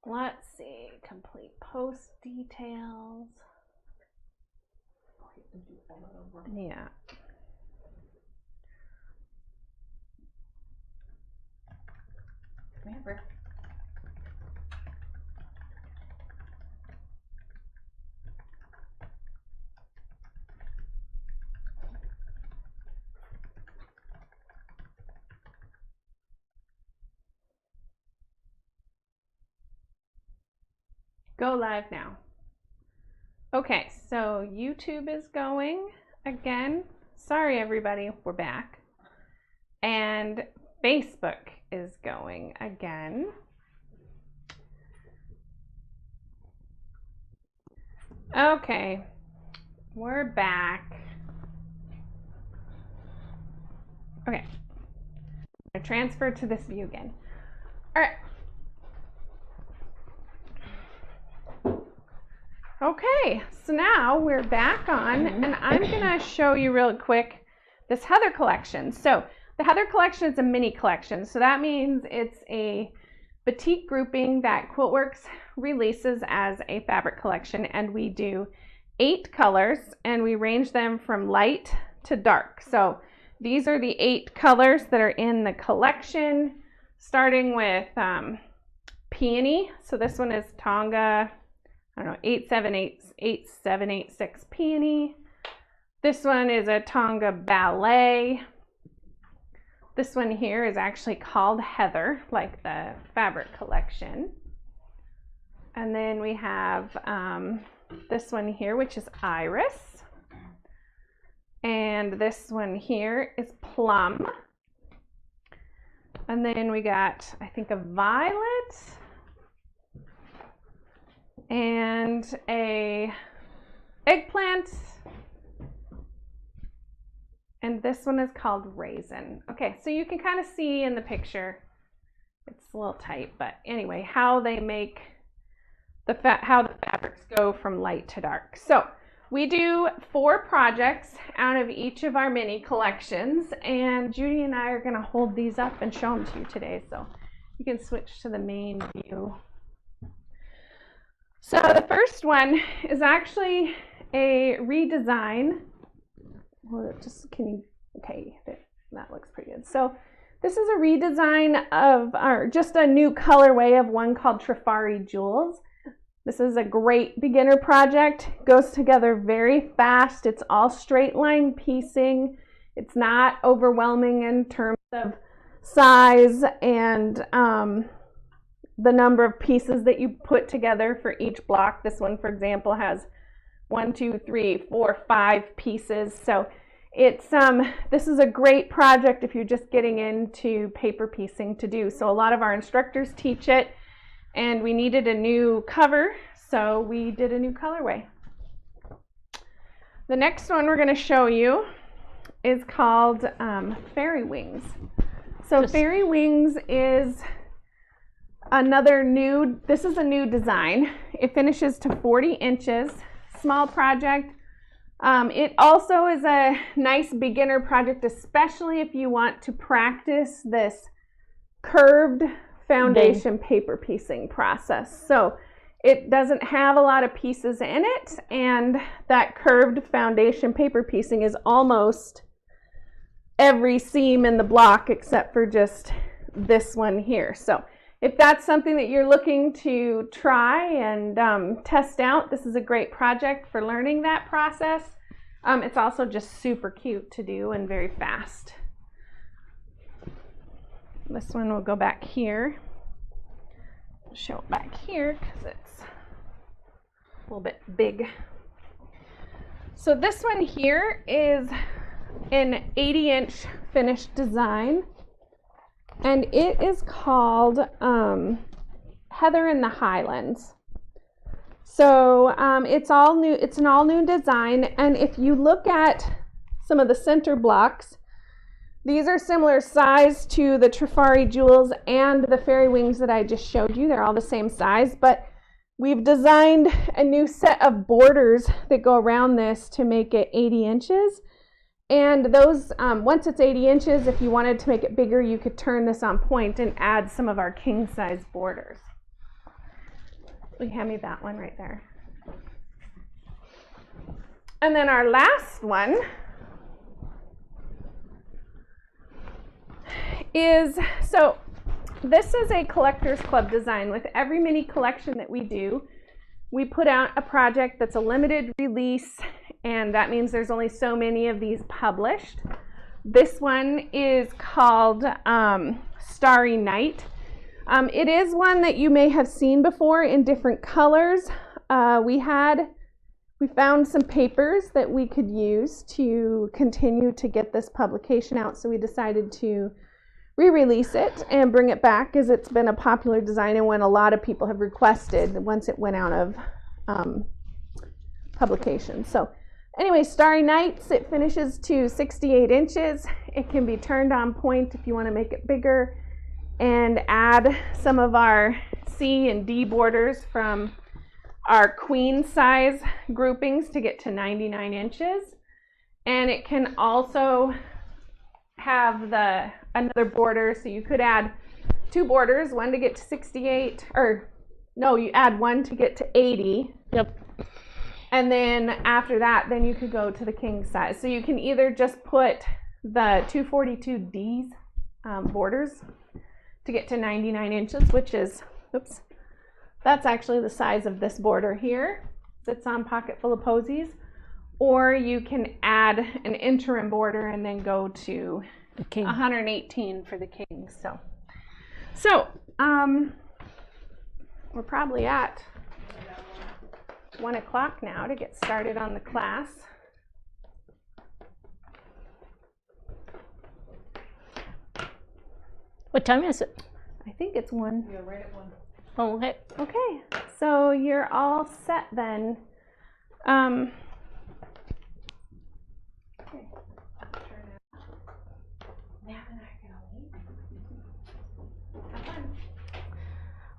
Let's see, complete post details. Yeah. Remember. Go live now. Okay, so YouTube is going again. Sorry, everybody, we're back. And Facebook is going again. Okay, we're back. Okay, I'm gonna transfer to this view again. All right. Okay, so now we're back on, and I'm gonna show you real quick this Heather collection. So the Heather collection is a mini collection. So that means it's a batik grouping that Quiltworx releases as a fabric collection, and we do 8 colors and we range them from light to dark. So these are the 8 colors that are in the collection, starting with peony. So this one is Tonga, I don't know, 8786 peony. This one is a Tonga ballet. This one here is actually called Heather, like the fabric collection. And then we have this one here, which is Iris. And this one here is Plum. And then we got, I think, a Violet and a Eggplant. And this one is called Raisin. Okay, so you can kind of see in the picture, it's a little tight, but anyway, how they make how the fabrics go from light to dark. So we do 4 projects out of each of our mini collections, and Judy and I are going to hold these up and show them to you today. So you can switch to the main view. So the first one is actually a redesign. Well, just can you, okay, that looks pretty good. So this is a redesign of just a new colorway of one called Trifari Jewels. This is a great beginner project, goes together very fast. It's all straight line piecing. It's not overwhelming in terms of size and the number of pieces that you put together for each block. This one, for example, has 1, 2, 3, 4, 5 pieces. So it's this is a great project if you're just getting into paper piecing to do. So a lot of our instructors teach it, and we needed a new cover, so we did a new colorway. The next one we're going to show you is called Fairy Wings. So Fairy Wings is this is a new design. It finishes to 40 inches, small project. It also is a nice beginner project, especially if you want to practice this curved foundation paper piecing process. So it doesn't have a lot of pieces in it, and that curved foundation paper piecing is almost every seam in the block except for just this one here. So if that's something that you're looking to try and test out, this is a great project for learning that process. It's also just super cute to do and very fast. This one will go back here. I'll show it back here because it's a little bit big. So this one here is an 80-inch finished design, and it is called Heather in the Highlands. So it's all new. It's an all new design, and if you look at some of the center blocks, these are similar size to the Trifari Jewels and the Fairy Wings that I just showed you. They're all the same size, but we've designed a new set of borders that go around this to make it 80 inches. And those, once it's 80 inches, if you wanted to make it bigger, you could turn this on point and add some of our king size borders. You hand me that one right there. And then our last one is, so this is a collector's club design. With every mini collection that we do, we put out a project that's a limited release, and that means there's only so many of these published. This one is called Starry Night. It is one that you may have seen before in different colors. We found some papers that we could use to continue to get this publication out, so we decided to re-release it and bring it back, as it's been a popular design and when a lot of people have requested once it went out of publication. So anyway, Starry Nights, it finishes to 68 inches. It can be turned on point if you want to make it bigger and add some of our C and D borders from our queen size groupings to get to 99 inches. And it can also have another border, so you could add 2 borders, one to get to 68, or no, you add one to get to 80. Yep. And then after that, then you could go to the king size. So you can either just put the 242Ds borders to get to 99 inches, which is, oops, that's actually the size of this border here that's on Pocket Full of Posies. Or you can add an interim border and then go to 118 for the king. So we're probably at 1 o'clock now to get started on the class. What time is it? I think it's 1. Yeah, right at 1. Oh, okay. Okay, so you're all set then.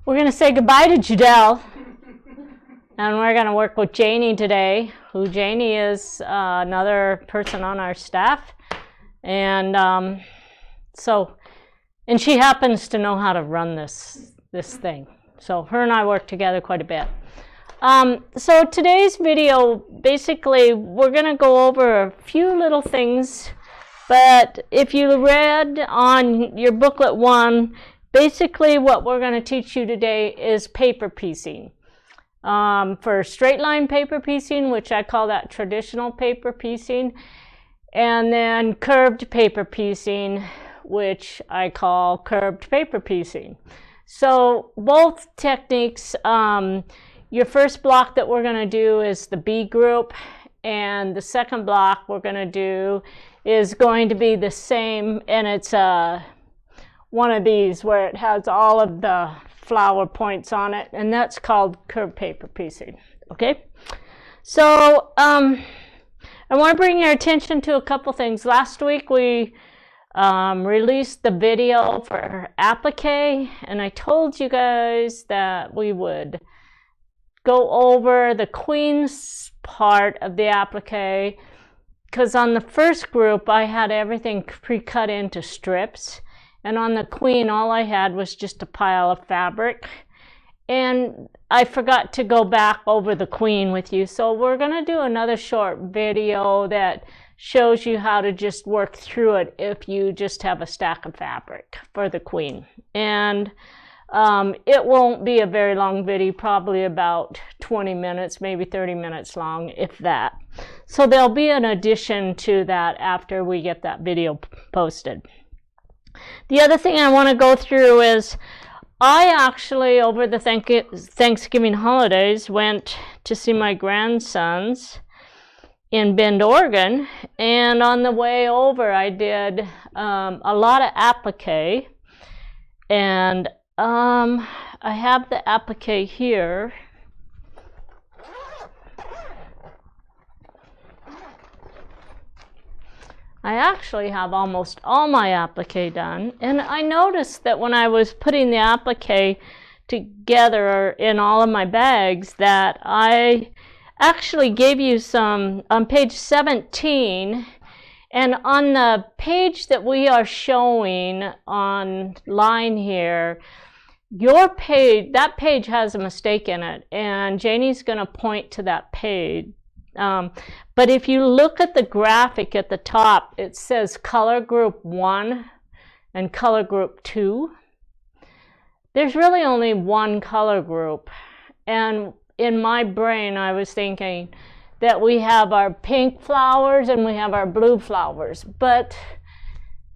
We're going to say goodbye to Judelle, and we're going to work with Janie today, who Janie is another person on our staff, and and she happens to know how to run this thing. So her and I work together quite a bit. So today's video, basically, we're going to go over a few little things, but if you read on your booklet 1, basically what we're going to teach you today is paper piecing. For straight line paper piecing, which I call that traditional paper piecing, and then curved paper piecing, which I call curved paper piecing. So both techniques, your first block that we're going to do is the B group, and the second block we're going to do is going to be the same, and it's one of these where it has all of the flower points on it, and that's called curved paper piecing. Okay, so I want to bring your attention to a couple things. Last week we released the video for Applique, and I told you guys that we would go over the queen's part of the applique, because on the first group I had everything pre-cut into strips, and on the queen all I had was just a pile of fabric, and I forgot to go back over the queen with you. So we're going to do another short video that shows you how to just work through it if you just have a stack of fabric for the queen. And it won't be a very long video, probably about 20 minutes, maybe 30 minutes long, if that. So there'll be an addition to that after we get that video posted. The other thing I want to go through is I actually, over the Thanksgiving holidays, went to see my grandsons in Bend, Oregon, and on the way over I did a lot of applique, and I have the applique here. I actually have almost all my applique done, and I noticed that when I was putting the applique together in all of my bags that I actually gave you some on page 17, and on the page that we are showing online here, your page, that page has a mistake in it, and Janie's going to point to that page. But if you look at the graphic at the top, it says color group 1 and color group 2. There's really only one color group, and in my brain I was thinking that we have our pink flowers and we have our blue flowers, but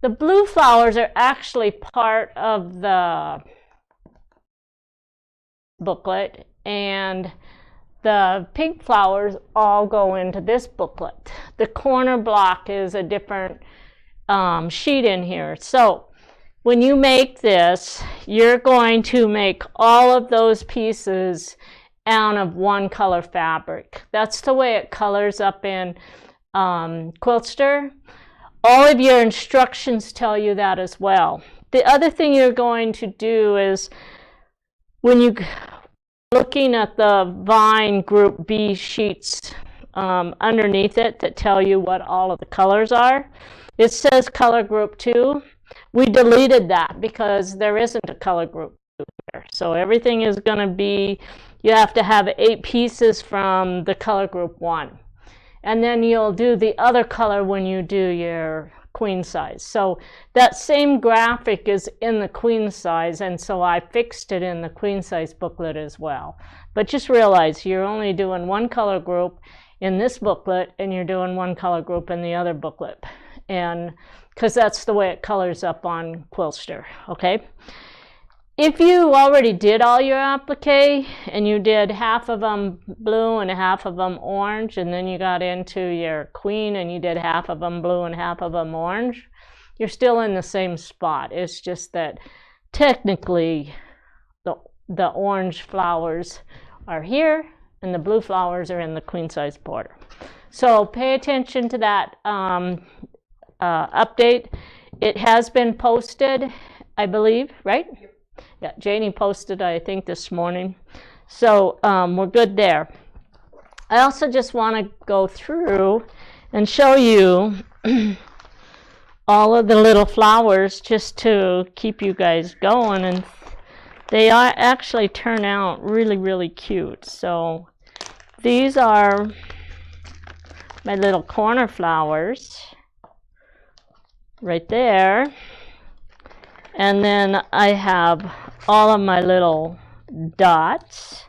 the blue flowers are actually part of the booklet, and the pink flowers all go into this booklet. The corner block is a different sheet in here. So when you make this, you're going to make all of those pieces out of one color fabric. That's the way it colors up in Quiltster. All of your instructions tell you that as well. The other thing you're going to do is, when you looking at the Vine Group B sheets underneath it that tell you what all of the colors are, it says color group 2. We deleted that because there isn't a color group 2 here. So everything is going to be, you have to have 8 pieces from the color group 1. And then you'll do the other color when you do your queen size. So that same graphic is in the queen size, and so I fixed it in the queen size booklet as well. But just realize you're only doing one color group in this booklet, and you're doing one color group in the other booklet, and because that's the way it colors up on Quiltster. Okay, if you already did all your applique and you did half of them blue and half of them orange, and then you got into your queen and you did half of them blue and half of them orange, you're still in the same spot. It's just that technically the orange flowers are here and the blue flowers are in the queen size border. So pay attention to that update. It has been posted, I believe, right? Yeah, Janie posted, I think, this morning. So we're good there. I also just want to go through and show you all of the little flowers just to keep you guys going. And they are actually turn out really, really cute. So these are my little corner flowers right there. And then I have all of my little dots.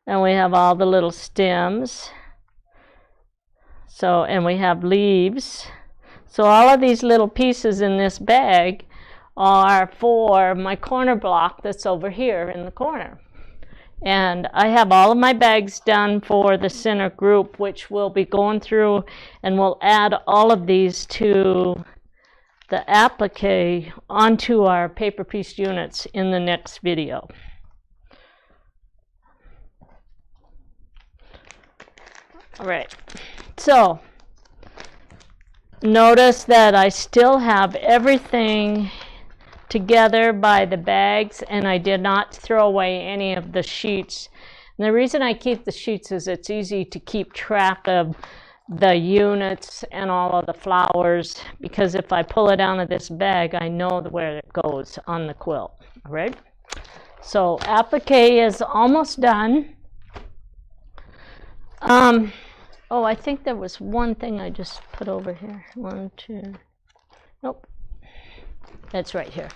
And we have all the little stems. So, and we have leaves. So all of these little pieces in this bag are for my corner block that's over here in the corner. And I have all of my bags done for the center group, which we'll be going through, and we'll add all of these to the applique onto our paper piece units in the next video. All right, so notice that I still have everything together by the bags, and I did not throw away any of the sheets. And the reason I keep the sheets is it's easy to keep track of the units and all of the flowers, because if I pull it out of this bag, I know where it goes on the quilt. All right, so applique is almost done. Oh, I think there was one thing I just put over here. 1, 2, nope, that's right here.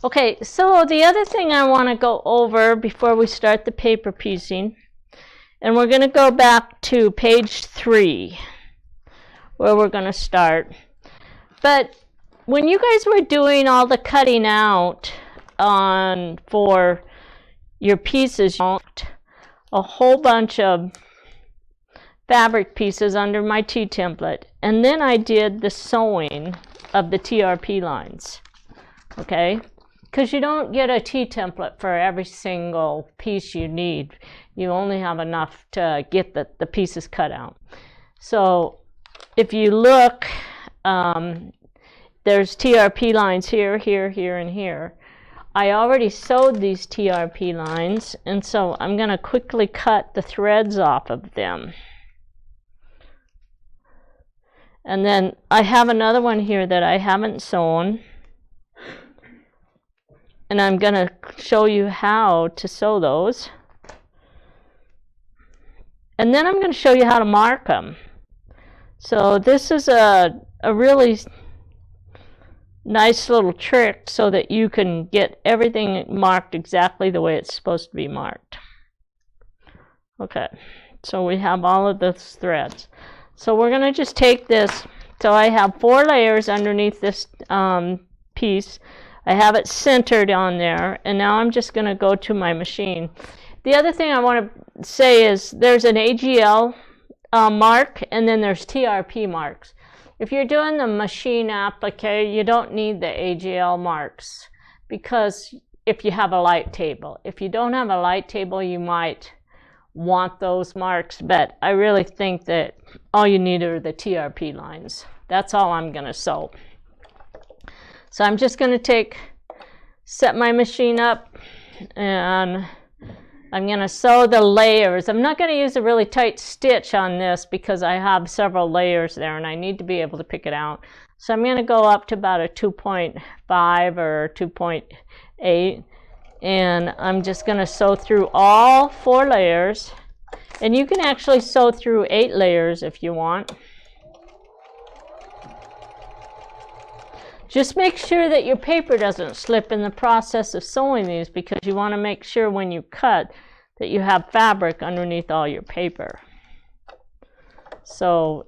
Okay, so the other thing I want to go over before we start the paper piecing, and we're going to go back to page 3 where we're going to start. But when you guys were doing all the cutting out for your pieces, you want a whole bunch of fabric pieces under my T template, and then I did the sewing of the TRP lines. Okay, because you don't get a T template for every single piece you need. You only have enough to get the pieces cut out. So if you look, there's TRP lines here, here, here, and here. I already sewed these TRP lines, and so I'm going to quickly cut the threads off of them. And then I have another one here that I haven't sewn. and I'm going to show you how to sew those. And then I'm going to show you how to mark them. So this is a really nice little trick so that you can get everything marked exactly the way it's supposed to be marked. Okay, so we have all of those threads. So we're going to just take this. So I have 4 layers underneath this piece. I have it centered on there, and now I'm just going to go to my machine. The other thing I want to say is there's an AGL mark, and then there's TRP marks. If you're doing the machine applique, you don't need the AGL marks, because if you have a light table. If you don't have a light table, you might want those marks, but I really think that all you need are the TRP lines. That's all I'm going to sew. So I'm just going to set my machine up, and I'm going to sew the layers. I'm not going to use a really tight stitch on this because I have several layers there and I need to be able to pick it out. So I'm going to go up to about a 2.5 or 2.8, and I'm just going to sew through all 4 layers. And you can actually sew through 8 layers if you want. Just make sure that your paper doesn't slip in the process of sewing these, because you want to make sure when you cut that you have fabric underneath all your paper. So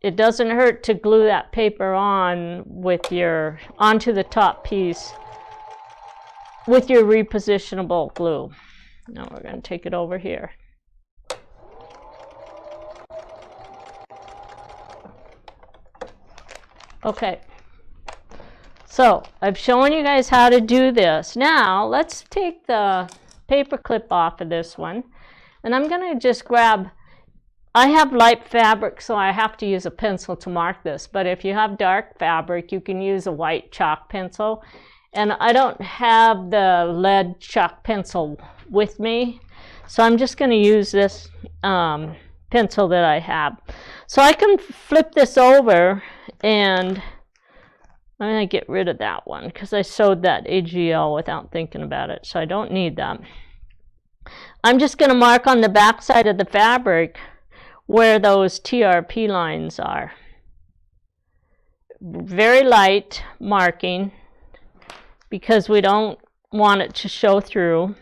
it doesn't hurt to glue that paper on with onto the top piece with your repositionable glue. Now we're going to take it over here. Okay. So I've shown you guys how to do this. Now let's take the paper clip off of this one, and I'm going to just grab, I have light fabric, so I have to use a pencil to mark this, but if you have dark fabric, you can use a white chalk pencil. And I don't have the lead chalk pencil with me, so I'm just going to use this pencil that I have. So I can flip this over, and I'm going to get rid of that one because I sewed that AGL without thinking about it, so I don't need that. I'm just going to mark on the back side of the fabric where those TRP lines are. Very light marking because we don't want it to show through.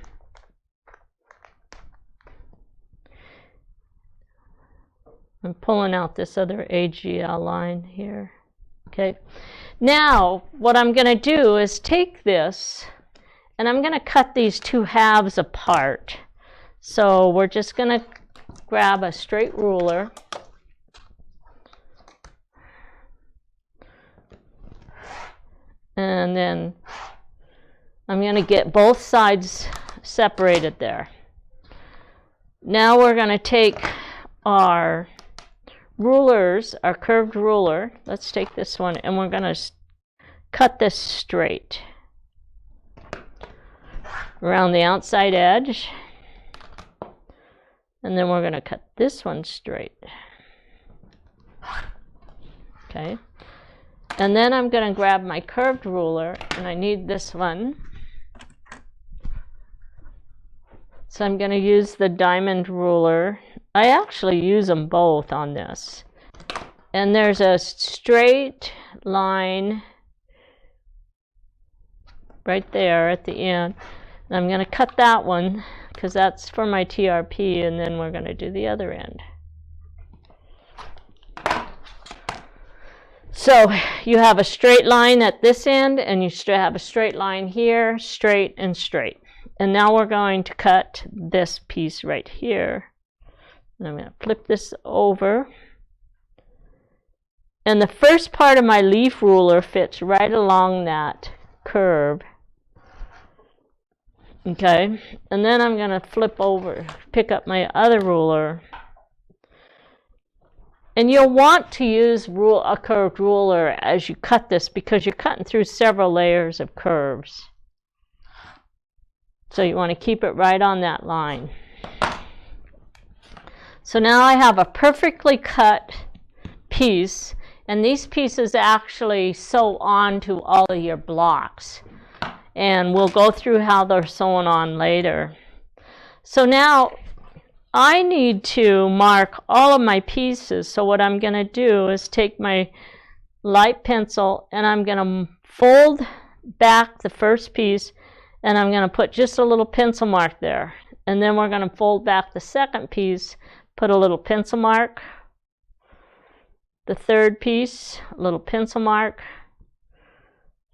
I'm pulling out this other AGL line here. Okay. Now, what I'm going to do is take this, and I'm going to cut these 2 halves apart. So we're just going to grab a straight ruler. And then I'm going to get both sides separated there. Now we're going to take our rulers, our curved ruler. Let's take this one, and we're going to cut this straight around the outside edge, and then we're going to cut this one straight. Okay, and then I'm going to grab my curved ruler, and I need this one, so I'm going to use the diamond ruler. I actually use them both on this. And there's a straight line right there at the end. And I'm going to cut that one because that's for my TRP, and then we're going to do the other end. So you have a straight line at this end, and you have a straight line here, straight and straight. And now we're going to cut this piece right here. And I'm going to flip this over. And the first part of my leaf ruler fits right along that curve. Okay, and then I'm going to flip over, pick up my other ruler. And you'll want to use a curved ruler as you cut this because you're cutting through several layers of curves. So you want to keep it right on that line. So now I have a perfectly cut piece, and these pieces actually sew onto all of your blocks. and we'll go through how they're sewn on later. So now I need to mark all of my pieces. So what I'm going to do is take my light pencil and I'm going to fold back the first piece, and I'm going to put just a little pencil mark there. And then we're going to fold back the second piece, put a little pencil mark. The third piece, a little pencil mark.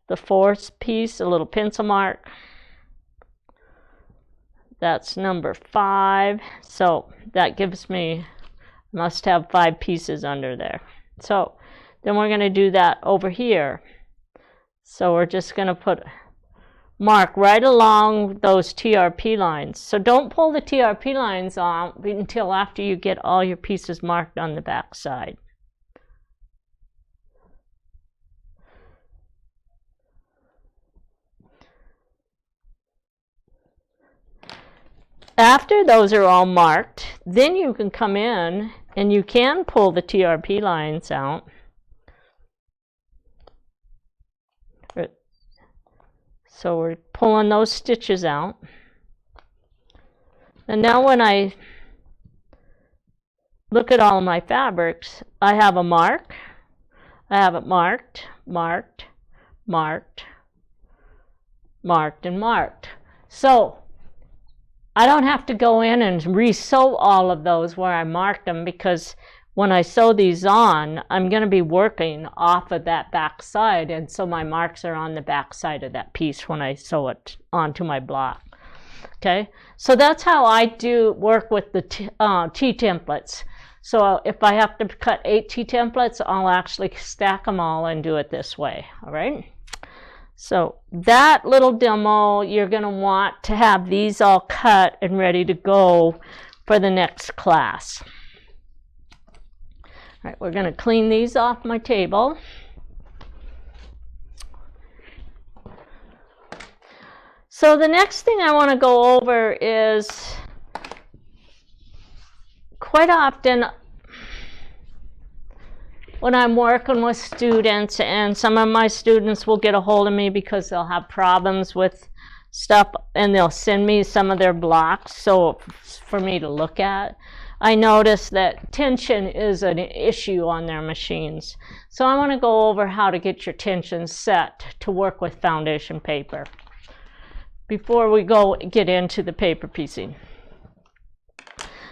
The fourth piece, a little pencil mark. That's number 5. So that gives me, must have 5 pieces under there. So then we're going to do that over here. So we're just going to put mark right along those TRP lines. So don't pull the TRP lines on until after you get all your pieces marked on the back side. After those are all marked, then you can come in and you can pull the TRP lines out. So we're pulling those stitches out. And now when I look at all my fabrics, I have a mark. I have it marked, marked, marked, marked, and marked. So I don't have to go in and re-sew all of those where I marked them, because when I sew these on, I'm going to be working off of that back side, and so my marks are on the back side of that piece when I sew it onto my block. Okay, so that's how I do work with the T-templates. So if I have to cut 8 T-templates, I'll actually stack them all and do it this way. All right. So that little demo, you're going to want to have these all cut and ready to go for the next class. All right, we're going to clean these off my table. So the next thing I want to go over is, quite often when I'm working with students, and some of my students will get a hold of me because they'll have problems with stuff, and they'll send me some of their blocks so for me to look at. I notice that tension is an issue on their machines. So I want to go over how to get your tension set to work with foundation paper before we get into the paper piecing.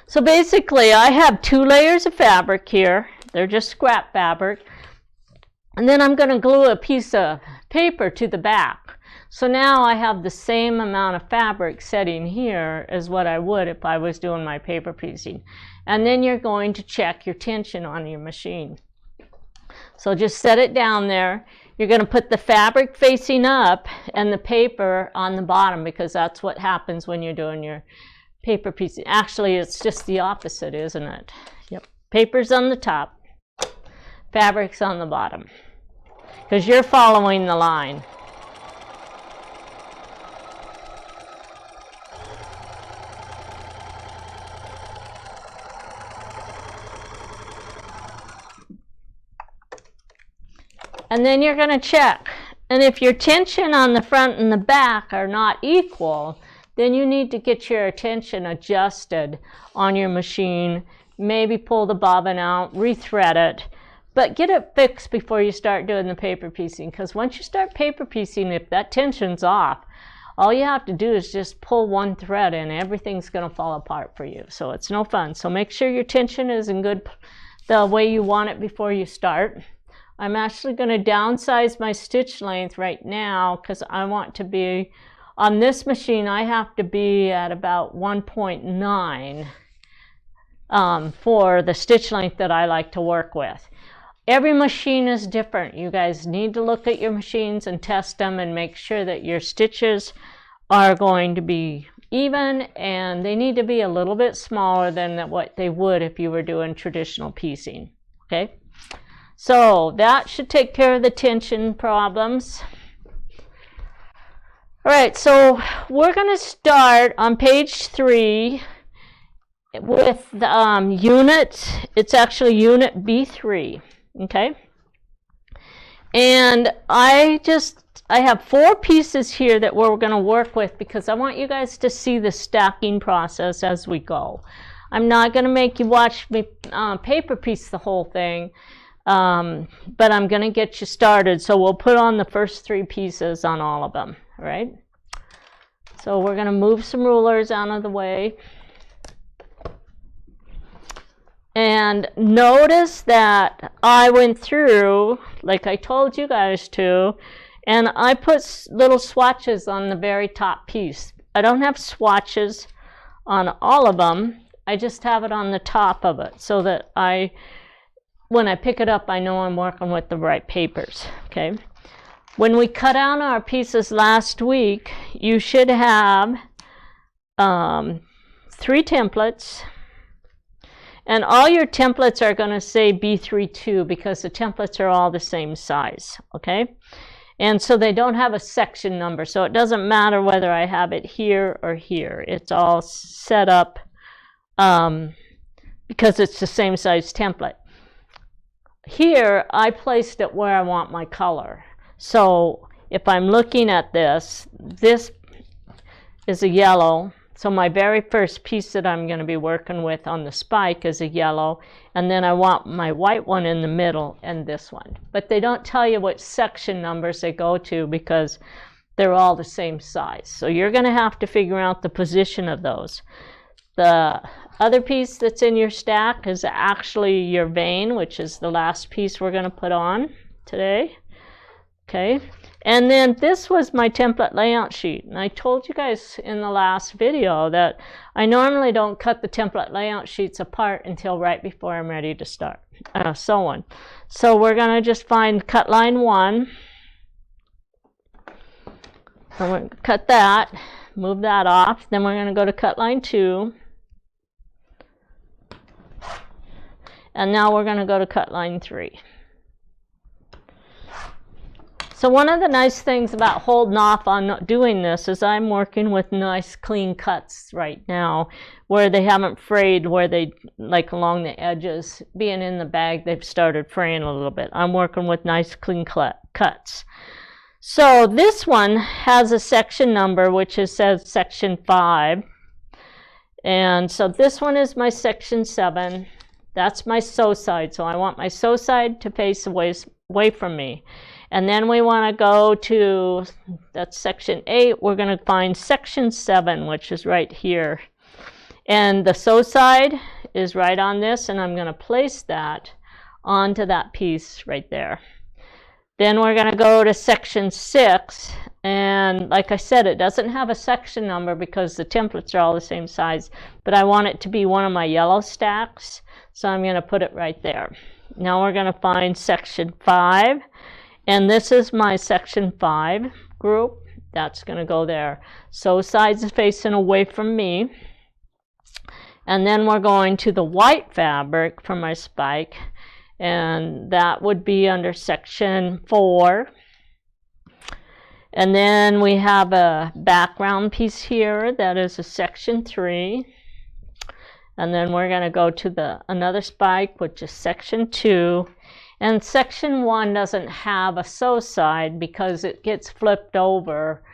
So basically I have 2 layers of fabric here. They're just scrap fabric. And then I'm going to glue a piece of paper to the back. So now I have the same amount of fabric setting here as what I would if I was doing my paper piecing. And then you're going to check your tension on your machine. So just set it down there. You're going to put the fabric facing up and the paper on the bottom, because that's what happens when you're doing your paper piecing. Actually, it's just the opposite, isn't it? Yep. Paper's on the top. Fabric's on the bottom, because you're following the line. And then you're going to check. And if your tension on the front and the back are not equal, then you need to get your tension adjusted on your machine. Maybe pull the bobbin out, rethread it. But get it fixed before you start doing the paper piecing, because once you start paper piecing, if that tension's off, all you have to do is just pull one thread and everything's going to fall apart for you. So it's no fun. So make sure your tension is in good, the way you want it before you start. I'm actually going to downsize my stitch length right now, because I want to be, on this machine, I have to be at about 1.9 for the stitch length that I like to work with. Every machine is different. You guys need to look at your machines and test them and make sure that your stitches are going to be even, and they need to be a little bit smaller than what they would if you were doing traditional piecing. Okay, so that should take care of the tension problems. All right, so we're going to start on page 3 with the unit. It's actually unit B3. Okay, and I just I have 4 pieces here that we're going to work with because I want you guys to see the stacking process as we go. I'm not going to make you watch me paper piece the whole thing, but I'm going to get you started. So we'll put on the first 3 pieces on all of them, all right? So we're going to move some rulers out of the way. And notice that I went through, like I told you guys to, and I put little swatches on the very top piece. I don't have swatches on all of them. I just have it on the top of it so that when I pick it up, I know I'm working with the right papers, okay? When we cut out our pieces last week, you should have 3 templates. And all your templates are going to say B32 because the templates are all the same size, okay? And so they don't have a section number, so it doesn't matter whether I have it here or here. It's all set up because it's the same size template. Here, I placed it where I want my color. So if I'm looking at this is a yellow. So my very first piece that I'm going to be working with on the spike is a yellow, and then I want my white one in the middle and this one. But they don't tell you what section numbers they go to because they're all the same size. So you're going to have to figure out the position of those. The other piece that's in your stack is actually your vein, which is the last piece we're going to put on today. Okay. And then this was my template layout sheet. And I told you guys in the last video that I normally don't cut the template layout sheets apart until right before I'm ready to start sewing. So we're going to just find cut line 1. And we're going to cut that, move that off. Then we're going to go to cut line 2. And now we're going to go to cut line 3. So one of the nice things about holding off on doing this is I'm working with nice clean cuts right now where they haven't frayed, where they, like along the edges, being in the bag, they've started fraying a little bit. I'm working with nice clean cuts. So this one has a section number which says section 5. And so this one is my section 7. That's my sew side. So I want my sew side to face away from me. And then we want to go to, that's section 8, we're going to find section 7, which is right here. And the sew side is right on this, and I'm going to place that onto that piece right there. Then we're going to go to section 6, and like I said, it doesn't have a section number because the templates are all the same size, but I want it to be one of my yellow stacks, so I'm going to put it right there. Now we're going to find section 5. And this is my section 5 group. That's going to go there. Sew sides is facing away from me. And then we're going to the white fabric for my spike. And that would be under section 4. And then we have a background piece here. That is a section 3. And then we're going to go to another spike, which is section 2. And section 1 doesn't have a sew side because it gets flipped over,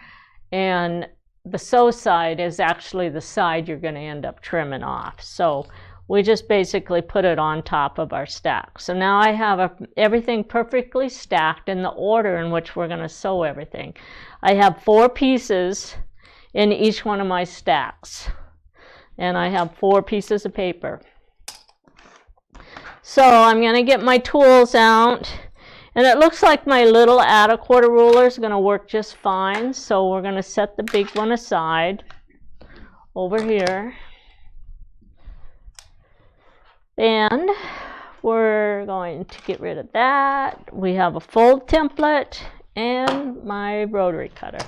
and the sew side is actually the side you're going to end up trimming off. So we just basically put it on top of our stack. So now I have everything perfectly stacked in the order in which we're going to sew everything. I have 4 pieces in each one of my stacks, and I have 4 pieces of paper. So I'm going to get my tools out, and it looks like my little add-a-quarter ruler is going to work just fine. So we're going to set the big one aside over here, and we're going to get rid of that. We have a fold template and my rotary cutter,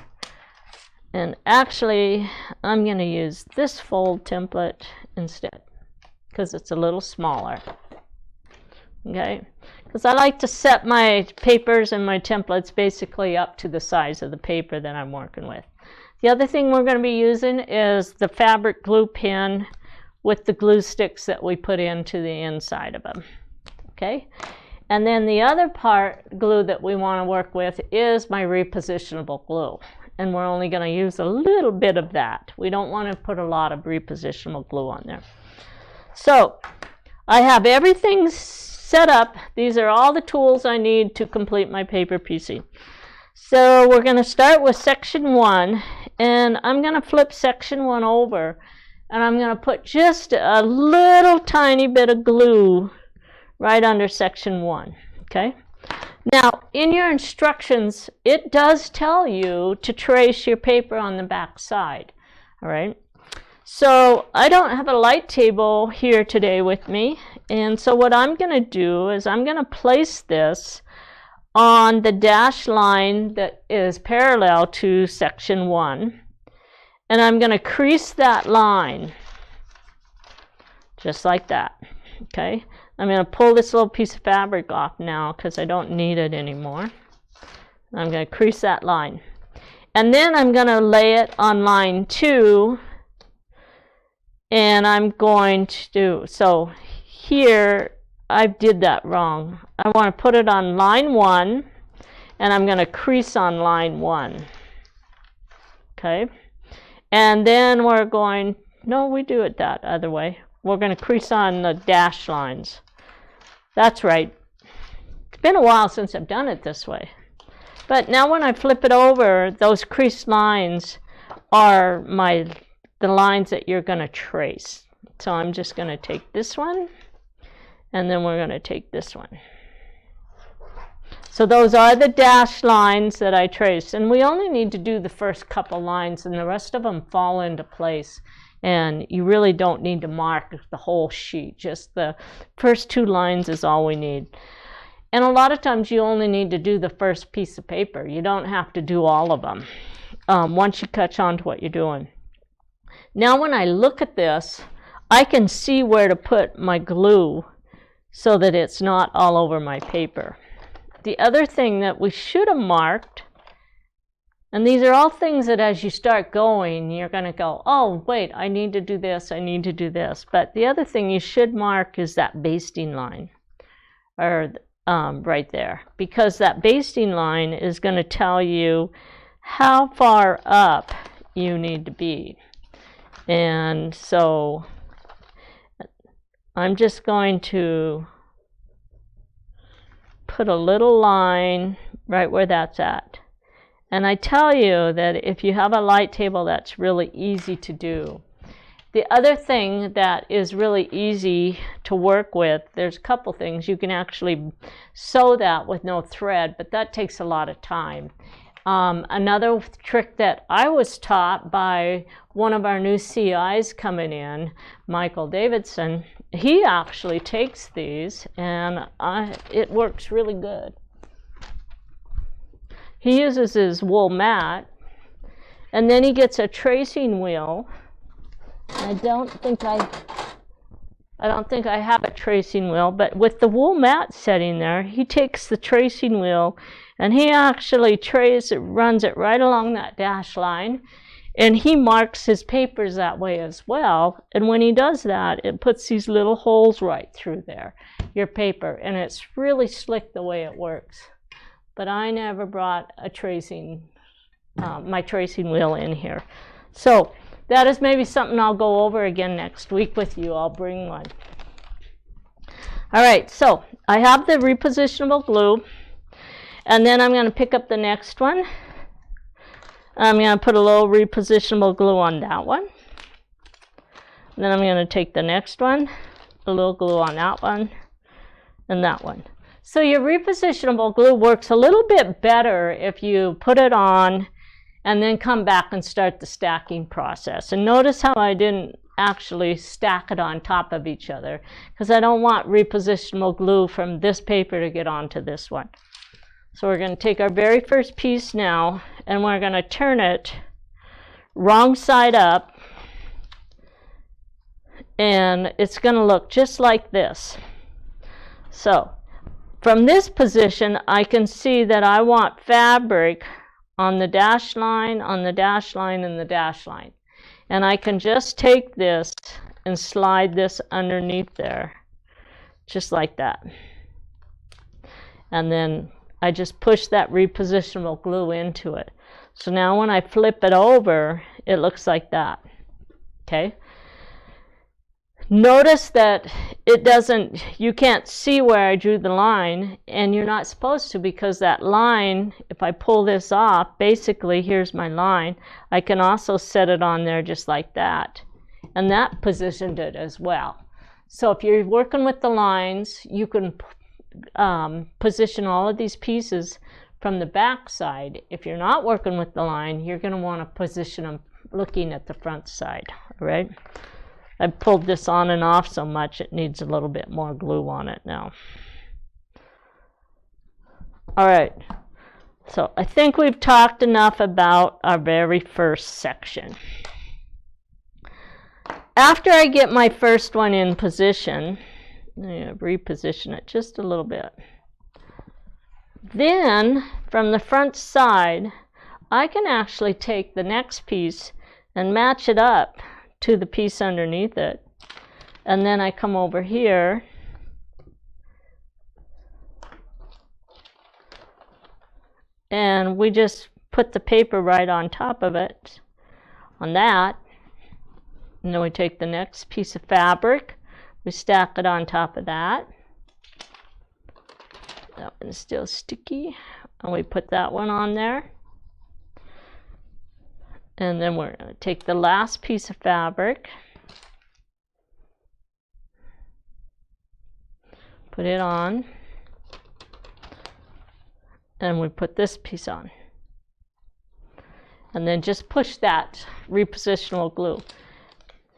and actually I'm going to use this fold template instead because it's a little smaller. Okay, because I like to set my papers and my templates basically up to the size of the paper that I'm working with. The other thing we're going to be using is the fabric glue pen with the glue sticks that we put into the inside of them. Okay, And then the other glue that we want to work with is my repositionable glue. And we're only going to use a little bit of that. We don't want to put a lot of repositionable glue on there. So I have everything set up. These are all the tools I need to complete my paper piecing. So we're going to start with section 1, and I'm going to flip section 1 over, and I'm going to put just a little tiny bit of glue right under section 1, okay? Now, in your instructions, it does tell you to trace your paper on the back side, all right? So I don't have a light table here today with me, and so what I'm going to do is I'm going to place this on the dashed line that is parallel to section 1, and I'm going to crease that line just like that, okay? I'm going to pull this little piece of fabric off now because I don't need it anymore. I'm going to crease that line, and then I'm going to lay it on line 2, and I'm going to do, so here I did that wrong. I want to put it on line 1, and I'm going to crease on line 1, okay? And then we're going, no, we do it that other way. We're going to crease on the dash lines. That's right. It's been a while since I've done it this way. But now when I flip it over, those creased lines are the lines that you're going to trace. So I'm just going to take this one, and then we're going to take this one. So those are the dashed lines that I traced. And we only need to do the first couple lines, and the rest of them fall into place. And you really don't need to mark the whole sheet. Just the first 2 lines is all we need. And a lot of times you only need to do the first piece of paper. You don't have to do all of them once you catch on to what you're doing. Now when I look at this, I can see where to put my glue so that it's not all over my paper. The other thing that we should have marked, and these are all things that as you start going, you're going to go, oh, wait, I need to do this, I need to do this. But the other thing you should mark is that basting line, or right there, because that basting line is going to tell you how far up you need to be. And so I'm just going to put a little line right where that's at. And I tell you that if you have a light table, that's really easy to do. The other thing that is really easy to work with, there's a couple things. You can actually sew that with no thread, but that takes a lot of time. Another trick that I was taught by one of our new CIs coming in, Michael Davidson, he actually takes these, and it works really good. He uses his wool mat, and then he gets a tracing wheel. I don't think I have a tracing wheel, but with the wool mat setting there, he takes the tracing wheel and he actually runs it right along that dash line, and he marks his papers that way as well. And when he does that, it puts these little holes right through there, your paper, and it's really slick the way it works. But I never brought a my tracing wheel in here. So that is maybe something I'll go over again next week with you. I'll bring one. All right, so I have the repositionable glue, and then I'm going to pick up the next one. I'm going to put a little repositionable glue on that one. And then I'm going to take the next one, a little glue on that one, and that one. So your repositionable glue works a little bit better if you put it on and then come back and start the stacking process. And notice how I didn't actually stack it on top of each other, because I don't want repositionable glue from this paper to get onto this one. So we're going to take our very first piece now, and we're going to turn it wrong side up, and it's going to look just like this. So from this position, I can see that I want fabric on the dash line, on the dash line, and the dash line. And I can just take this and slide this underneath there, just like that. and then I just push that repositionable glue into it. So now when I flip it over, it looks like that. Okay? Notice that it doesn't, you can't see where I drew the line, and you're not supposed to, because that line, if I pull this off, basically here's my line. I can also set it on there just like that, and that positioned it as well. So if you're working with the lines, you can position all of these pieces from the back side. If you're not working with the line, you're going to want to position them looking at the front side. All right? I pulled this on and off so much it needs a little bit more glue on it now. All right, so I think we've talked enough about our very first section. After I get my first one in position, reposition it just a little bit. Then from the front side, I can actually take the next piece and match it up to the piece underneath it, and then I come over here and we just put the paper right on top of it, on that, and then we take the next piece of fabric, we stack it on top of that. That one's still sticky, and we put that one on there. And then we're going to take the last piece of fabric, put it on, and we put this piece on. And then just push that repositionable glue.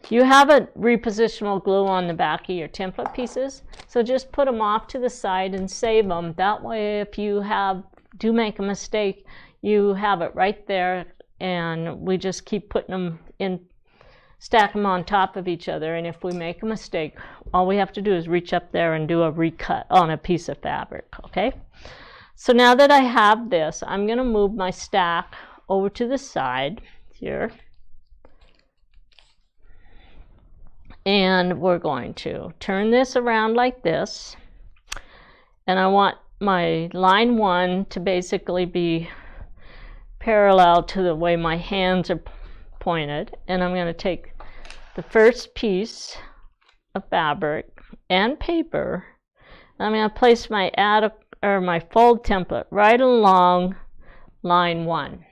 You have a repositionable glue on the back of your template pieces, so just put them off to the side and save them. That way, if you do make a mistake, you have it right there. And we just keep putting them in, stack them on top of each other, and if we make a mistake, all we have to do is reach up there and do a recut on a piece of fabric. Okay, so now that I have this, I'm going to move my stack over to the side here, and we're going to turn this around like this, and I want my line 1 to basically be parallel to the way my hands are pointed, and I'm going to take the first piece of fabric and paper, and I'm going to place my my fold template right along line 1.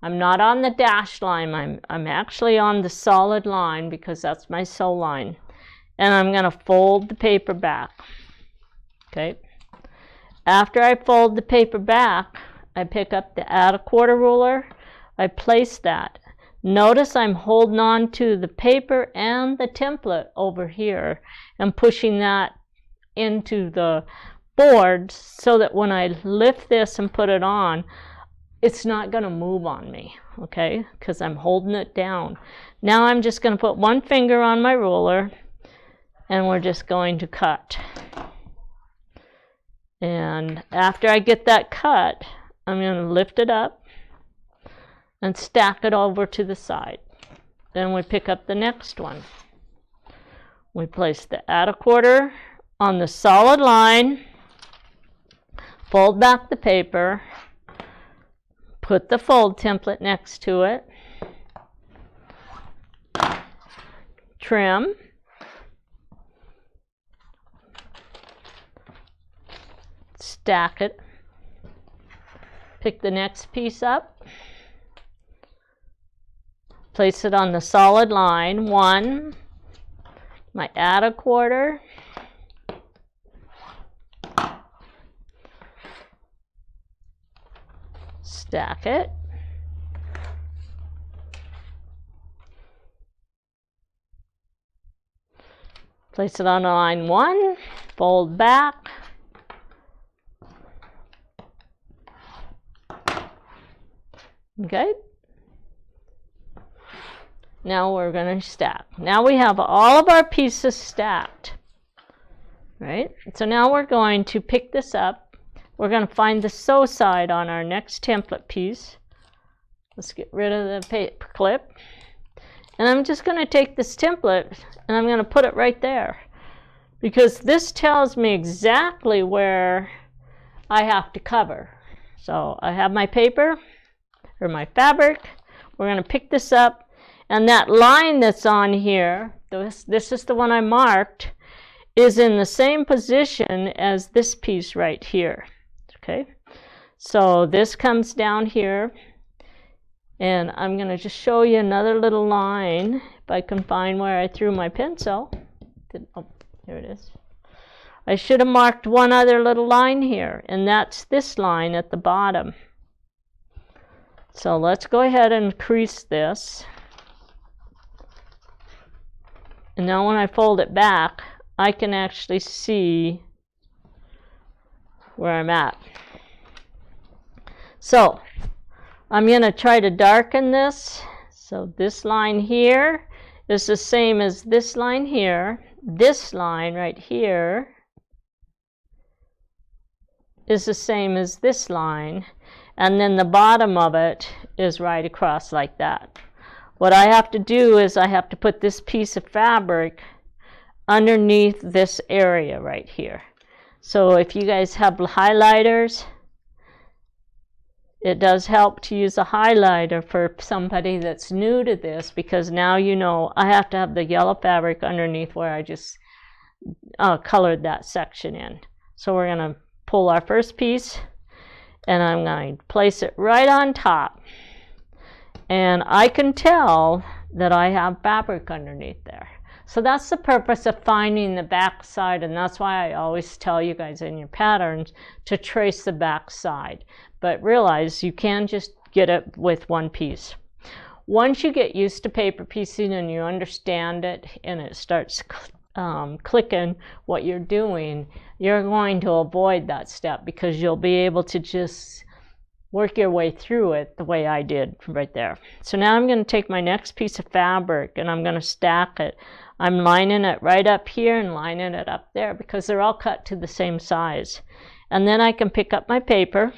I'm not on the dashed line, I'm actually on the solid line because that's my sew line, and I'm going to fold the paper back. Okay, after I fold the paper back, I pick up the add a quarter ruler, I place that. Notice I'm holding on to the paper and the template over here and pushing that into the board so that when I lift this and put it on, it's not going to move on me, okay, because I'm holding it down. Now I'm just going to put one finger on my ruler, and we're just going to cut. And after I get that cut, I'm going to lift it up and stack it over to the side. Then we pick up the next one. We place the add a quarter on the solid line, fold back the paper, put the fold template next to it, trim, stack it, pick the next piece up, place it on the solid line, 1, my add a quarter, stack it, place it on line 1, fold back, okay. Now we're going to stack. Now we have all of our pieces stacked, right? So now we're going to pick this up. We're going to find the sew side on our next template piece. Let's get rid of the paper clip. And I'm just going to take this template and I'm going to put it right there, because this tells me exactly where I have to cover. So I have my paper or my fabric. We're going to pick this up, and that line that's on here, this is the one I marked, is in the same position as this piece right here. Okay, so this comes down here, and I'm going to just show you another little line if I can find where I threw my pencil. Oh, here it is. I should have marked one other little line here, and that's this line at the bottom. So let's go ahead and crease this. And now when I fold it back, I can actually see where I'm at. So I'm going to try to darken this. So this line here is the same as this line here. This line right here is the same as this line, and then the bottom of it is right across like that. What I have to do is I have to put this piece of fabric underneath this area right here. So if you guys have highlighters, it does help to use a highlighter for somebody that's new to this, because now you know I have to have the yellow fabric underneath where I just colored that section in. So we're going to pull our first piece, and I'm going to place it right on top, and I can tell that I have fabric underneath there. So that's the purpose of finding the back side, and that's why I always tell you guys in your patterns to trace the back side. But realize you can just get it with one piece. Once you get used to paper piecing and you understand it and it starts clicking what you're doing, you're going to avoid that step, because you'll be able to just work your way through it the way I did right there. So now I'm going to take my next piece of fabric and I'm going to stack it. I'm lining it right up here and lining it up there because they're all cut to the same size. And then I can pick up my paper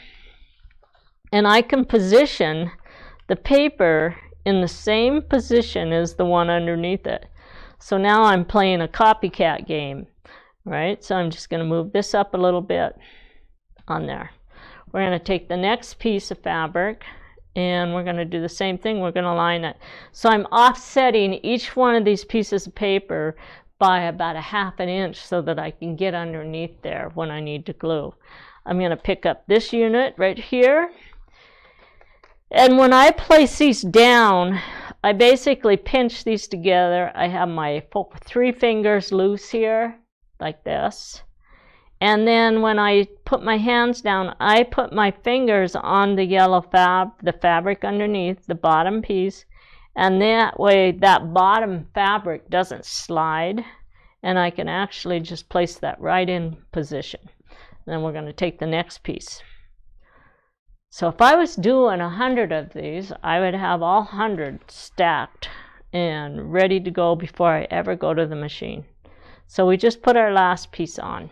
and I can position the paper in the same position as the one underneath it. So now I'm playing a copycat game, right? So I'm just going to move this up a little bit on there. We're going to take the next piece of fabric and we're going to do the same thing. We're going to line it. So I'm offsetting each one of these pieces of paper by about 1/2 inch so that I can get underneath there when I need to glue. I'm going to pick up this unit right here. And when I place these down, I basically pinch these together. I have my 3 fingers loose here, like this. And then when I put my hands down, I put my fingers on the yellow the fabric underneath, the bottom piece. And that way, that bottom fabric doesn't slide. And I can actually just place that right in position. And then we're going to take the next piece. So if I was doing 100 of these, I would have all 100 stacked and ready to go before I ever go to the machine. So we just put our last piece on.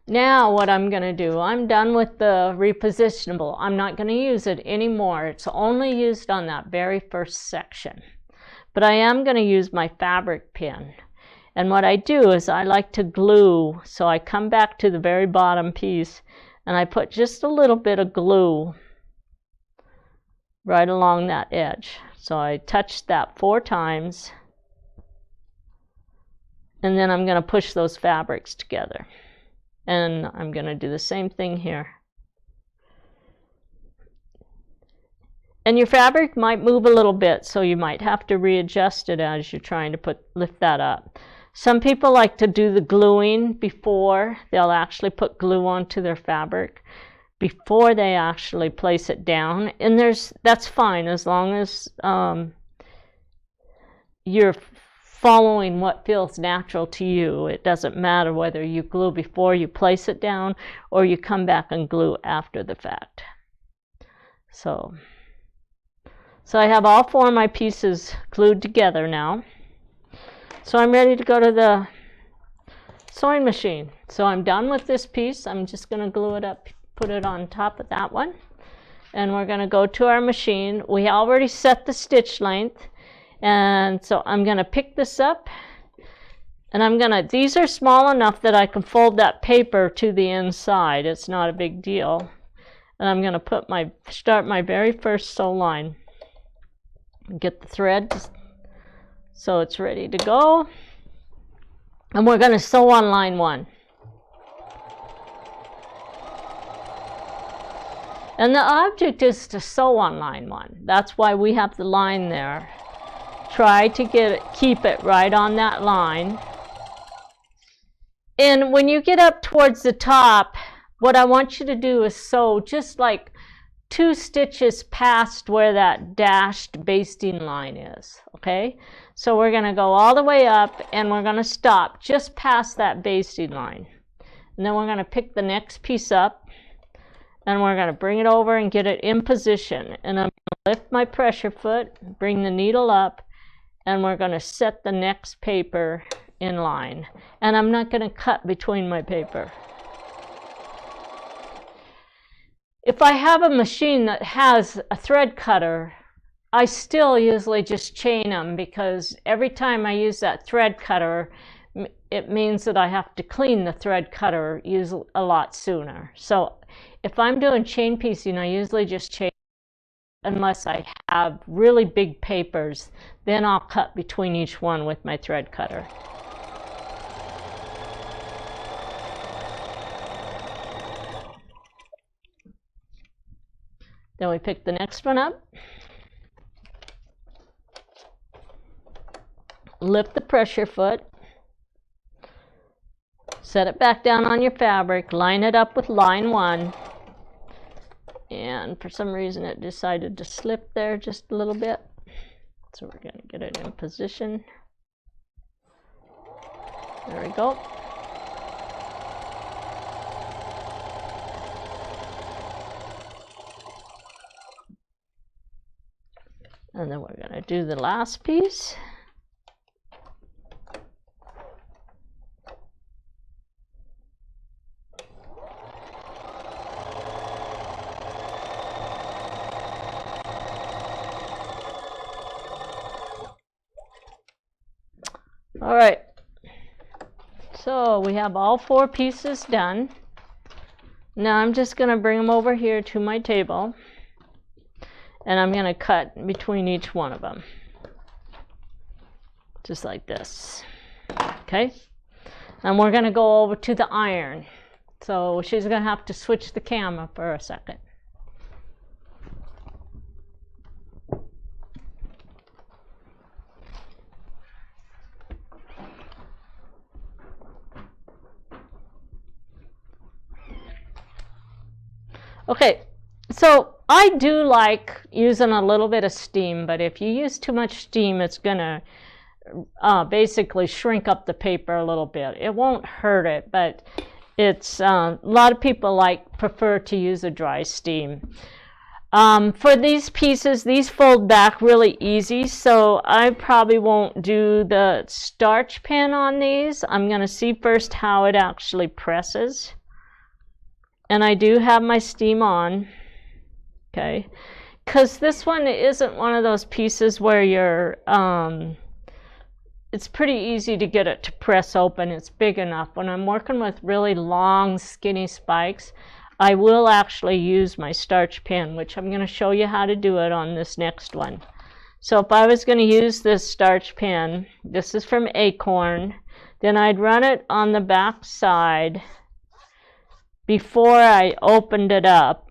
Now what I'm going to do, I'm done with the repositionable. I'm not going to use it anymore. It's only used on that very first section. But I am going to use my fabric pin. And what I do is I like to glue. So I come back to the very bottom piece and I put just a little bit of glue right along that edge. So I touch that 4 times. And then I'm going to push those fabrics together. And I'm going to do the same thing here. And your fabric might move a little bit, so you might have to readjust it as you're trying to lift that up. Some people like to do the gluing before. They'll actually put glue onto their fabric before they actually place it down. And that's fine as long as you're following what feels natural to you. It doesn't matter whether you glue before you place it down or you come back and glue after the fact. So I have all 4 of my pieces glued together now. So I'm ready to go to the sewing machine. So I'm done with this piece. I'm just going to glue it up, put it on top of that one. And we're going to go to our machine. We already set the stitch length. And so I'm going to pick this up And these are small enough that I can fold that paper to the inside. It's not a big deal. And I'm going to start my very first sew line. Get the thread so it's ready to go. And we're going to sew on line 1. And the object is to sew on line 1. That's why we have the line there. Try to keep it right on that line. And when you get up towards the top, what I want you to do is sew just like 2 stitches past where that dashed basting line is, okay? So we're going to go all the way up and we're going to stop just past that basting line. And then we're going to pick the next piece up and we're going to bring it over and get it in position. And I'm going to lift my pressure foot, bring the needle up, and we're going to set the next paper in line. And I'm not going to cut between my paper. If I have a machine that has a thread cutter, I still usually just chain them, because every time I use that thread cutter, it means that I have to clean the thread cutter usually a lot sooner. So if I'm doing chain piecing, I usually just chain, unless I have really big papers, then I'll cut between each one with my thread cutter. Then we pick the next one up, lift the pressure foot, set it back down on your fabric, line it up with line 1, and for some reason it decided to slip there just a little bit, so we're going to get it in position. There we go. And then we're going to do the last piece. All right, so we have all 4 pieces done. Now I'm just going to bring them over here to my table, and I'm going to cut between each one of them, just like this. Okay, and we're going to go over to the iron. So she's going to have to switch the camera for a second. Okay, so I do like using a little bit of steam, but if you use too much steam, it's going to basically shrink up the paper a little bit. It won't hurt it, but it's a lot of people prefer to use a dry steam. For these pieces, these fold back really easy, so I probably won't do the starch pen on these. I'm going to see first how it actually presses. And I do have my steam on, okay, because this one isn't one of those pieces where you're, it's pretty easy to get it to press open. It's big enough. When I'm working with really long, skinny spikes, I will actually use my starch pen, which I'm going to show you how to do it on this next one. So if I was going to use this starch pen, this is from Acorn, then I'd run it on the back side before I opened it up,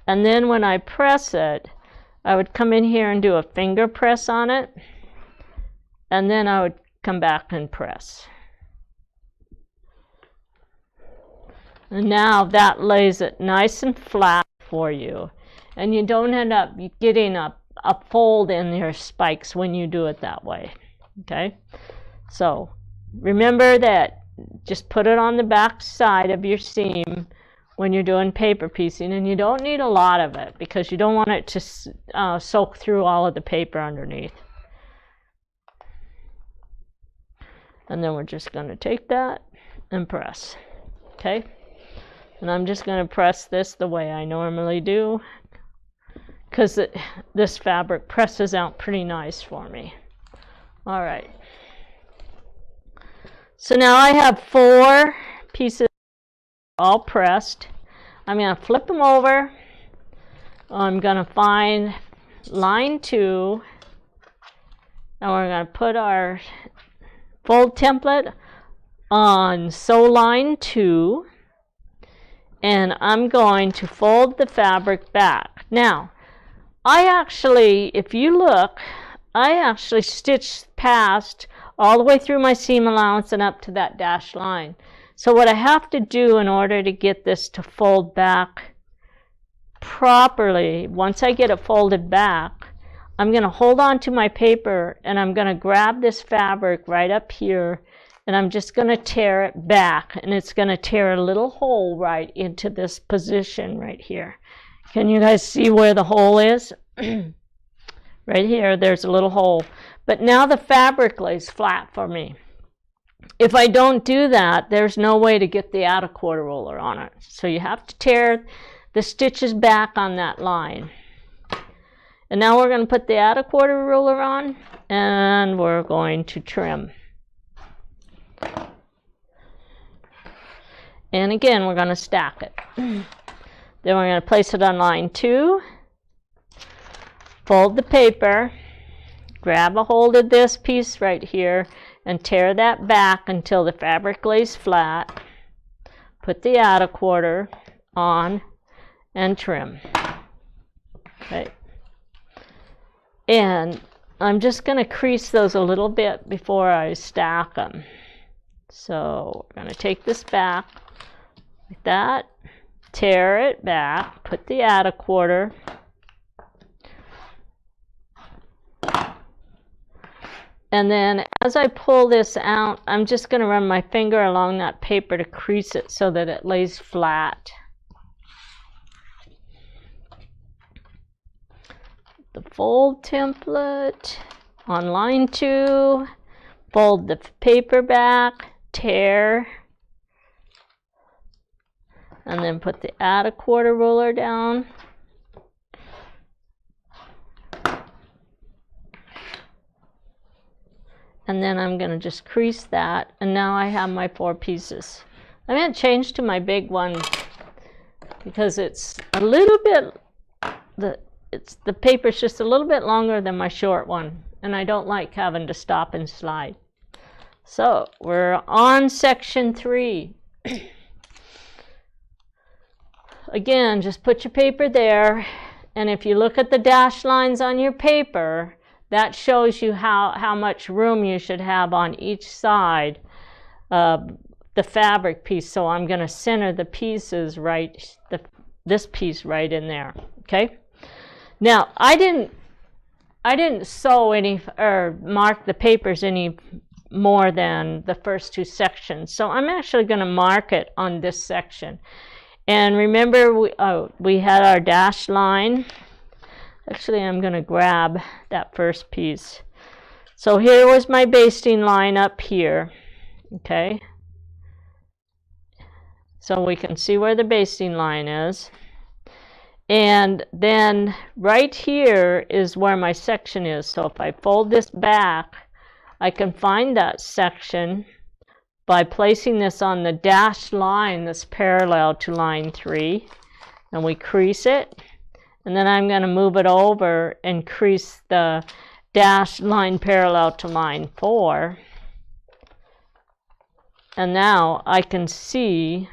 and then when I press it, I would come in here and do a finger press on it, and then I would come back and press. And now that lays it nice and flat for you, and you don't end up getting a fold in your spikes when you do it that way. Okay, so remember that. Just put it on the back side of your seam when you're doing paper piecing, and you don't need a lot of it because you don't want it to soak through all of the paper underneath. And then we're just going to take that and press. Okay, and I'm just going to press this the way I normally do, because this fabric presses out pretty nice for me. All right. So now I have 4 pieces all pressed. I'm going to flip them over. I'm going to find line 2, and we're going to put our fold template on sew line 2, and I'm going to fold the fabric back. Now, I actually, if you look, I actually stitched past all the way through my seam allowance and up to that dashed line. So what I have to do in order to get this to fold back properly, once I get it folded back, I'm going to hold on to my paper and I'm going to grab this fabric right up here, and I'm just going to tear it back, and it's going to tear a little hole right into this position right here. Can you guys see where the hole is? Right here, there's a little hole. But now the fabric lays flat for me. If I don't do that, there's no way to get the outer quarter roller on it. So you have to tear the stitches back on that line. And now we're going to put the outer quarter ruler on, and we're going to trim. And again, we're going to stack it. Then we're going to place it on line 2, fold the paper, grab a hold of this piece right here, and tear that back until the fabric lays flat. Put the outer quarter on and trim. Okay. And I'm just going to crease those a little bit before I stack them. So we're going to take this back like that, tear it back, put the outer quarter, and then as I pull this out, I'm just going to run my finger along that paper to crease it so that it lays flat. The fold template on line 2, fold the paper back, tear, and then put the outer quarter ruler down. And then I'm going to just crease that, and now I have my 4 pieces. I'm going to change to my big one because it's a little bit, the paper's just a little bit longer than my short one, and I don't like having to stop and slide. So we're on section 3. Again, just put your paper there, and if you look at the dashed lines on your paper, that shows you how much room you should have on each side of the fabric piece. So I'm going to center the pieces right, this piece right in there. Okay. Now I didn't sew any or mark the papers any more than the first 2 sections. So I'm actually going to mark it on this section. And remember, we had our dashed line. Actually, I'm going to grab that first piece. So here was my basting line up here. Okay. So we can see where the basting line is. And then right here is where my section is. So if I fold this back, I can find that section by placing this on the dashed line that's parallel to line 3. And we crease it. And then I'm going to move it over and crease the dashed line parallel to line 4. And now I can see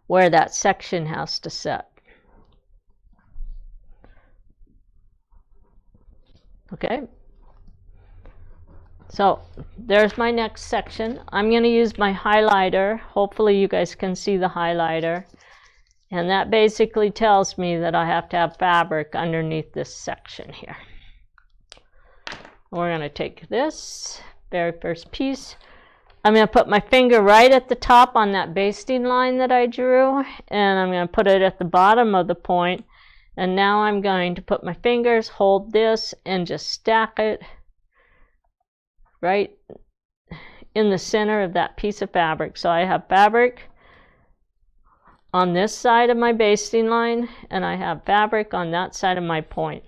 where that section has to set. Okay. So there's my next section. I'm going to use my highlighter. Hopefully you guys can see the highlighter. And that basically tells me that I have to have fabric underneath this section here. We're going to take this very first piece. I'm going to put my finger right at the top on that basting line that I drew, and I'm going to put it at the bottom of the point. And now I'm going to put my fingers, hold this, and just stack it right in the center of that piece of fabric. So I have fabric on this side of my basting line, and I have fabric on that side of my point.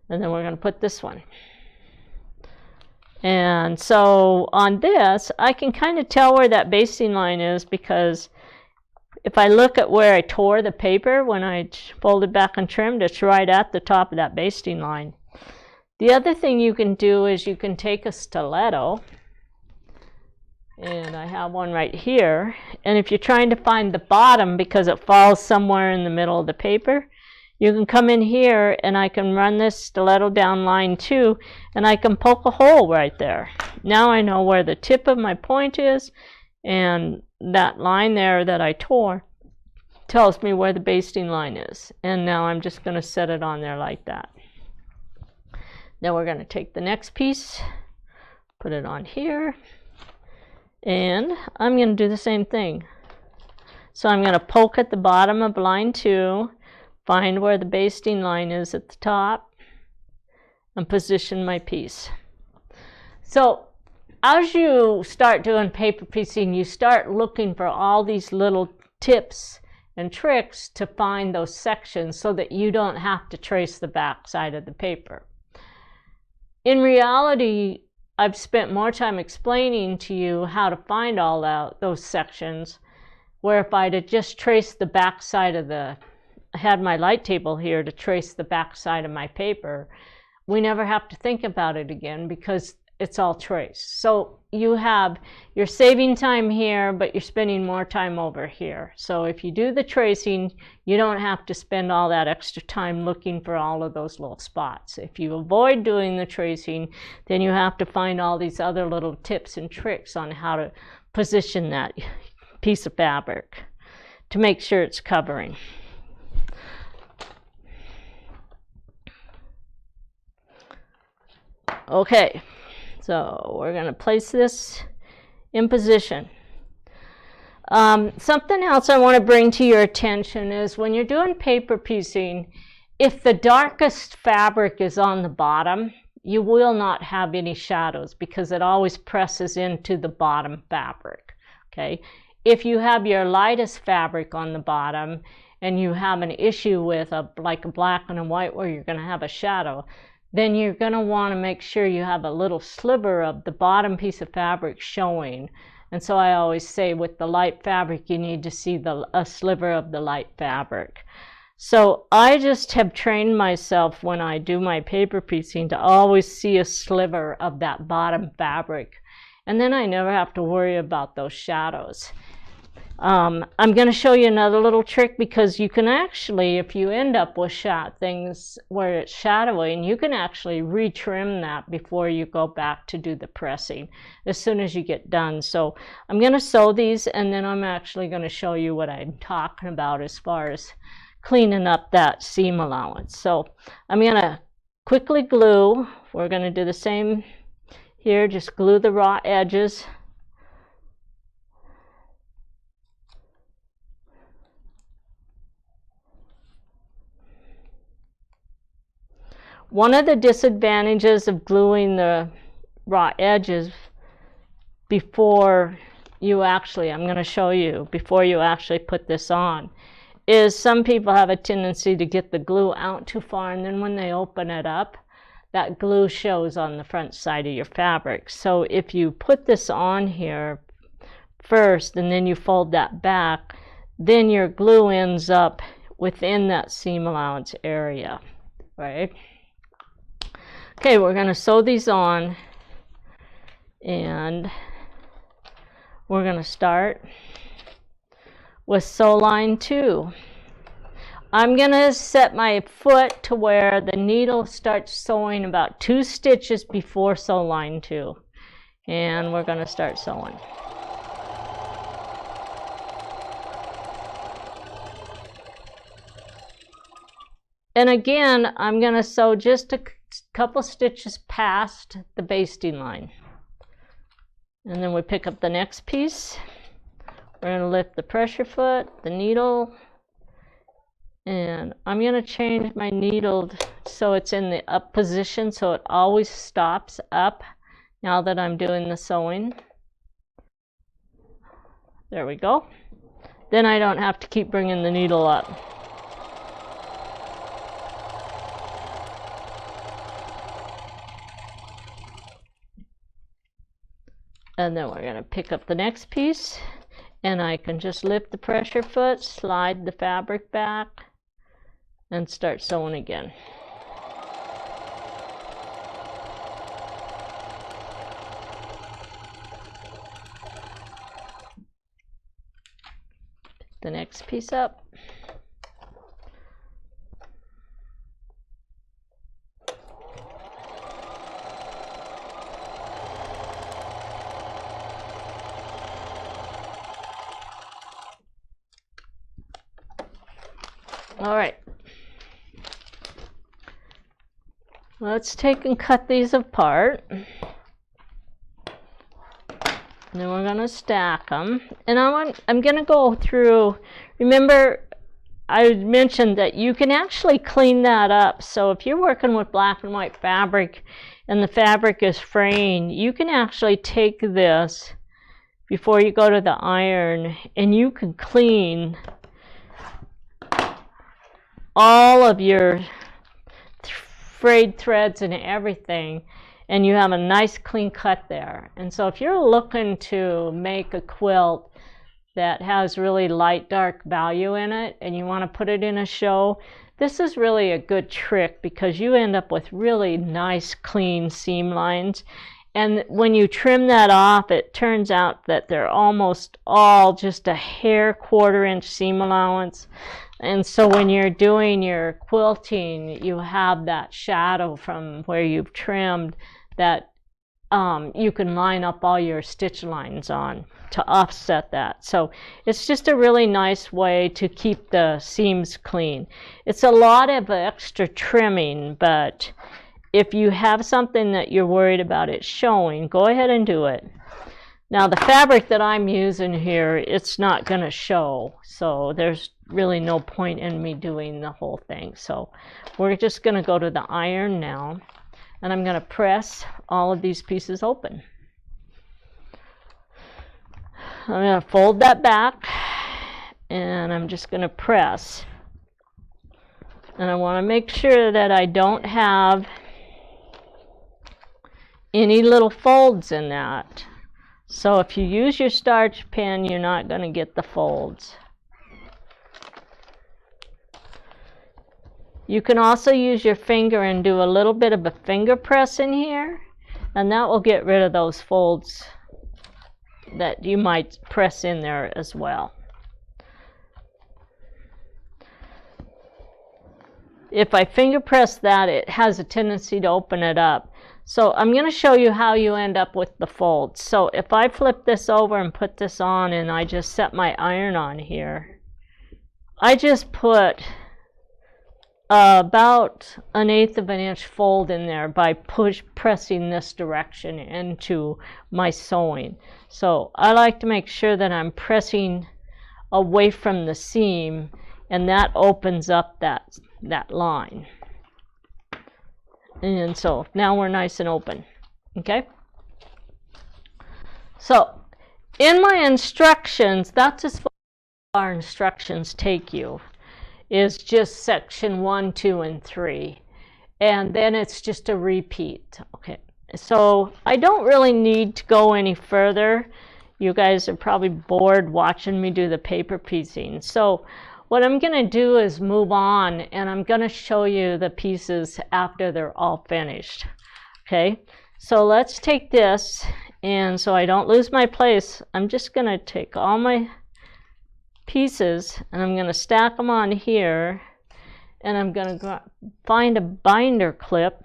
And then we're going to put this one. And so on this, I can kind of tell where that basting line is, because if I look at where I tore the paper when I folded back and trimmed, it's right at the top of that basting line. The other thing you can do is you can take a stiletto, and I have one right here, and if you're trying to find the bottom because it falls somewhere in the middle of the paper, you can come in here and I can run this stiletto down line 2 and I can poke a hole right there. Now I know where the tip of my point is, and that line there that I tore tells me where the basting line is. And now I'm just going to set it on there like that. Now we're going to take the next piece, put it on here, and I'm going to do the same thing. So I'm going to poke at the bottom of line 2, find where the basting line is at the top, and position my piece. So as you start doing paper piecing, you start looking for all these little tips and tricks to find those sections so that you don't have to trace the back side of the paper. In reality, I've spent more time explaining to you how to find all those sections, where if I'd have just traced the back side of I had my light table here to trace the back side of my paper, we never have to think about it again because it's all traced. So you're saving time here, but you're spending more time over here. So if you do the tracing, you don't have to spend all that extra time looking for all of those little spots. If you avoid doing the tracing, then you have to find all these other little tips and tricks on how to position that piece of fabric to make sure it's covering. Okay. So we're going to place this in position. Something else I want to bring to your attention is when you're doing paper piecing, if the darkest fabric is on the bottom, you will not have any shadows because it always presses into the bottom fabric. Okay? If you have your lightest fabric on the bottom and you have an issue with like a black and a white where you're going to have a shadow, then you're going to want to make sure you have a little sliver of the bottom piece of fabric showing. And so I always say with the light fabric, you need to see a sliver of the light fabric. So I just have trained myself when I do my paper piecing to always see a sliver of that bottom fabric. And then I never have to worry about those shadows. I'm going to show you another little trick, because you can actually, if you end up with things where it's shadowing, you can actually retrim that before you go back to do the pressing as soon as you get done. So I'm going to sew these, and then I'm actually going to show you what I'm talking about as far as cleaning up that seam allowance. So I'm going to quickly glue. We're going to do the same here, just glue the raw edges. One of the disadvantages of gluing the raw edges before you actually, I'm going to show you, before you actually put this on, is some people have a tendency to get the glue out too far, and then when they open it up, that glue shows on the front side of your fabric. So if you put this on here first and then you fold that back, then your glue ends up within that seam allowance area, right? Okay, we're going to sew these on, and we're going to start with sew line 2. I'm going to set my foot to where the needle starts sewing about 2 stitches before sew line 2, and we're going to start sewing. And again, I'm going to sew just a couple stitches past the basting line. And then we pick up the next piece. We're going to lift the pressure foot, the needle, and I'm going to change my needle so it's in the up position so it always stops up now that I'm doing the sewing. There we go. Then I don't have to keep bringing the needle up. And then we're going to pick up the next piece, and I can just lift the pressure foot, slide the fabric back, and start sewing again. Pick the next piece up. All right, let's take and cut these apart. And then we're going to stack them. And I'm going to go through, remember I mentioned that you can actually clean that up. So if you're working with black and white fabric and the fabric is fraying, you can actually take this before you go to the iron and you can clean all of your frayed threads and everything, and you have a nice clean cut there. And so if you're looking to make a quilt that has really light dark value in it and you want to put it in a show, this is really a good trick because you end up with really nice clean seam lines. And when you trim that off, it turns out that they're almost all just a hair quarter-inch seam allowance. And so when you're doing your quilting, you have that shadow from where you've trimmed that you can line up all your stitch lines on to offset that. So it's just a really nice way to keep the seams clean. It's a lot of extra trimming, but if you have something that you're worried about it showing, go ahead and do it. Now the fabric that I'm using here, it's not going to show, so there's really no point in me doing the whole thing. So we're just going to go to the iron now, and I'm going to press all of these pieces open. I'm going to fold that back, and I'm just going to press. And I want to make sure that I don't have any little folds in that. So if you use your starch pen, you're not going to get the folds. You can also use your finger and do a little bit of a finger press in here, and that will get rid of those folds that you might press in there as well. If I finger press that, it has a tendency to open it up. So I'm going to show you how you end up with the folds. So if I flip this over and put this on and I just set my iron on here, I just put about 1/8 of an inch fold in there by pressing this direction into my sewing. So I like to make sure that I'm pressing away from the seam, and that opens up that line. And so now we're nice and open. Okay? So in my instructions, that's as far as our instructions take you, is just section 1, 2, and 3. And then it's just a repeat. Okay, so I don't really need to go any further. You guys are probably bored watching me do the paper piecing. So what I'm going to do is move on, and I'm going to show you the pieces after they're all finished. Okay, so let's take this, and so I don't lose my place, I'm just going to take all my pieces and I'm going to stack them on here, and I'm going to find a binder clip,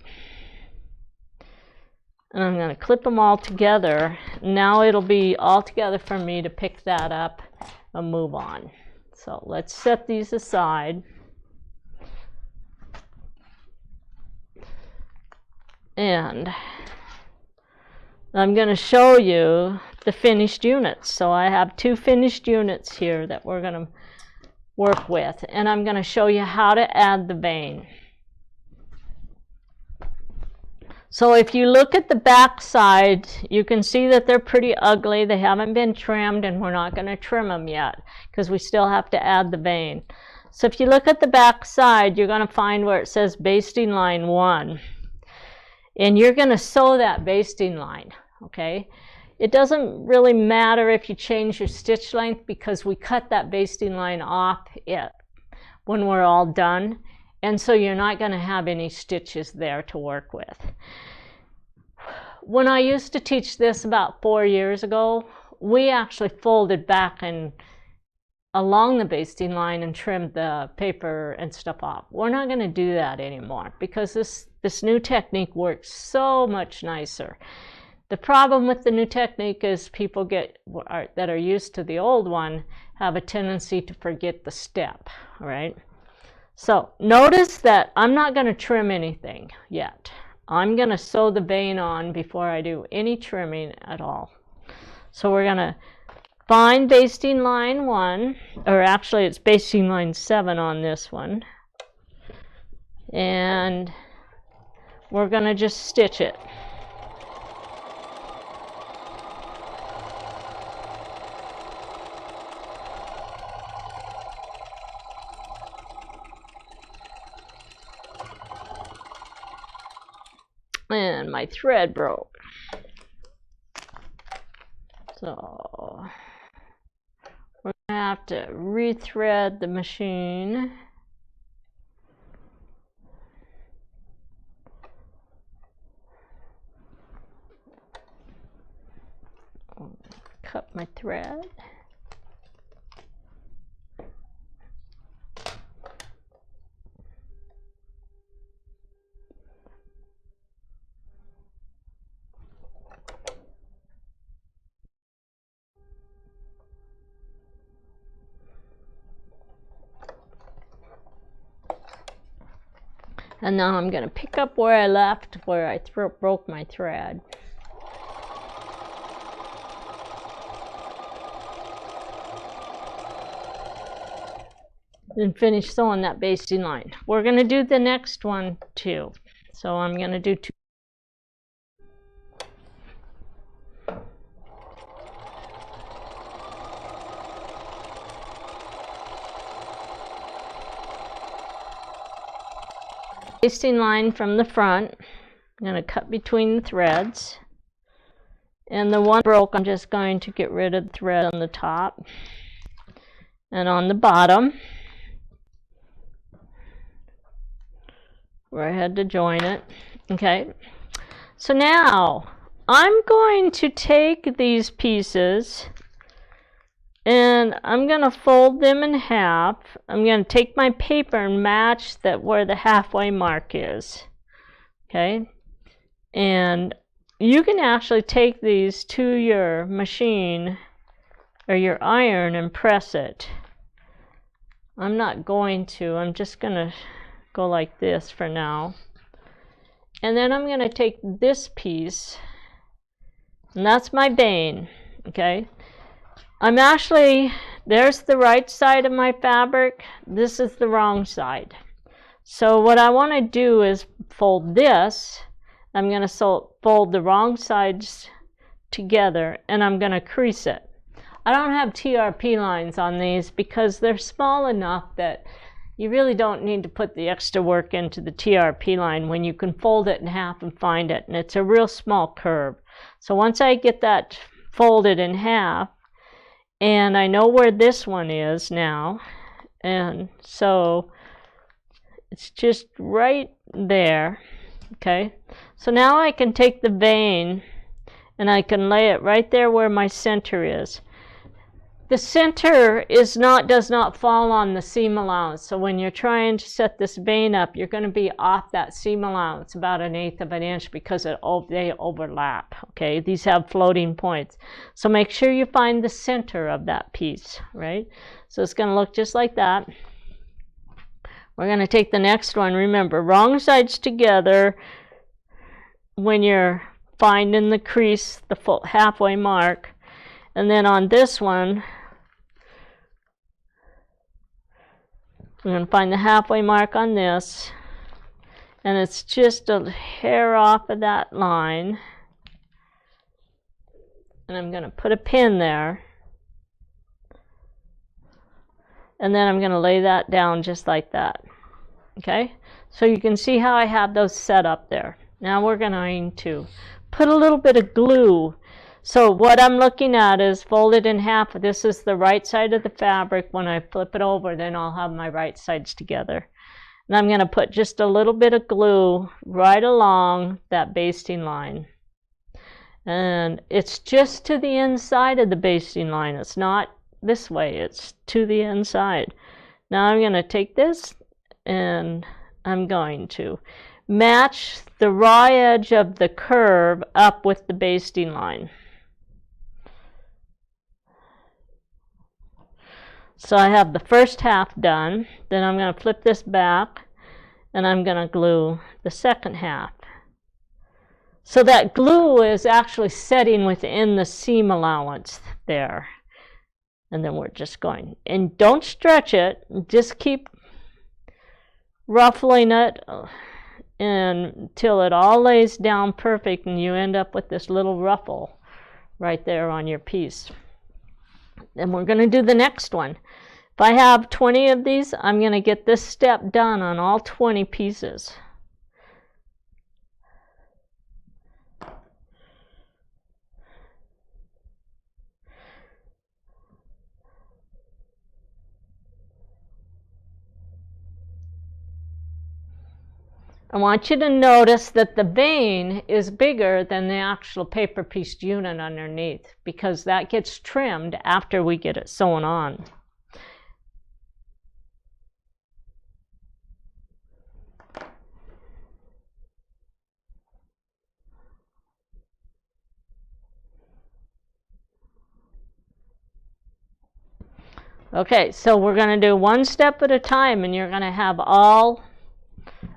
and I'm going to clip them all together. Now it'll be all together for me to pick that up and move on. So let's set these aside. And I'm going to show you the finished units. So I have 2 finished units here that we're going to work with. And I'm going to show you how to add the vein. So if you look at the back side, you can see that they're pretty ugly. They haven't been trimmed, and we're not going to trim them yet because we still have to add the vein. So if you look at the back side, you're going to find where it says basting line 1. And you're going to sew that basting line, okay? It doesn't really matter if you change your stitch length because we cut that basting line off when we're all done, and so you're not going to have any stitches there to work with. When I used to teach this about 4 years ago, we actually folded back and along the basting line and trimmed the paper and stuff off. We're not going to do that anymore because this new technique works so much nicer. The problem with the new technique is people that are used to the old one have a tendency to forget the step, right? So notice that I'm not going to trim anything yet. I'm going to sew the vein on before I do any trimming at all. So we're going to find basting line 1, or actually it's basting line 7 on this one, and we're going to just stitch it. And my thread broke. So we're going to have to rethread the machine. Cut my thread. And now I'm going to pick up where I left, where I broke my thread. And finish sewing that basting line. We're going to do the next one too. So I'm going to do 2. Basting line from the front. I'm going to cut between the threads, and the one broke, I'm just going to get rid of the thread on the top and on the bottom where I had to join it. Okay, so now I'm going to take these pieces and I'm going to fold them in half. I'm going to take my paper and match that where the halfway mark is. Okay, and you can actually take these to your machine or your iron and press it. I'm not going to. I'm just going to go like this for now. And then I'm going to take this piece, and that's my vein. Okay, I'm actually, there's the right side of my fabric, this is the wrong side. So what I want to do is fold this. I'm going to fold the wrong sides together, and I'm going to crease it. I don't have TRP lines on these because they're small enough that you really don't need to put the extra work into the TRP line when you can fold it in half and find it, and it's a real small curve. So once I get that folded in half, and I know where this one is now, and so it's just right there. Okay, so now I can take the vein and I can lay it right there where my center is. The center does not fall on the seam allowance, so when you're trying to set this vein up, you're going to be off that seam allowance about 1/8 of an inch because they overlap. Okay, these have floating points, so make sure you find the center of that piece, right? So it's going to look just like that. We're going to take the next one. Remember, wrong sides together when you're finding the crease, the full halfway mark. And then on this one, we're going to find the halfway mark on this, and it's just a hair off of that line. And I'm going to put a pin there. And then I'm going to lay that down just like that. Okay, so you can see how I have those set up there. Now we're going to put a little bit of glue. So what I'm looking at is folded in half. This is the right side of the fabric. When I flip it over, then I'll have my right sides together. And I'm going to put just a little bit of glue right along that basting line. And it's just to the inside of the basting line. It's not this way, it's to the inside. Now I'm going to take this and I'm going to match the raw edge of the curve up with the basting line. So I have the first half done. Then I'm going to flip this back and I'm going to glue the second half. So that glue is actually setting within the seam allowance there. And then we're just going, and don't stretch it, just keep ruffling it until it all lays down perfect and you end up with this little ruffle right there on your piece. Then we're going to do the next one. If I have 20 of these, I'm going to get this step done on all 20 pieces. I want you to notice that the vein is bigger than the actual paper pieced unit underneath, because that gets trimmed after we get it sewn on. Okay, so we're going to do one step at a time, and you're going to have all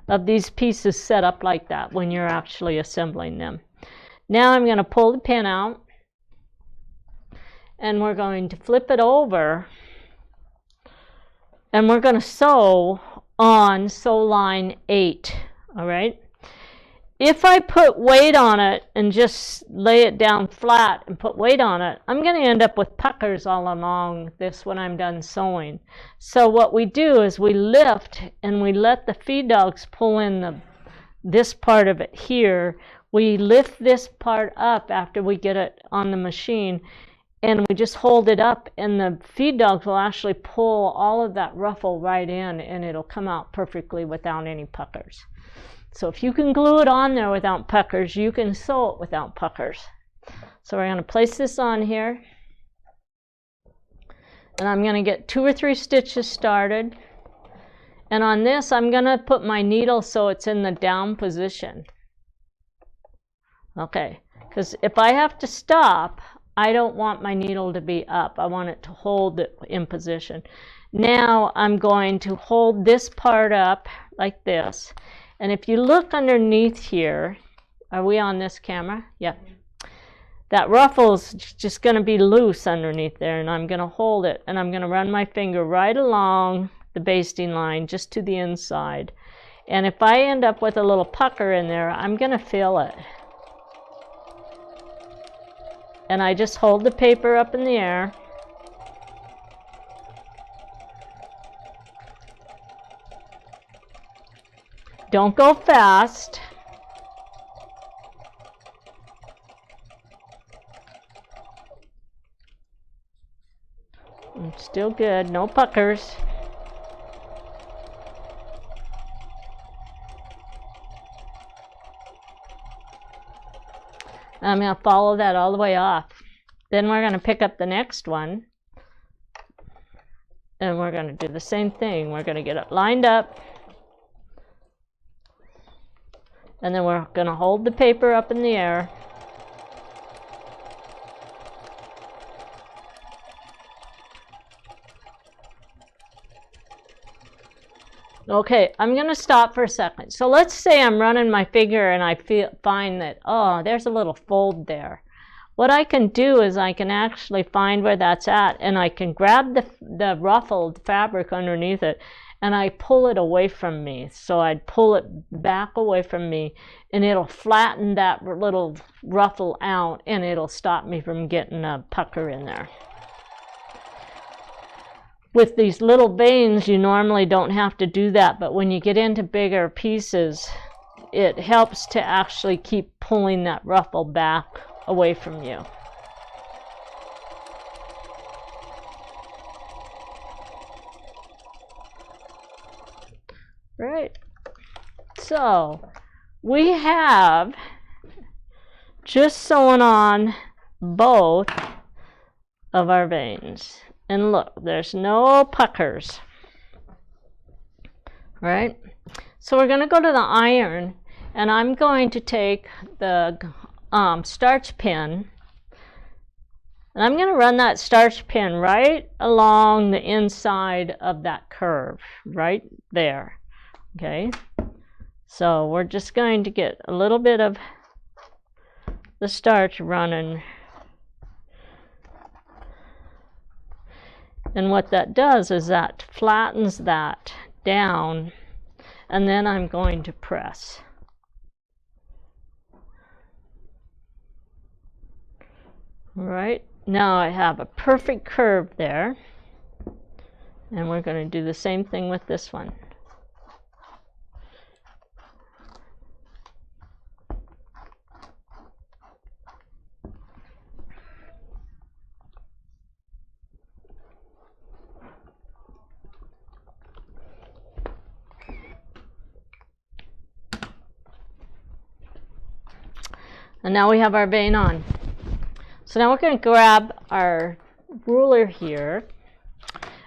of these pieces set up like that when you're actually assembling them. Now I'm going to pull the pin out and we're going to flip it over and we're going to sew on sew line 8. All right. If I put weight on it and just lay it down flat and put weight on it, I'm going to end up with puckers all along this when I'm done sewing. So what we do is we lift and we let the feed dogs pull in this part of it here. We lift this part up after we get it on the machine and we just hold it up and the feed dogs will actually pull all of that ruffle right in and it'll come out perfectly without any puckers. So if you can glue it on there without puckers, you can sew it without puckers. So we're going to place this on here. And I'm going to get 2 or 3 stitches started. And on this, I'm going to put my needle so it's in the down position. Okay, because if I have to stop, I don't want my needle to be up. I want it to hold it in position. Now I'm going to hold this part up like this. And if you look underneath here, are we on this camera? Yeah. That ruffle's just going to be loose underneath there, and I'm going to hold it, and I'm going to run my finger right along the basting line just to the inside. And if I end up with a little pucker in there, I'm going to feel it. And I just hold the paper up in the air. Don't go fast. It's still good, no puckers. I'm going to follow that all the way off. Then we're going to pick up the next one. And we're going to do the same thing. We're going to get it lined up. And then we're going to hold the paper up in the air. Okay, I'm going to stop for a second. So let's say I'm running my finger and I find that, oh, there's a little fold there. What I can do is I can actually find where that's at, and I can grab the ruffled fabric underneath it, and I pull it away from me. So I'd pull it back away from me, and it'll flatten that little ruffle out, and it'll stop me from getting a pucker in there. With these little veins, you normally don't have to do that, but when you get into bigger pieces, it helps to actually keep pulling that ruffle back away from you. Right? So we have just sewn on both of our veins. And look, there's no puckers. Right? So we're going to go to the iron, and I'm going to take the starch pin, and I'm going to run that starch pin right along the inside of that curve, right there. Okay? So we're just going to get a little bit of the starch running. And what that does is that flattens that down, and then I'm going to press. All right, now I have a perfect curve there, and we're going to do the same thing with this one. And now we have our vein on. So now we're going to grab our ruler here,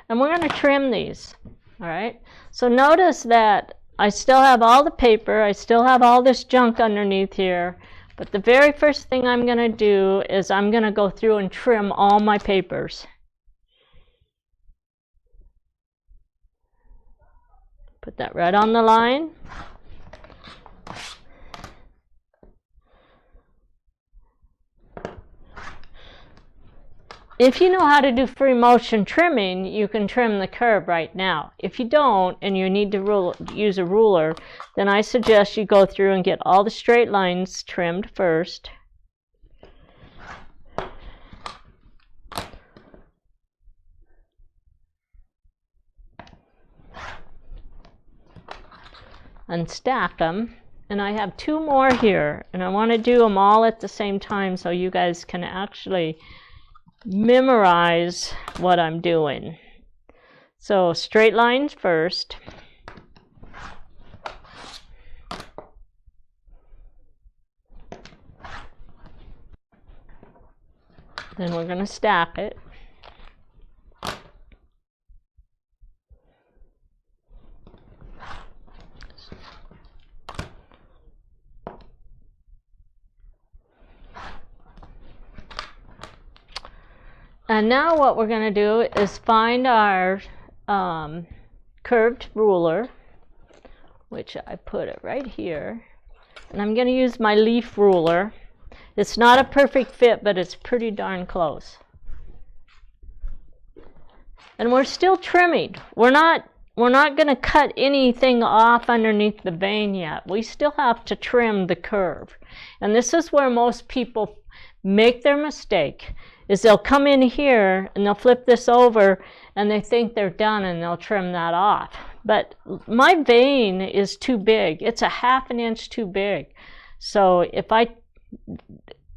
and we're going to trim these. All right. So notice that I still have all the paper, I still have all this junk underneath here, but the very first thing I'm going to do is I'm going to go through and trim all my papers. Put that right on the line. If you know how to do free motion trimming, you can trim the curve right now. If you don't, and you need to use a ruler, then I suggest you go through and get all the straight lines trimmed first. And stack them. And I have two more here, and I want to do them all at the same time so you guys can actually memorize what I'm doing. So straight lines first. Then we're going to stack it. And now what we're going to do is find our curved ruler, which I put it right here. And I'm going to use my leaf ruler. It's not a perfect fit, but it's pretty darn close. And we're still trimming. We're not going to cut anything off underneath the vein yet. We still have to trim the curve. And this is where most people make their mistake, is they'll come in here and they'll flip this over and they think they're done and they'll trim that off. But my vein is too big. It's a ½ inch too big. So if I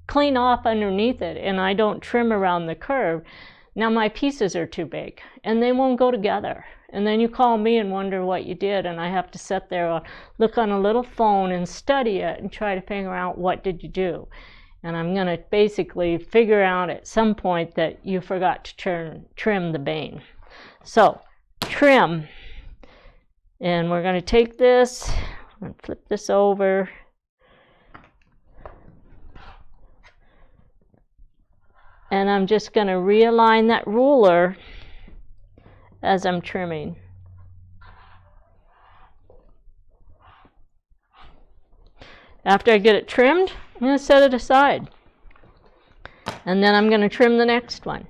clean off underneath it and I don't trim around the curve, now my pieces are too big and they won't go together. And then you call me and wonder what you did, and I have to sit there, look on a little phone and study it and try to figure out what did you do. And I'm going to basically figure out at some point that you forgot to trim the vein. So trim, and we're going to take this and flip this over. And I'm just going to realign that ruler as I'm trimming. After I get it trimmed, I'm going to set it aside. And then I'm going to trim the next one.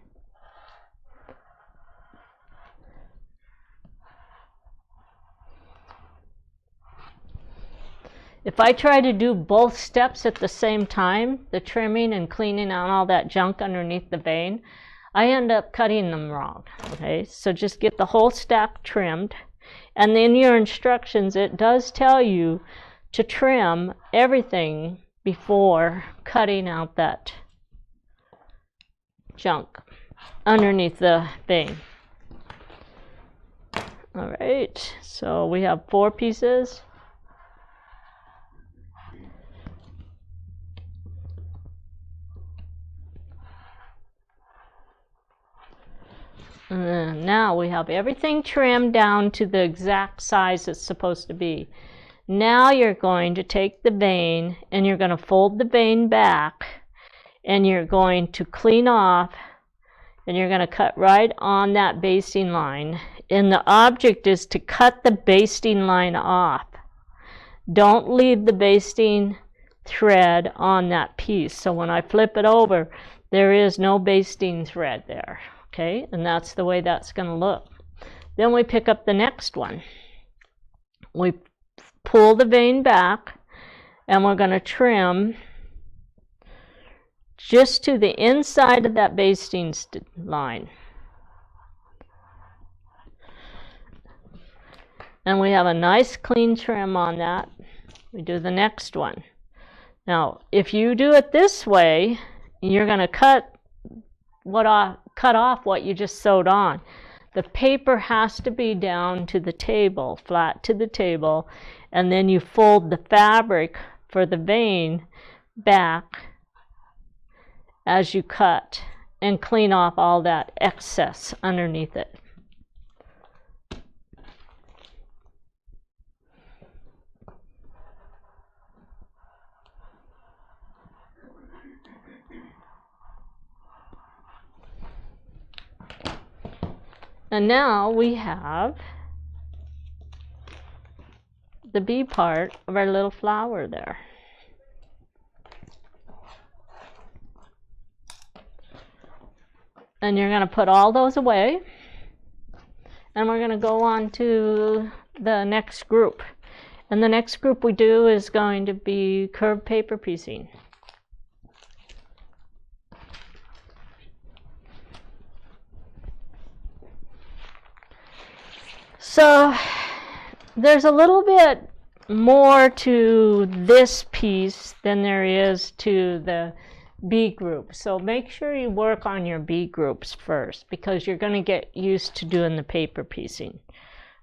If I try to do both steps at the same time, the trimming and cleaning out all that junk underneath the vein, I end up cutting them wrong. Okay, so just get the whole stack trimmed. And in your instructions, it does tell you to trim everything before cutting out that junk underneath the vein. All right, so we have 4 pieces. And now we have everything trimmed down to the exact size it's supposed to be. Now you're going to take the vein and you're going to fold the vein back and you're going to clean off and you're going to cut right on that basting line. And the object is to cut the basting line off. Don't leave the basting thread on that piece. So when I flip it over, there is no basting thread there. Okay, and that's the way that's going to look. Then we pick up the next one. We pull the vein back and we're going to trim just to the inside of that basting line. And we have a nice clean trim on that. We do the next one. Now, if you do it this way, you're going to cut off what you just sewed on. The paper has to be down to the table, flat to the table, and then you fold the fabric for the vein back as you cut and clean off all that excess underneath it. And now we have the bee part of our little flower there. And you're going to put all those away. And we're going to go on to the next group. And the next group we do is going to be curved paper piecing. So there's a little bit more to this piece than there is to the B group. So make sure you work on your B groups first because you're going to get used to doing the paper piecing,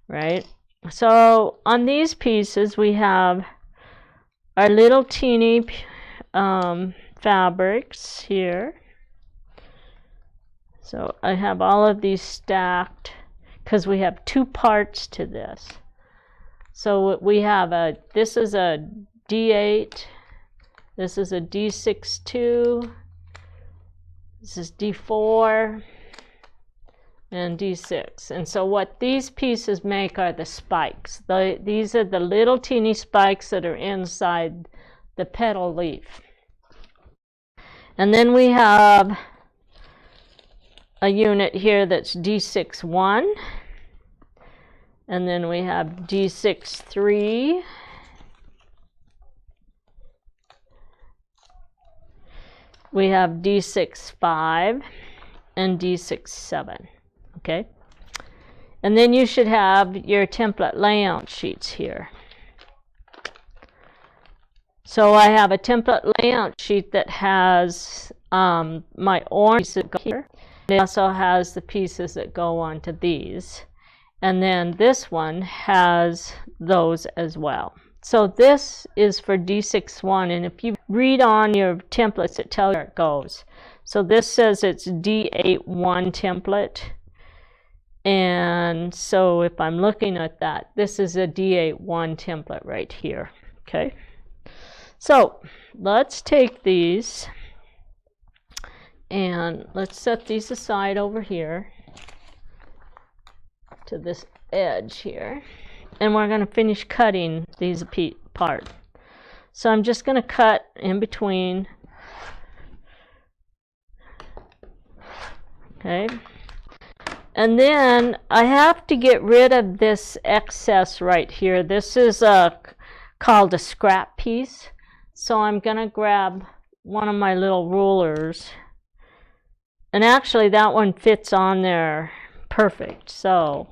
right? So on these pieces we have our little teeny fabrics here. So I have all of these stacked because we have 2 parts to this. So we have this is a D8, this is a D6-2, this is D4, and D6. And so what these pieces make are the spikes. These are the little teeny spikes that are inside the petal leaf. And then we have a unit here that's D6-1, and then we have D6-3, we have D6-5, and D6-7, okay? And then you should have your template layout sheets here. So I have a template layout sheet that has my orange pieces go here. It also has the pieces that go onto these. And then this one has those as well. So this is for D6-1, and if you read on your templates, it tells you where it goes. So this says it's D8-1 template. And so if I'm looking at that, this is a D8-1 template right here, okay? So let's take these and let's set these aside over here to this edge here. And we're going to finish cutting these apart. So I'm just going to cut in between. Okay. And then I have to get rid of this excess right here. This is called a scrap piece. So I'm going to grab one of my little rulers. And actually that one fits on there perfect. So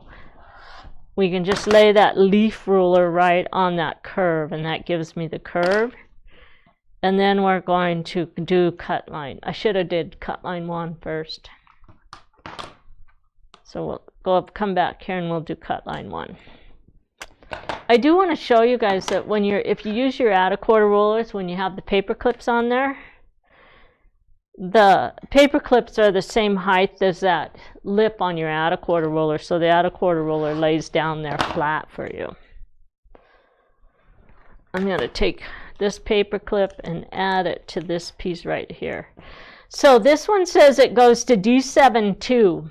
we can just lay that leaf ruler right on that curve, and that gives me the curve. And then we're going to do cut line. I should have did cut line 1 first. So come back here and we'll do cut line 1. I do want to show you guys that if you use your add a quarter rulers, when you have the paper clips on there, the paper clips are the same height as that lip on your add a quarter ruler, so the add a quarter ruler lays down there flat for you. I'm going to take this paper clip and add it to this piece right here. So this one says it goes to D7-2,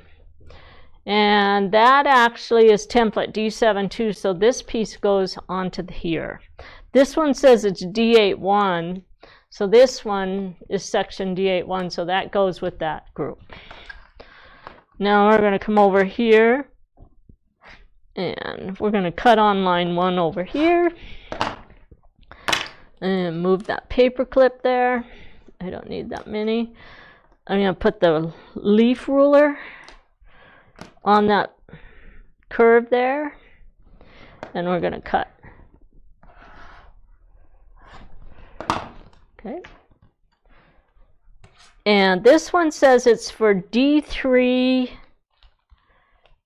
and that actually is template D7-2, so this piece goes onto here. This one says it's D8-1, so this one is section D8-1, so that goes with that group. Now we're going to come over here, and we're going to cut on line 1 over here, and move that paper clip there. I don't need that many. I'm going to put the leaf ruler on that curve there, and we're going to cut. Okay. And this one says it's for D3,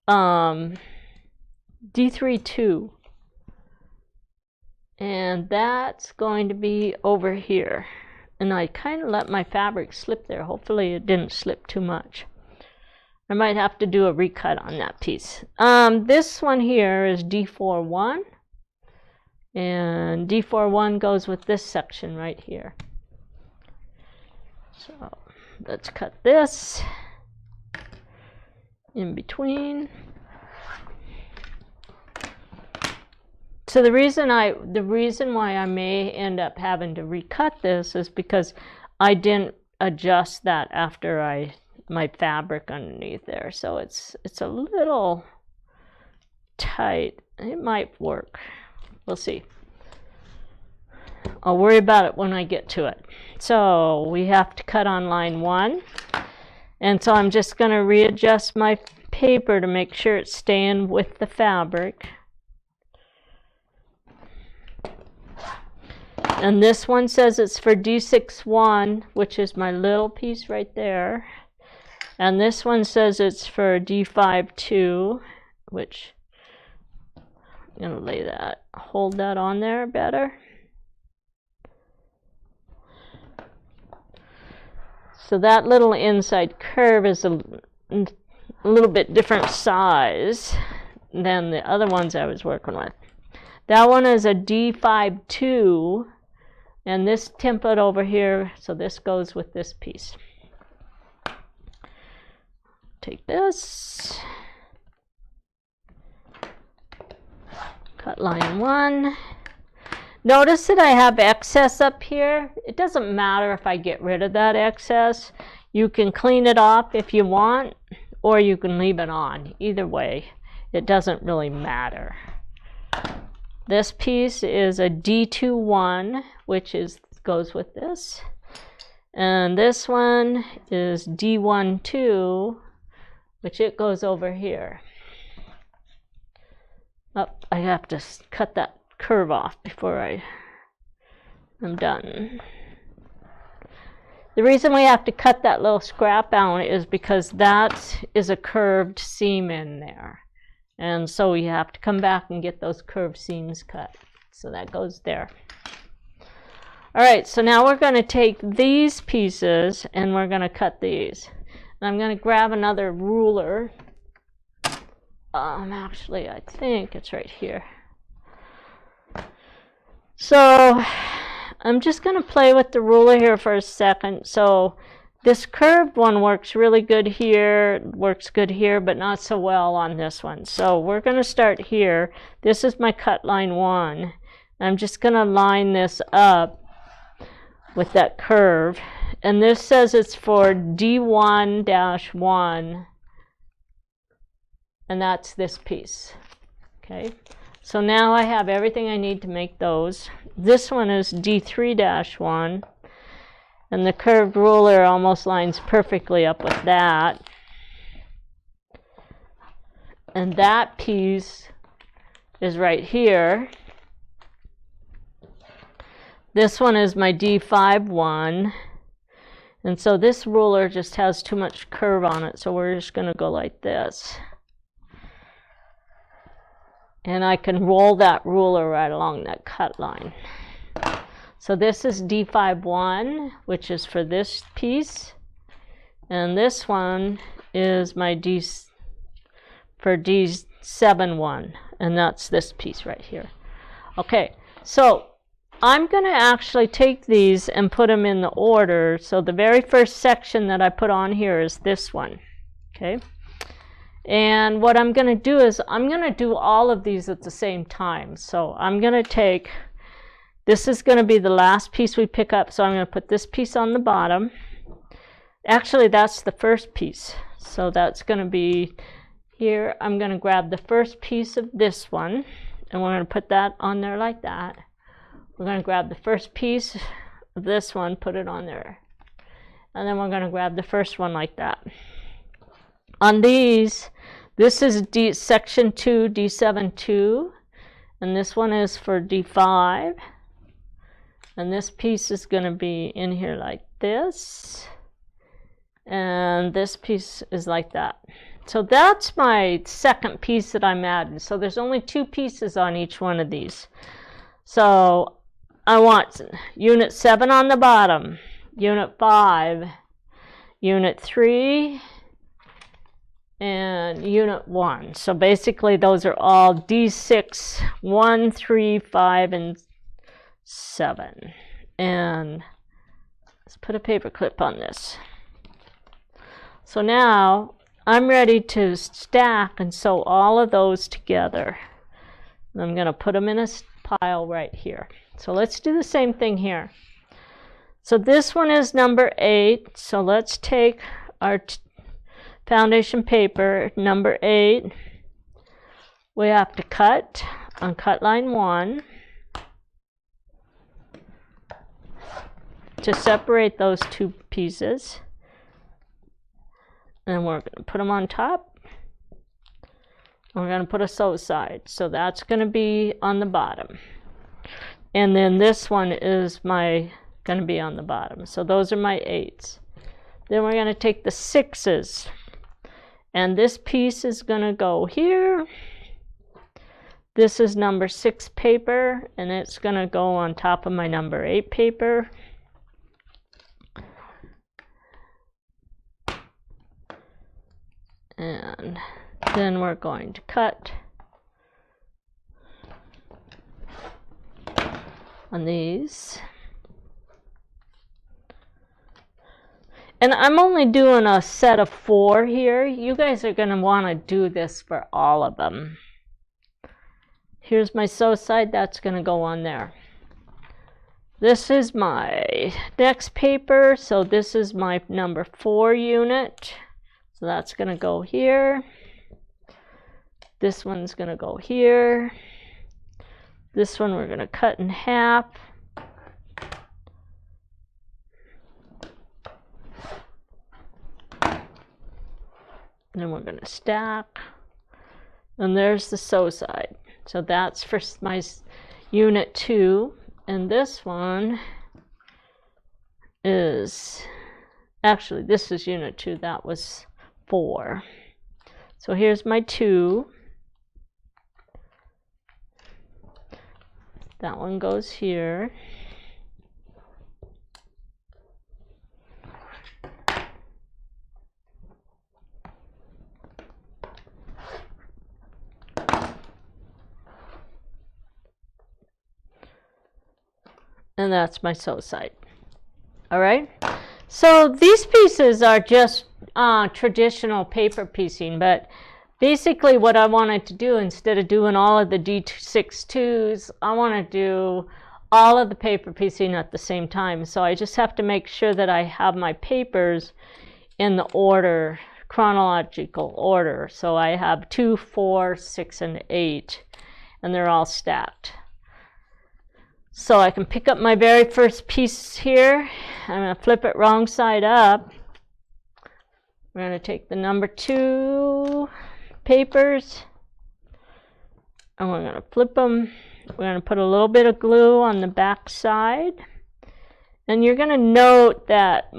D3-2. And that's going to be over here. And I kind of let my fabric slip there. Hopefully it didn't slip too much. I might have to do a recut on that piece. This one here is D4-1. And D4-1 goes with this section right here. So let's cut this in between. So the reason why I may end up having to recut this is because I didn't adjust that after my fabric underneath there. So it's a little tight. It might work. We'll see. I'll worry about it when I get to it. So we have to cut on line 1. And so I'm just going to readjust my paper to make sure it's staying with the fabric. And this one says it's for D6-1, which is my little piece right there. And this one says it's for D5-2, which I'm going to hold that on there better. So that little inside curve is a little bit different size than the other ones I was working with. That one is a D5-2, and this template over here, so this goes with this piece. Take this, cut line 1. Notice that I have excess up here. It doesn't matter if I get rid of that excess. You can clean it off if you want, or you can leave it on. Either way, it doesn't really matter. This piece is a D2-1, which goes with this. And this one is D1-2, which it goes over here. Oh, I have to cut that curve off before I'm done. The reason we have to cut that little scrap out is because that is a curved seam in there. And so we have to come back and get those curved seams cut. So that goes there. All right, so now we're going to take these pieces and we're going to cut these. And I'm going to grab another ruler. Actually, I think it's right here. So I'm just going to play with the ruler here for a second. So this curved one works really good here, works good here, but not so well on this one. So we're going to start here. This is my cut line 1. I'm just going to line this up with that curve. And this says it's for D1-1, and that's this piece. Okay. So now I have everything I need to make those. This one is D3-1, and the curved ruler almost lines perfectly up with that. And that piece is right here. This one is my D5-1, and so this ruler just has too much curve on it, so we're just going to go like this. and I can roll that ruler right along that cut line. So this is D5-1, which is for this piece, and this one is my for D7-1, and that's this piece right here. Okay, so I'm going to actually take these and put them in the order. So the very first section that I put on here is this one. Okay, and what I'm going to do is I'm going to do all of these at the same time. So I'm going to take, this is going to be the last piece we pick up, so I'm going to put this piece on the bottom. Actually, that's the first piece, so that's going to be here. I'm going to grab the first piece of this one, and we're going to put that on there like that. We're going to grab the first piece of this one, put it on there, and then we're going to grab the first one like that. On these, this is section 2, D7-2, and this one is for D5, and this piece is going to be in here like this, and this piece is like that. So that's my second piece that I'm adding. So there's only 2 pieces on each one of these. So I want unit 7 on the bottom, unit 5, unit 3, and unit 1. So basically those are all D6, 1, 3, 5, and 7. And let's put a paper clip on this. So now I'm ready to stack and sew all of those together. And I'm going to put them in a pile right here. So let's do the same thing here. So this one is number 8. So let's take our foundation paper, number 8. We have to cut on cut line 1 to separate those 2 pieces. And we're going to put them on top. We're going to put a sew side. So that's going to be on the bottom. And then this one is going to be on the bottom. So those are my 8s. Then we're going to take the 6s. And this piece is going to go here. This is number 6 paper, and it's going to go on top of my number 8 paper. And then we're going to cut on these. And I'm only doing a set of 4 here. You guys are going to want to do this for all of them. Here's my sew side. That's going to go on there. This is my next paper. So this is my number 4 unit. So that's going to go here. This one's going to go here. This one we're going to cut in half. And then we're going to stack. And there's the sew side. So that's for my unit 2. And this one is, actually this is unit 2. That was 4. So here's my 2. That one goes here. And that's my sew side. All right. So these pieces are just traditional paper piecing, but basically what I wanted to do, instead of doing all of the D6-2s, I want to do all of the paper piecing at the same time. So I just have to make sure that I have my papers in the order, chronological order. So I have 2, 4, 6, and 8, and they're all stacked. So I can pick up my very first piece here. I'm going to flip it wrong side up. We're going to take the number 2 papers, and we're going to flip them. We're going to put a little bit of glue on the back side. And you're going to note that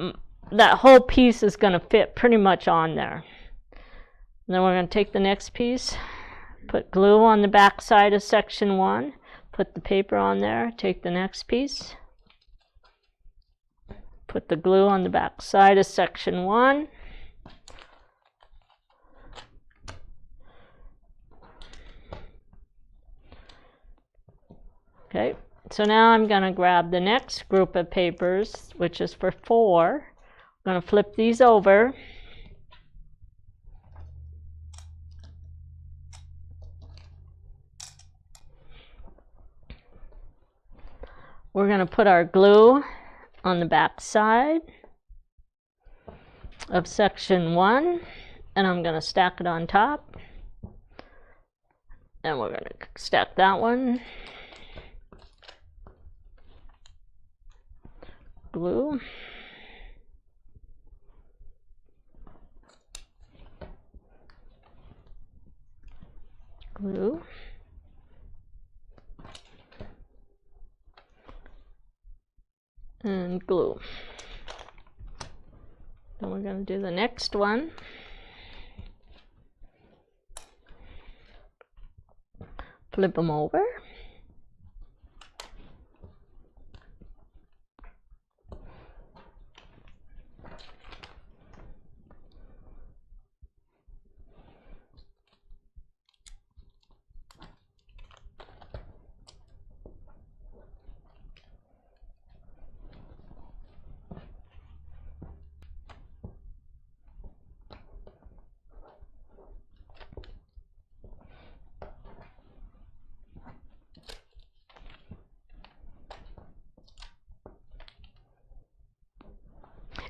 that whole piece is going to fit pretty much on there. And then we're going to take the next piece, Put glue on the back side of section 1, put the paper on there, take the next piece, put the glue on the back side of section 1, okay, so now I'm going to grab the next group of papers, which is for 4. I'm going to flip these over. We're going to put our glue on the back side of section 1, and I'm going to stack it on top. And we're going to stack that one. Glue. Glue. And glue. Then we're going to do the next one. Flip them over.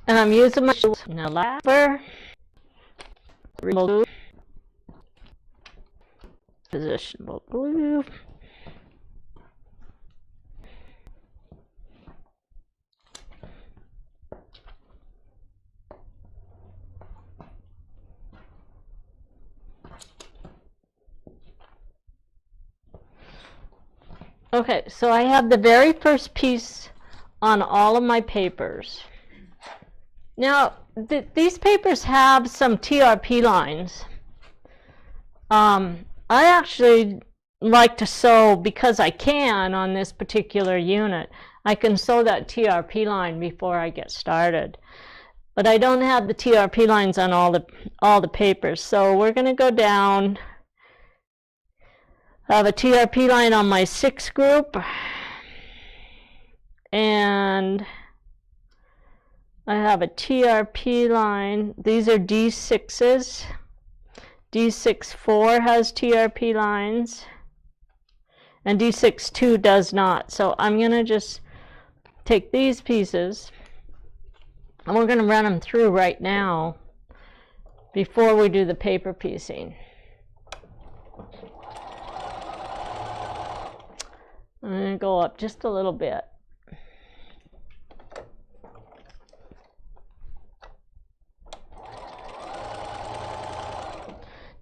And I'm using my lapper, remove positionable glue. Okay, so I have the very first piece on all of my papers. Now, these papers have some TRP lines. I actually like to sew, because I can on this particular unit, I can sew that TRP line before I get started. But I don't have the TRP lines on all the papers, so we're going to go down. I have a TRP line on my 6 group, and I have a TRP line. These are D6s. D6-4 has TRP lines, and D6-2 does not. So I'm going to just take these pieces, and we're going to run them through right now before we do the paper piecing. I'm going to go up just a little bit.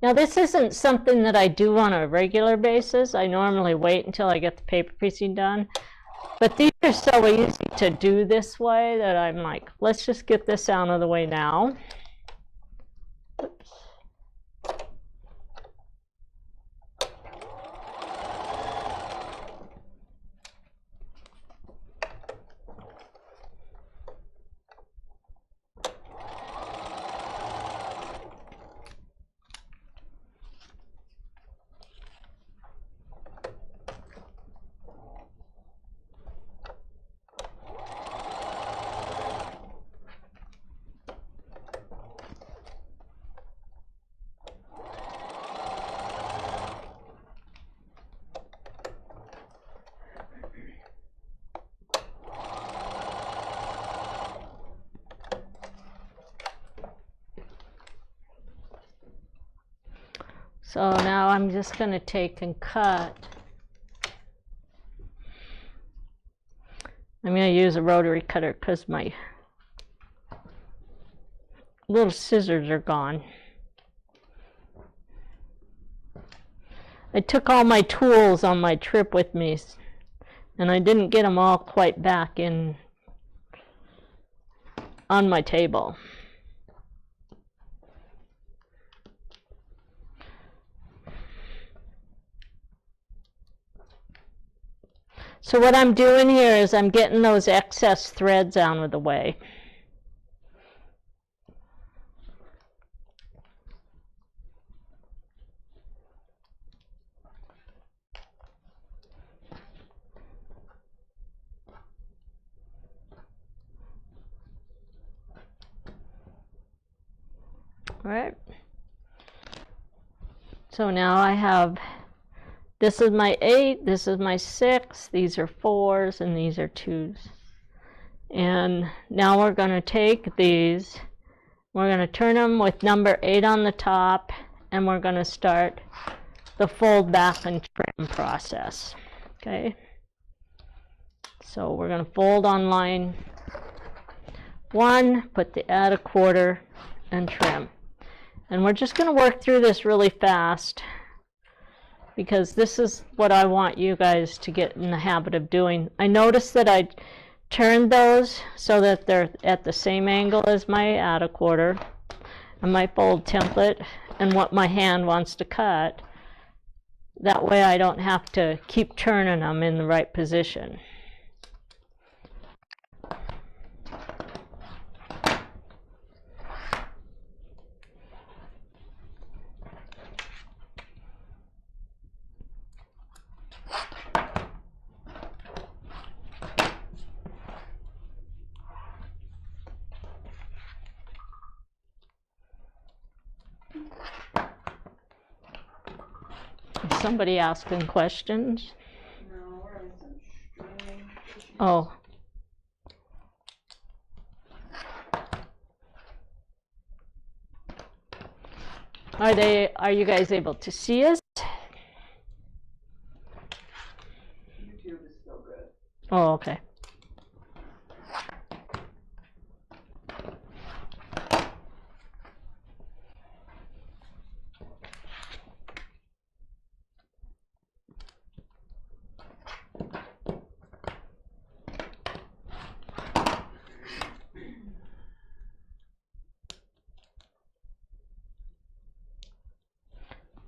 Now, this isn't something that I do on a regular basis. I normally wait until I get the paper piecing done. But these are so easy to do this way that I'm like, let's just get this out of the way now. Oops. So now I'm just going to take and cut. I'm going to use a rotary cutter because my little scissors are gone. I took all my tools on my trip with me, and I didn't get them all quite back in on my table. So what I'm doing here is I'm getting those excess threads out of the way. All right. So now I have, this is my 8, this is my 6, these are 4s, and these are 2s. And now we're going to take these, we're going to turn them with number 8 on the top, and we're going to start the fold back and trim process. Okay. So we're going to fold on line 1, put the add a quarter, and trim. And we're just going to work through this really fast because this is what I want you guys to get in the habit of doing. I noticed that I turned those so that they're at the same angle as my add a quarter and my fold template and what my hand wants to cut. That way I don't have to keep turning them in the right position. Is somebody asking questions? No, we're having some streaming issues. Oh. Are you guys able to see us? YouTube is still good. Oh, okay.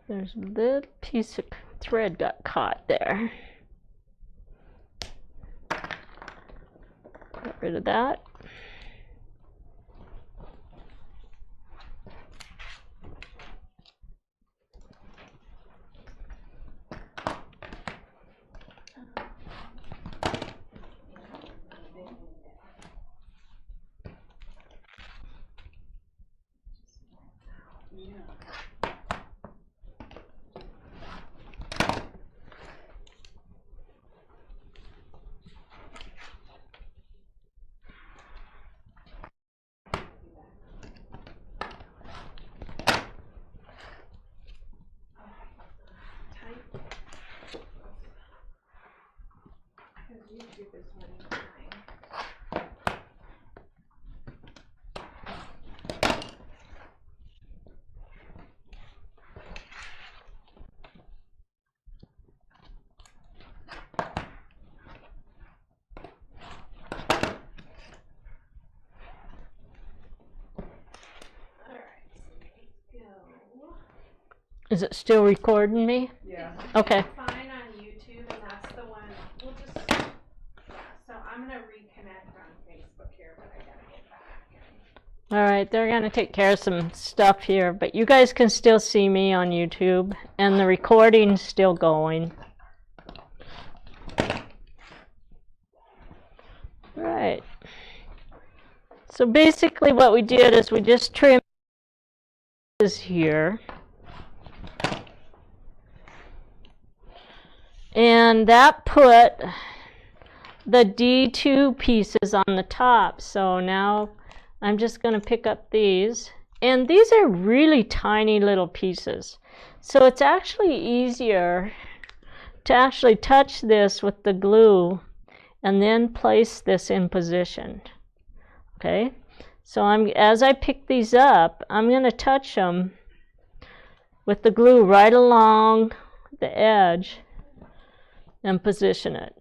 There's a little piece of thread got caught there. Get rid of that. YouTube is running behind. Is it still recording me? Yeah. Okay. Fine on YouTube, and that's the one. We'll just. Yeah, so I'm gonna reconnect on Facebook here, but I gotta get back. All right, they're going to take care of some stuff here, but you guys can still see me on YouTube, and the recording's still going. All right. So basically what we did is we just trimmed this here. And that put the D2 pieces on the top. So now I'm just going to pick up these. And these are really tiny little pieces. So it's actually easier to actually touch this with the glue and then place this in position. Okay? So as I pick these up, I'm going to touch them with the glue right along the edge and position it.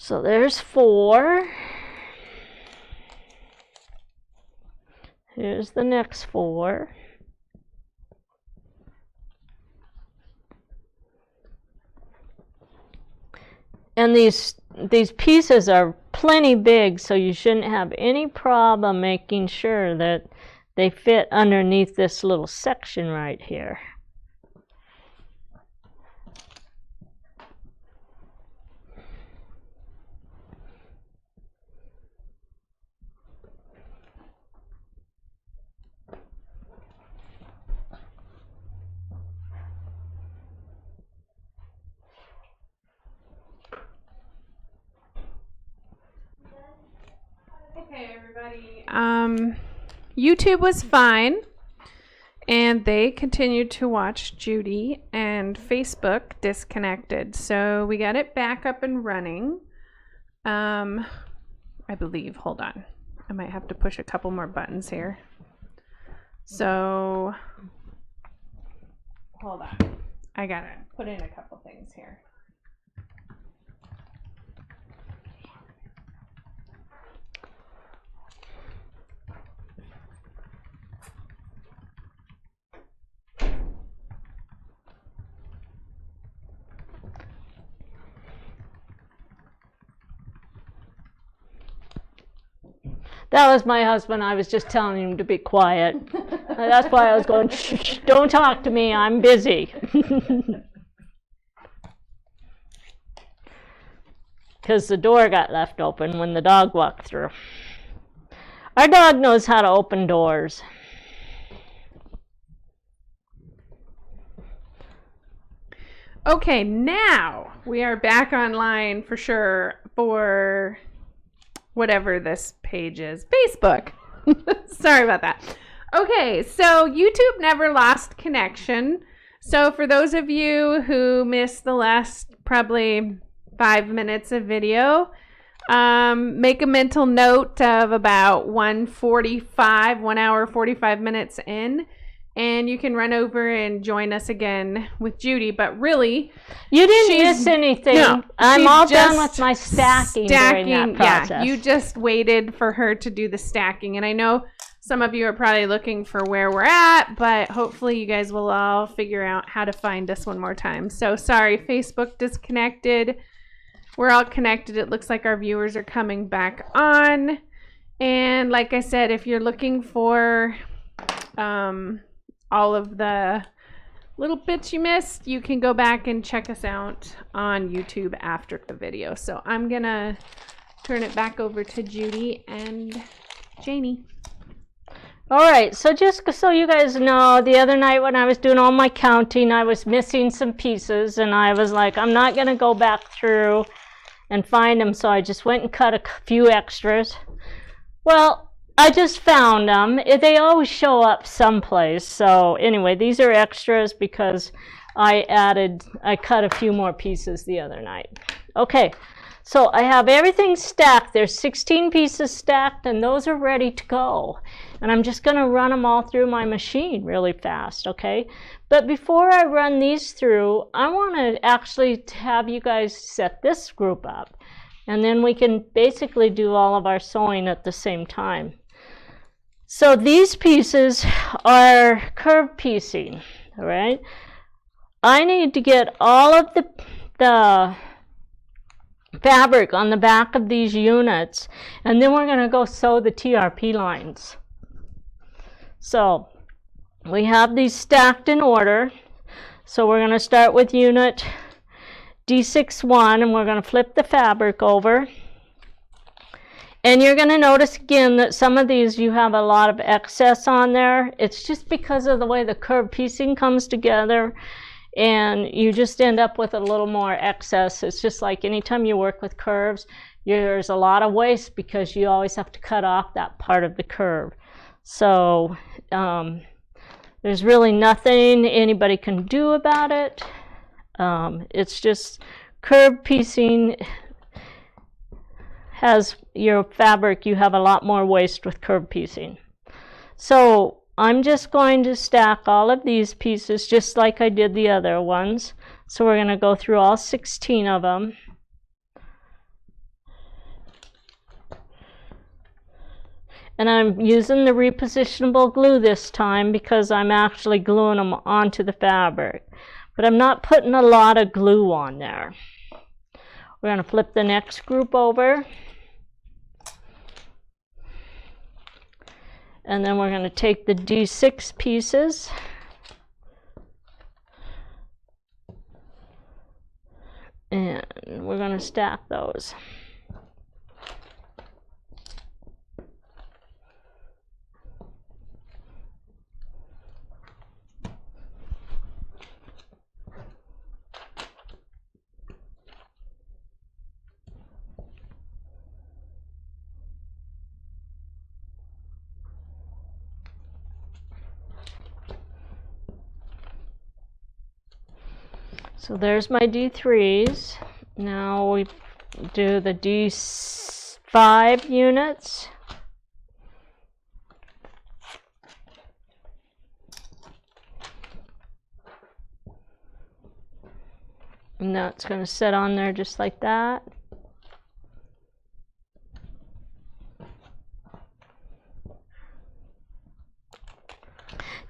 So there's 4. Here's the next 4. And these pieces are plenty big, so you shouldn't have any problem making sure that they fit underneath this little section right here. Okay, everybody. YouTube was fine, and they continued to watch Judy, and Facebook disconnected. So we got it back up and running. I believe. Hold on. I might have to push a couple more buttons here. So, hold on. I gotta put in a couple things here. That was my husband. I was just telling him to be quiet. That's why I was going, shh, don't talk to me, I'm busy. Because the door got left open when the dog walked through. Our dog knows how to open doors. Okay, now we are back online for sure for whatever this page is. Facebook. Sorry about that. Okay, so YouTube never lost connection. So for those of you who missed the last probably 5 minutes of video, make a mental note of about 1 hour 45 minutes in, and you can run over and join us again with Judy. But really, you didn't miss anything. No, I'm all done with my stacking during that process. Yeah, you just waited for her to do the stacking. And I know some of you are probably looking for where we're at, but hopefully you guys will all figure out how to find us one more time. So sorry, Facebook disconnected. We're all connected. It looks like our viewers are coming back on. And like I said, if you're looking for all of the little bits you missed, you can go back and check us out on YouTube after the video. So I'm gonna turn it back over to Judy and Janie. All right, so just so you guys know, the other night when I was doing all my counting, I was missing some pieces, and I was like, I'm not gonna go back through and find them, so I just went and cut a few extras. Well, I just found them. They always show up someplace. So anyway, these are extras because I cut a few more pieces the other night. Okay, so I have everything stacked. There's 16 pieces stacked, and those are ready to go. And I'm just going to run them all through my machine really fast, okay? But before I run these through, I want to actually have you guys set this group up. And then we can basically do all of our sewing at the same time. So these pieces are curved piecing, all right? I need to get all of the fabric on the back of these units, and then we're going to go sew the TRP lines. So we have these stacked in order. So we're going to start with unit D61, and we're going to flip the fabric over. And you're going to notice again that some of these you have a lot of excess on there. It's just because of the way the curved piecing comes together, and you just end up with a little more excess. It's just like anytime you work with curves, there's a lot of waste because you always have to cut off that part of the curve. So there's really nothing anybody can do about it. It's just curved piecing. Has your fabric, you have a lot more waste with curved piecing. So I'm just going to stack all of these pieces just like I did the other ones. So we're going to go through all 16 of them. And I'm using the repositionable glue this time because I'm actually gluing them onto the fabric. But I'm not putting a lot of glue on there. We're going to flip the next group over. And then we're going to take the D6 pieces. And we're going to stack those. So there's my D3s. Now we do the D5 units. And that's going to sit on there just like that.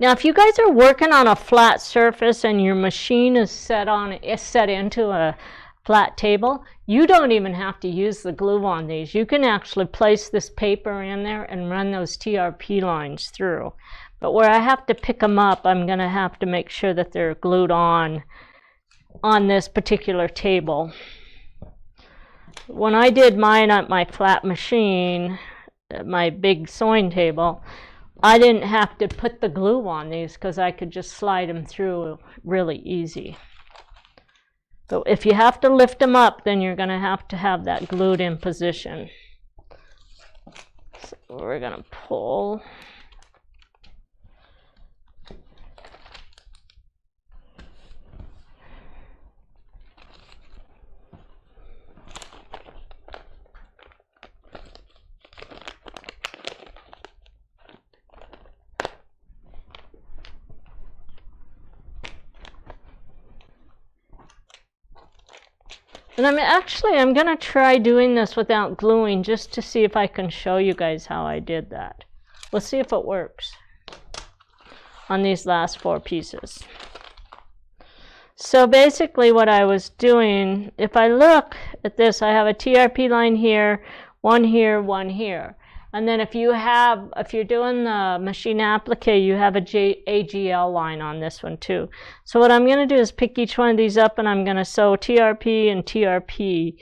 Now, if you guys are working on a flat surface and your machine is set into a flat table, you don't even have to use the glue on these. You can actually place this paper in there and run those TRP lines through. But where I have to pick them up, I'm going to have to make sure that they're glued on this particular table. When I did mine at my flat machine, my big sewing table, I didn't have to put the glue on these because I could just slide them through really easy. But if you have to lift them up, then you're going to have that glued in position. So we're going to pull. And I'm going to try doing this without gluing just to see if I can show you guys how I did that. Let's see if it works on these last 4 pieces. So basically what I was doing, if I look at this, I have a TRP line here, one here. And then if you're doing the machine applique, you have a AGL line on this one too. So what I'm going to do is pick each one of these up and I'm going to sew TRP and TRP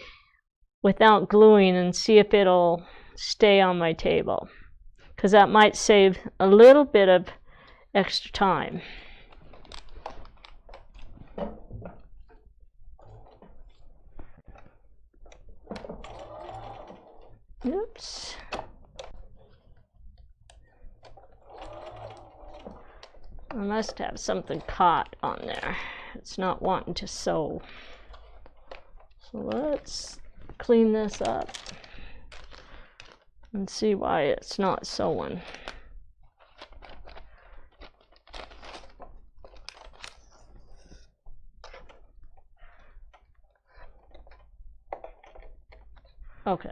without gluing and see if it'll stay on my table, because that might save a little bit of extra time. Oops. I must have something caught on there. It's not wanting to sew. So let's clean this up and see why it's not sewing. Okay.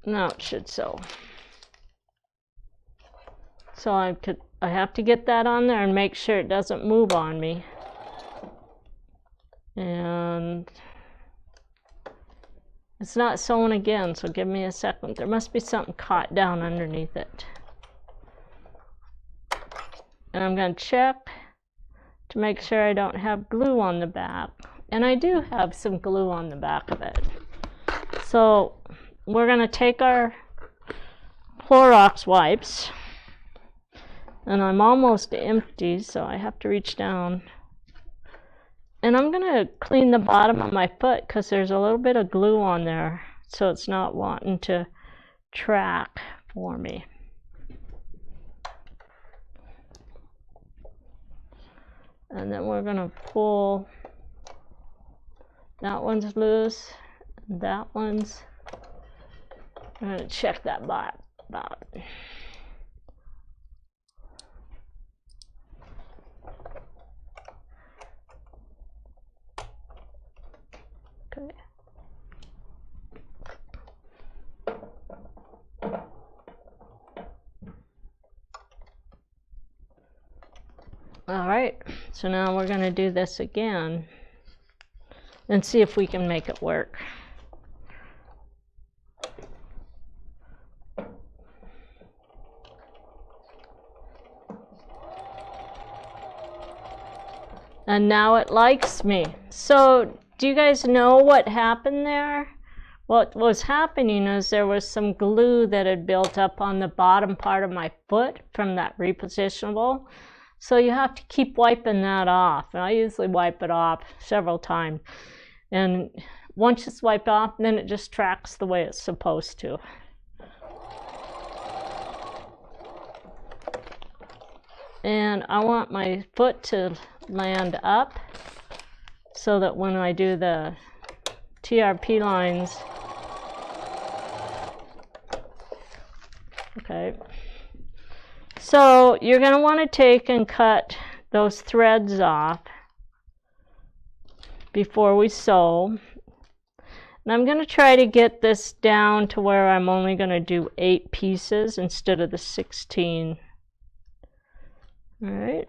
Now it should sew. So I have to get that on there and make sure it doesn't move on me. And it's not sewing again, so give me a second. There must be something caught down underneath it. And I'm going to check to make sure I don't have glue on the back. And I do have some glue on the back of it. So we're going to take our Quiltworx wipes. And I'm almost empty, so I have to reach down. And I'm going to clean the bottom of my foot because there's a little bit of glue on there, so it's not wanting to track for me. And then we're going to pull. That one's loose. That one's. I'm going to check that bottom. Okay. All right, so now we're going to do this again and see if we can make it work. And now it likes me. So do you guys know what happened there? What was happening is there was some glue that had built up on the bottom part of my foot from that repositionable. So you have to keep wiping that off. And I usually wipe it off several times. And once it's wiped off, then it just tracks the way it's supposed to. And I want my foot to land up so that when I do the TRP lines, okay, so you're going to want to take and cut those threads off before we sew. And I'm going to try to get this down to where I'm only going to do 8 pieces instead of the 16. All right.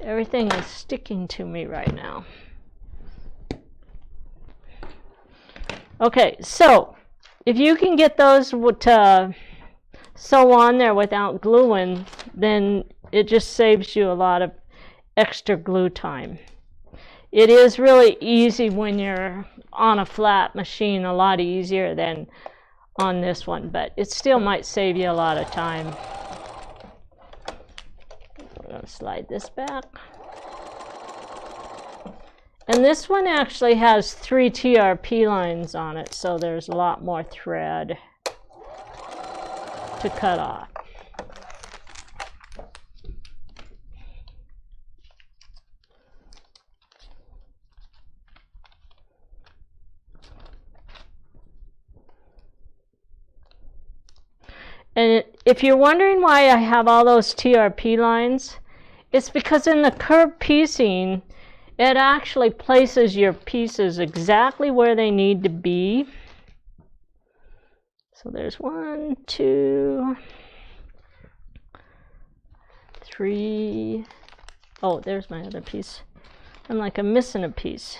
Everything is sticking to me right now. Okay, so if you can get those to sew on there without gluing, then it just saves you a lot of extra glue time. It is really easy when you're on a flat machine, a lot easier than on this one, but it still might save you a lot of time. I'm going to slide this back. And this one actually has 3 TRP lines on it, so there's a lot more thread to cut off. And if you're wondering why I have all those TRP lines, it's because in the curved piecing, it actually places your pieces exactly where they need to be. So there's 1, 2, 3. Oh, there's my other piece. I'm like, I'm missing a piece.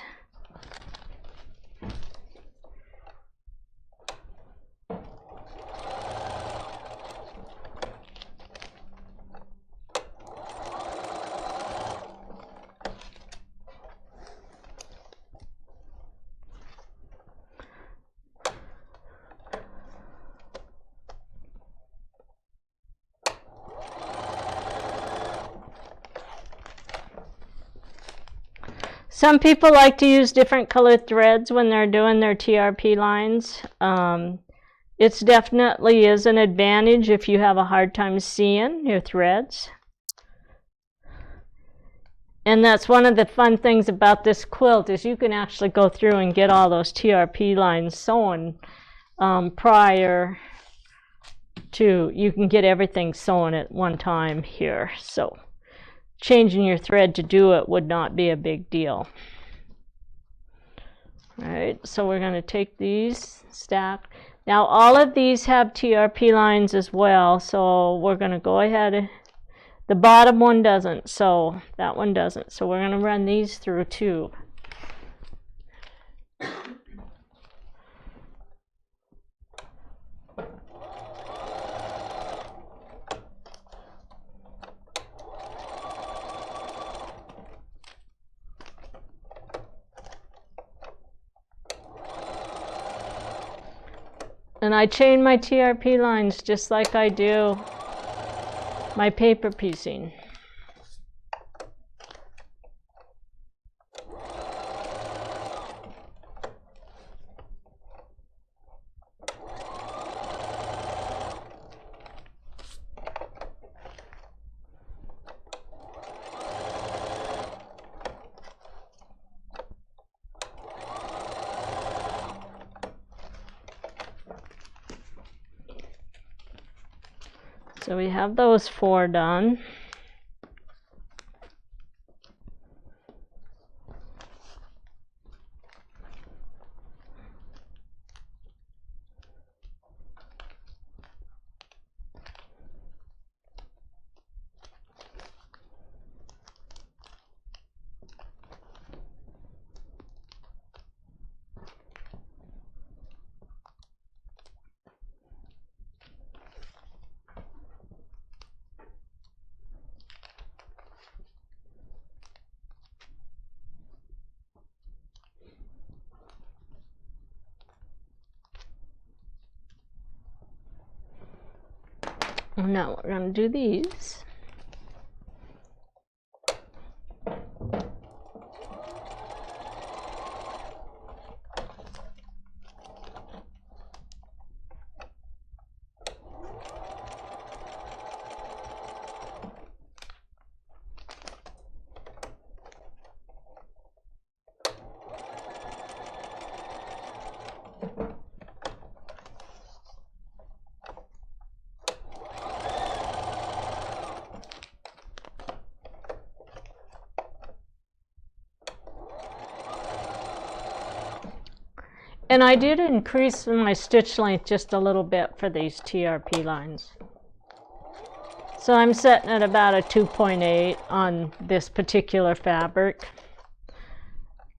Some people like to use different colored threads when they're doing their TRP lines. It definitely is an advantage if you have a hard time seeing your threads. And that's one of the fun things about this quilt is you can actually go through and get all those TRP lines sewn prior to, you can get everything sewn at one time here. So changing your thread to do it would not be a big deal. All right, so we're going to take these, stack. Now all of these have TRP lines as well, so we're going to go ahead. The bottom one doesn't, so that one doesn't. So we're going to run these through too. And I chain my TRP lines just like I do my paper piecing. So we have those 4 done. Now we're going to do these. And I did increase my stitch length just a little bit for these TRP lines. So I'm setting at about a 2.8 on this particular fabric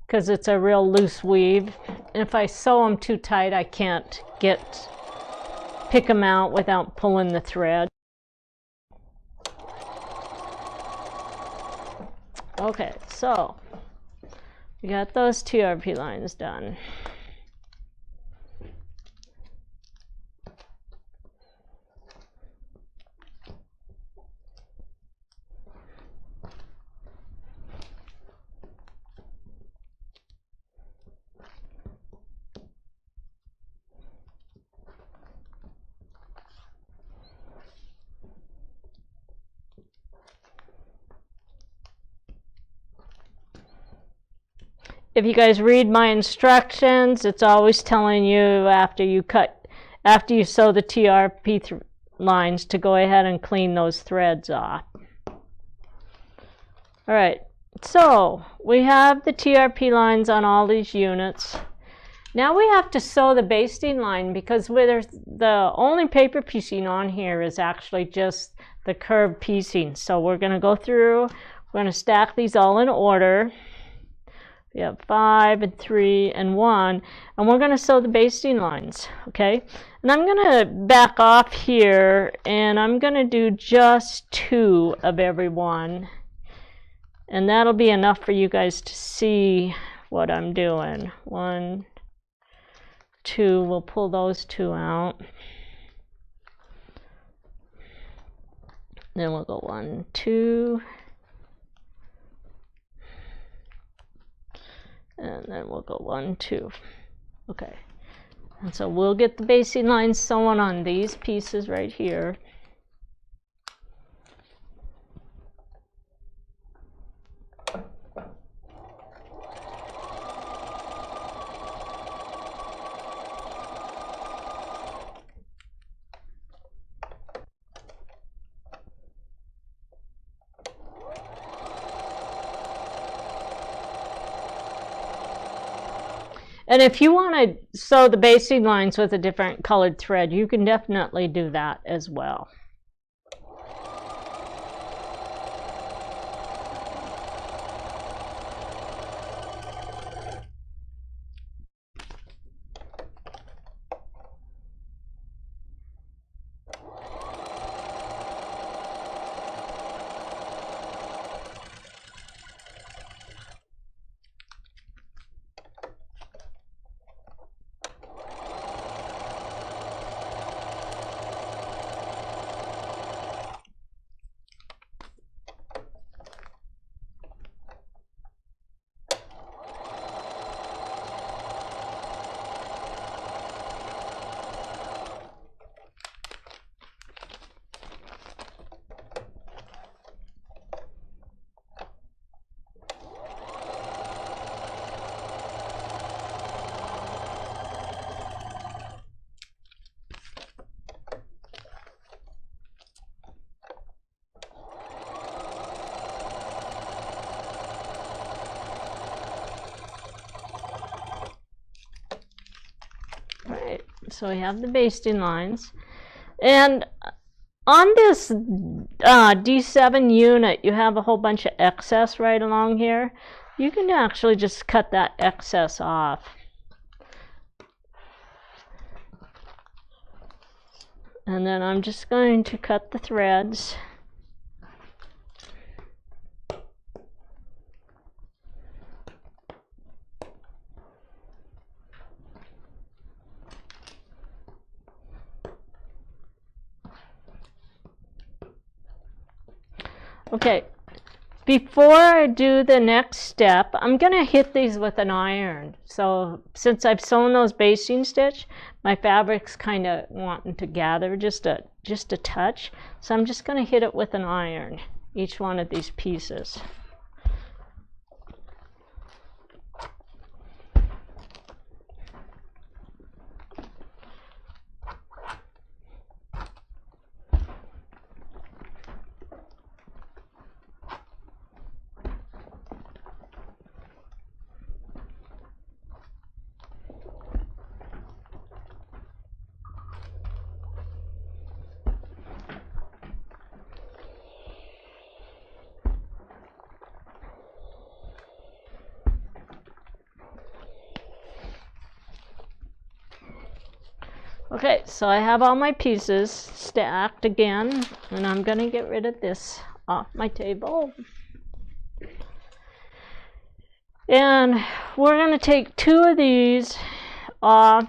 because it's a real loose weave. And if I sew them too tight, I can't pick them out without pulling the thread. Okay, so we got those TRP lines done. If you guys read my instructions, it's always telling you after you sew the TRP lines to go ahead and clean those threads off. All right, so we have the TRP lines on all these units. Now we have to sew the basting line because the only paper piecing on here is actually just the curved piecing. So we're going to go through, we're going to stack these all in order. We have 5 and 3 and 1, and we're going to sew the basting lines, okay? And I'm going to back off here, and I'm going to do just 2 of every one, and that'll be enough for you guys to see what I'm doing. 1, 2, we'll pull those 2 out. Then we'll go 1, 2. And then we'll go 1, 2. Okay. And so we'll get the basting lines sewn on these pieces right here. And if you want to sew the basting lines with a different colored thread, you can definitely do that as well. So we have the basting lines, and on this D7 unit you have a whole bunch of excess right along here. You can actually just cut that excess off. And then I'm just going to cut the threads. Okay, before I do the next step, I'm going to hit these with an iron. So since I've sewn those basting stitch, my fabric's kind of wanting to gather just a touch. So I'm just going to hit it with an iron, each one of these pieces. Okay, so I have all my pieces stacked again, and I'm going to get rid of this off my table. And we're going to take 2 of these off.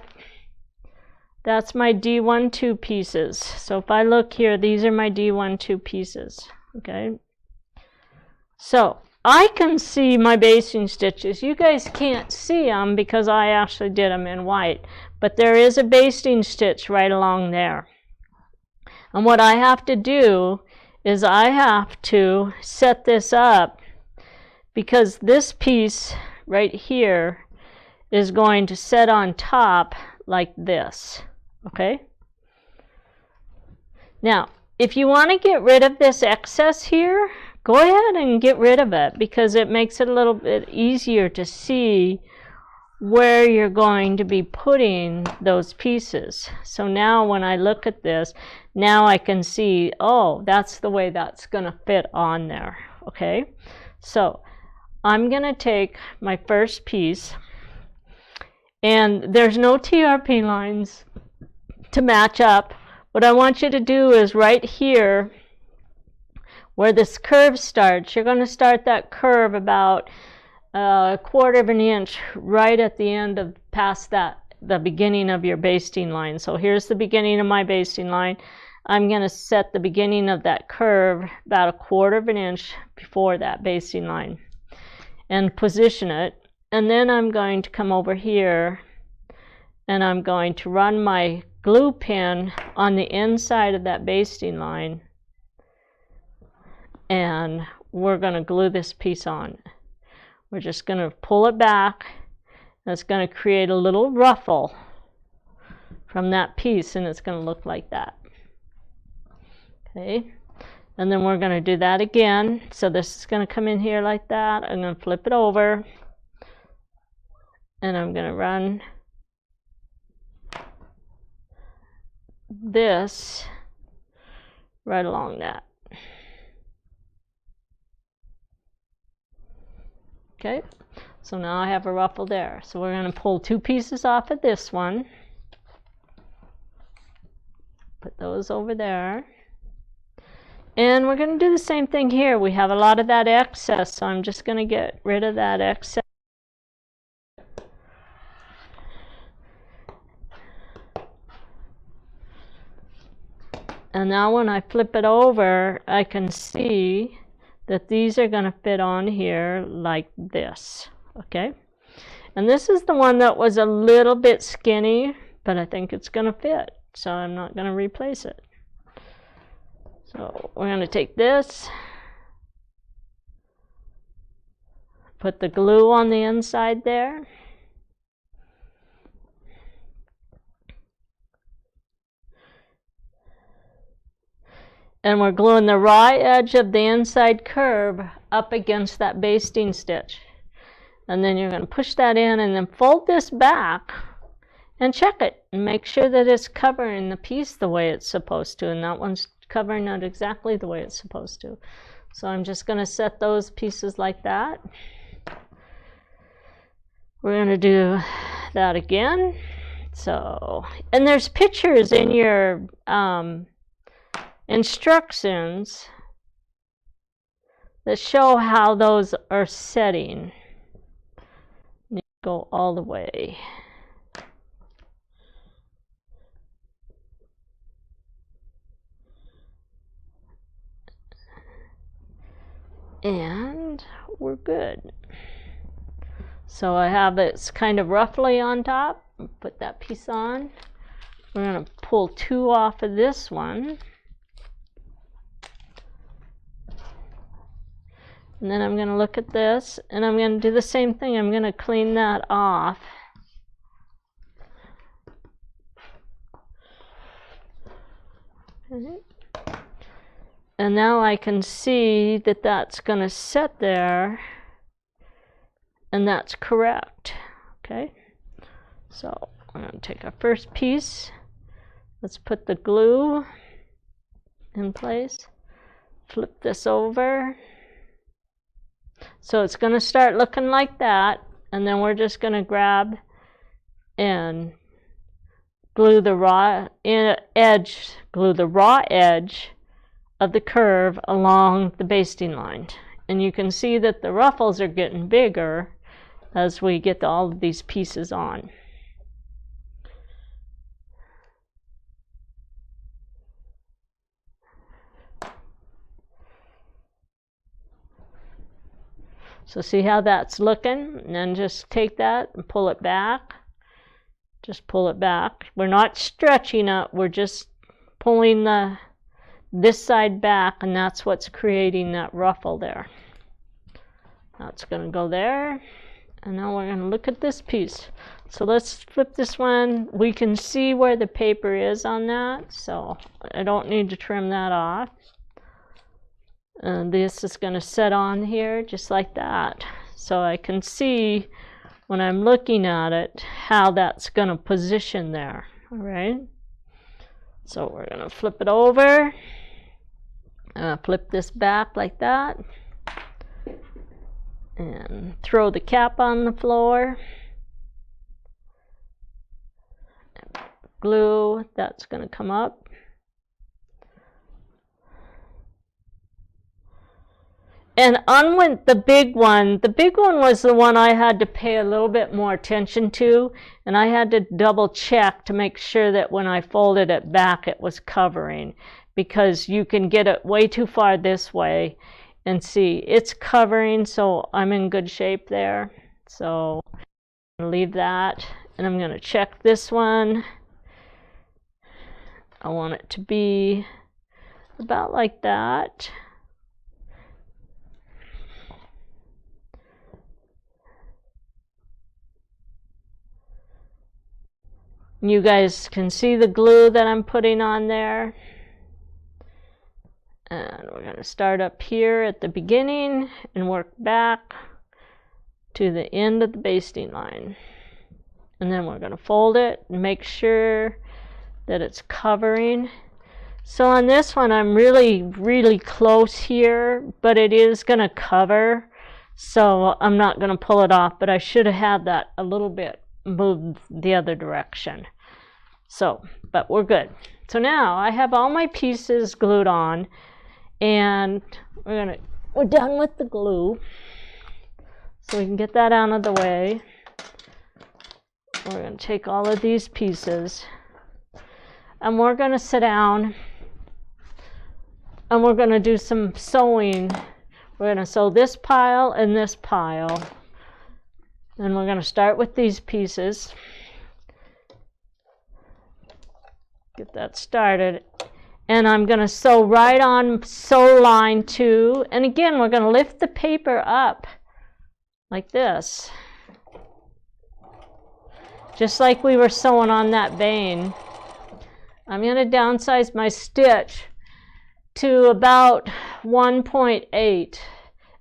That's my D12 pieces. So if I look here, these are my D12 pieces. Okay. So I can see my basting stitches. You guys can't see them because I actually did them in white. But there is a basting stitch right along there. And what I have to do is I have to set this up because this piece right here is going to set on top like this. Okay? Now, if you want to get rid of this excess here, go ahead and get rid of it because it makes it a little bit easier to see where you're going to be putting those pieces. So now when I look at this, now I can see, oh, that's the way that's going to fit on there. Okay? So I'm going to take my first piece, and there's no TRP lines to match up. What I want you to do is right here where this curve starts, you're going to start that curve about a 1/4 of an inch right at the end of past that, the beginning of your basting line. So here's the beginning of my basting line. I'm going to set the beginning of that curve about a 1/4 of an inch before that basting line and position it. And then I'm going to come over here and I'm going to run my glue pin on the inside of that basting line, and we're going to glue this piece on. We're just going to pull it back. That's going to create a little ruffle from that piece, and it's going to look like that. Okay, and then we're going to do that again. So this is going to come in here like that. I'm going to flip it over, and I'm going to run this right along that. Okay, so now I have a ruffle there. So we're going to pull 2 pieces off of this one. Put those over there. And we're going to do the same thing here. We have a lot of that excess, so I'm just going to get rid of that excess. And now when I flip it over, I can see that these are going to fit on here like this. Okay, and this is the one that was a little bit skinny, but I think it's going to fit, so I'm not going to replace it. So we're going to take this, put the glue on the inside there, and we're gluing the raw edge of the inside curve up against that basting stitch. And then you're going to push that in and then fold this back and check it and make sure that it's covering the piece the way it's supposed to, and that one's covering it exactly the way it's supposed to. So I'm just going to set those pieces like that. We're going to do that again. So, and there's pictures in your instructions that show how those are setting. You go all the way. And we're good. So I have it kind of roughly on top. Put that piece on. We're going to pull 2 off of this one. And then I'm going to look at this, and I'm going to do the same thing. I'm going to clean that off. Okay. And now I can see that that's going to sit there, and that's correct. Okay, so we're going to take our first piece. Let's put the glue in place. Flip this over. So it's going to start looking like that, and then we're just going to grab and glue the raw edge of the curve along the basting line. And you can see that the ruffles are getting bigger as we get all of these pieces on. So see how that's looking? And then just take that and pull it back. Just pull it back. We're not stretching it, we're just pulling this side back, and that's what's creating that ruffle there. That's going to go there. And now we're going to look at this piece. So let's flip this one. We can see where the paper is on that, so I don't need to trim that off. And this is going to set on here just like that. So I can see when I'm looking at it how that's going to position there. All right. So we're going to flip it over. Flip this back like that. And throw the cap on the floor. Glue, that's going to come up. And on went the big one. The big one was the one I had to pay a little bit more attention to, and I had to double check to make sure that when I folded it back it was covering, because you can get it way too far this way and see it's covering, so I'm in good shape there. So I'm going to leave that, and I'm going to check this one. I want it to be about like that. You guys can see the glue that I'm putting on there. And we're going to start up here at the beginning and work back to the end of the basting line. And then we're going to fold it and make sure that it's covering. So on this one I'm really close here, but it is going to cover. So I'm not going to pull it off, but I should have had that a little bit moved the other direction. So, but we're good. So now I have all my pieces glued on, and we're done with the glue. So we can get that out of the way. We're going to take all of these pieces, and we're going to sit down, and we're going to do some sewing. We're going to sew this pile and this pile. And we're going to start with these pieces. Get that started. And I'm going to sew right on sew line 2. And again, we're going to lift the paper up like this. Just like we were sewing on that vein. I'm going to downsize my stitch to about 1.8.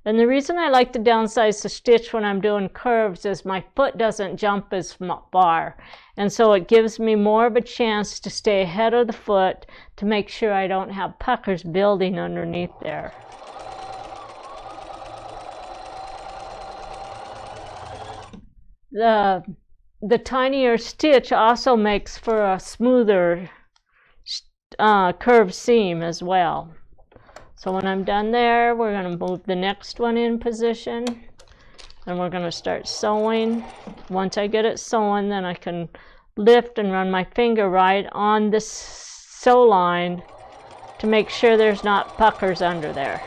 And the reason I like to downsize the stitch when I'm doing curves is my foot doesn't jump as far. And so it gives me more of a chance to stay ahead of the foot to make sure I don't have puckers building underneath there. The tinier stitch also makes for a smoother curved seam as well. So when I'm done there, we're going to move the next one in position, and we're going to start sewing. Once I get it sewn, then I can lift and run my finger right on this sew line to make sure there's not puckers under there.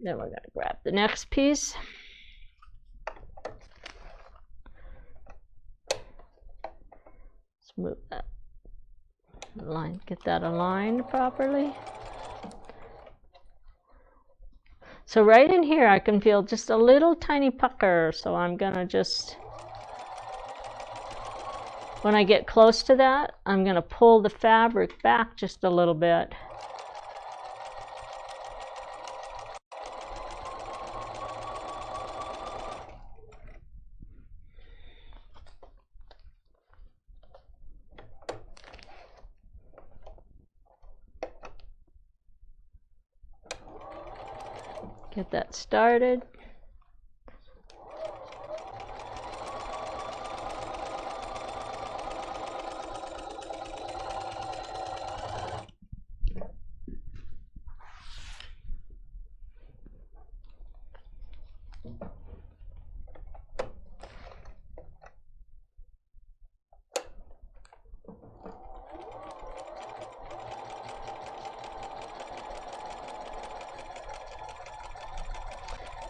Then we're going to grab the next piece. Let's move that line, get that aligned properly. So right in here I can feel just a little tiny pucker, so I'm going to just, when I get close to that, I'm going to pull the fabric back just a little bit. Get that started.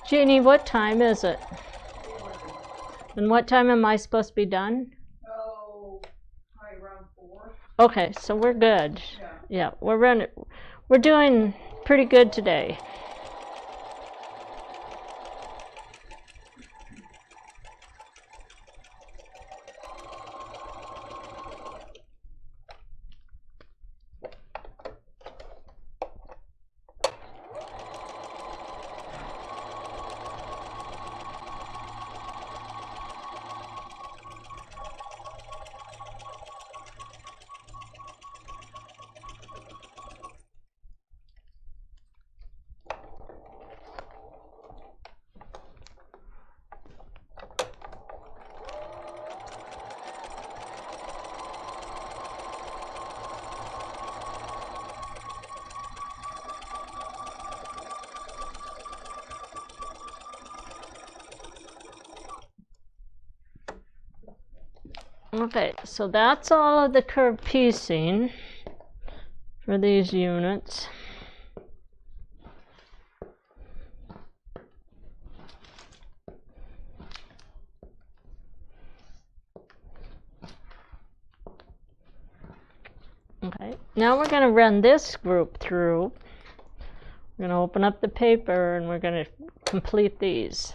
Jeannie, what time is it? And what time am I supposed to be done? Oh, probably around 4. Okay, so we're good. Yeah. Yeah, we're doing pretty good today. Okay, so that's all of the curved piecing for these units. Okay, now we're going to run this group through. We're going to open up the paper and we're going to complete these.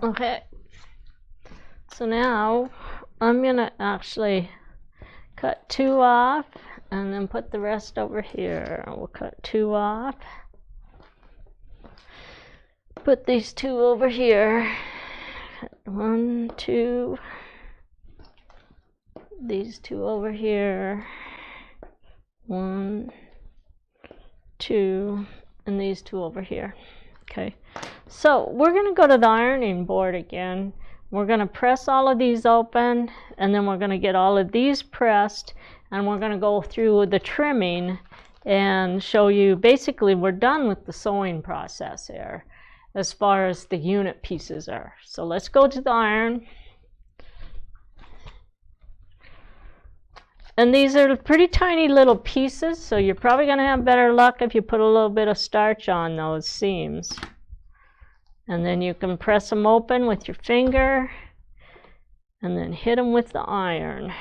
Okay, so now I'm gonna actually cut 2 off and then put the rest over here. We'll cut 2 off. Put these 2 over here. 1, 2. These 2 over here. 1, 2, and these 2 over here. Okay, so we're going to go to the ironing board again. We're going to press all of these open, and then we're going to get all of these pressed, and we're going to go through the trimming and show you basically we're done with the sewing process here as far as the unit pieces are. So let's go to the iron. And these are pretty tiny little pieces, so you're probably going to have better luck if you put a little bit of starch on those seams. And then you can press them open with your finger and then hit them with the iron.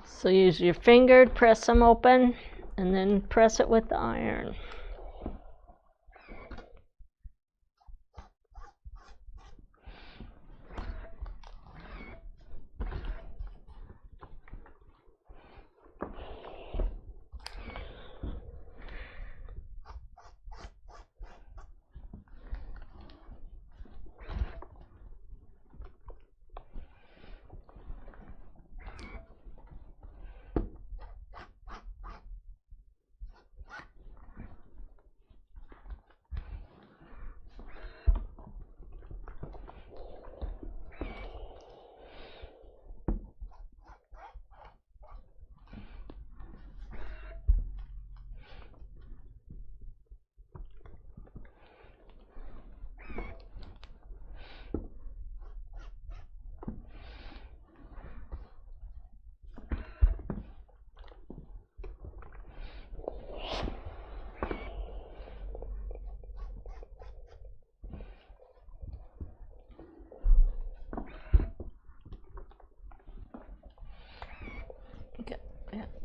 So use your finger to press them open and then press it with the iron.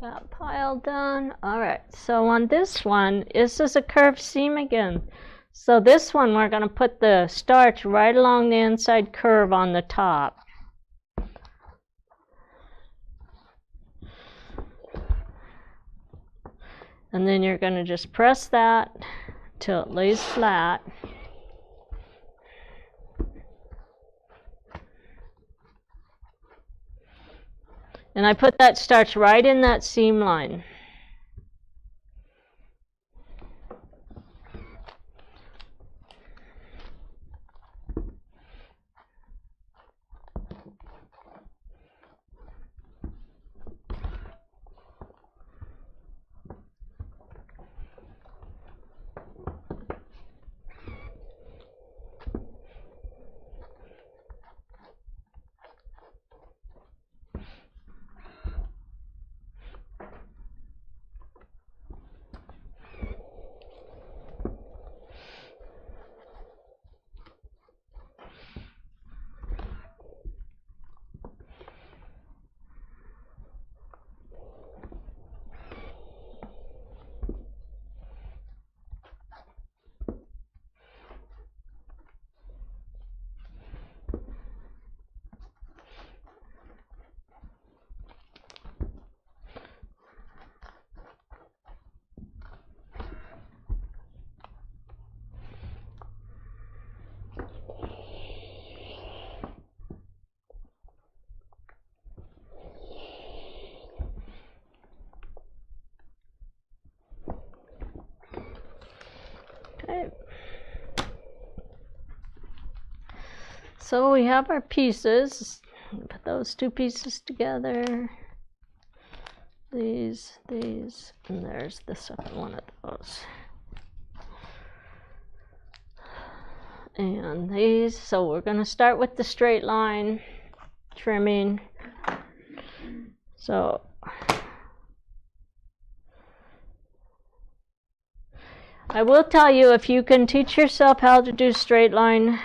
That pile done. All right, so on this one, this is a curved seam again. So this one, we're going to put the starch right along the inside curve on the top. And then you're going to just press that till it lays flat. And I put that starch right in that seam line. Okay. So we have our pieces. Put those 2 pieces together. These, and there's the second one of those. And these, so we're going to start with the straight line trimming. So I will tell you, if you can teach yourself how to do straight line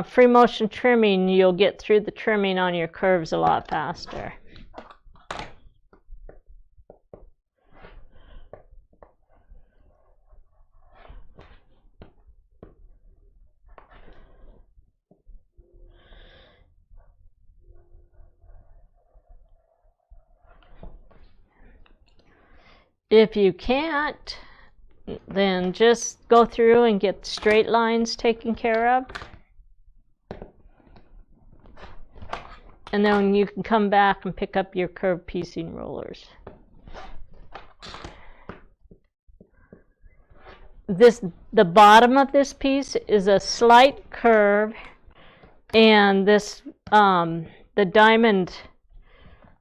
free motion trimming, you'll get through the trimming on your curves a lot faster. If you can't, then just go through and get straight lines taken care of. And then you can come back and pick up your curved piecing rollers. The bottom of this piece is a slight curve, and this the diamond,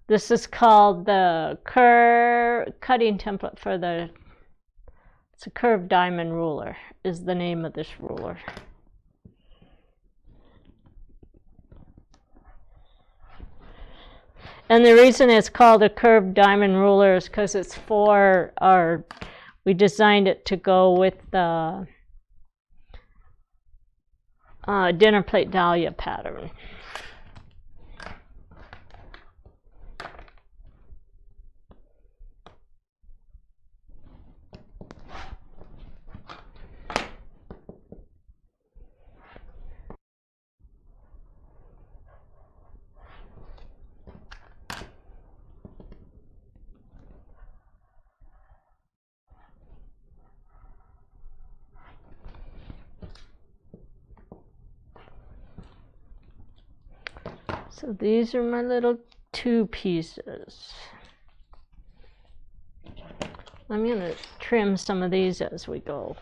this is called the cutting template for it's a curved diamond ruler is the name of this ruler. And the reason it's called a curved diamond ruler is because it's for we designed it to go with the dinner plate dahlia pattern. So these are my little 2 pieces. I'm going to trim some of these as we go.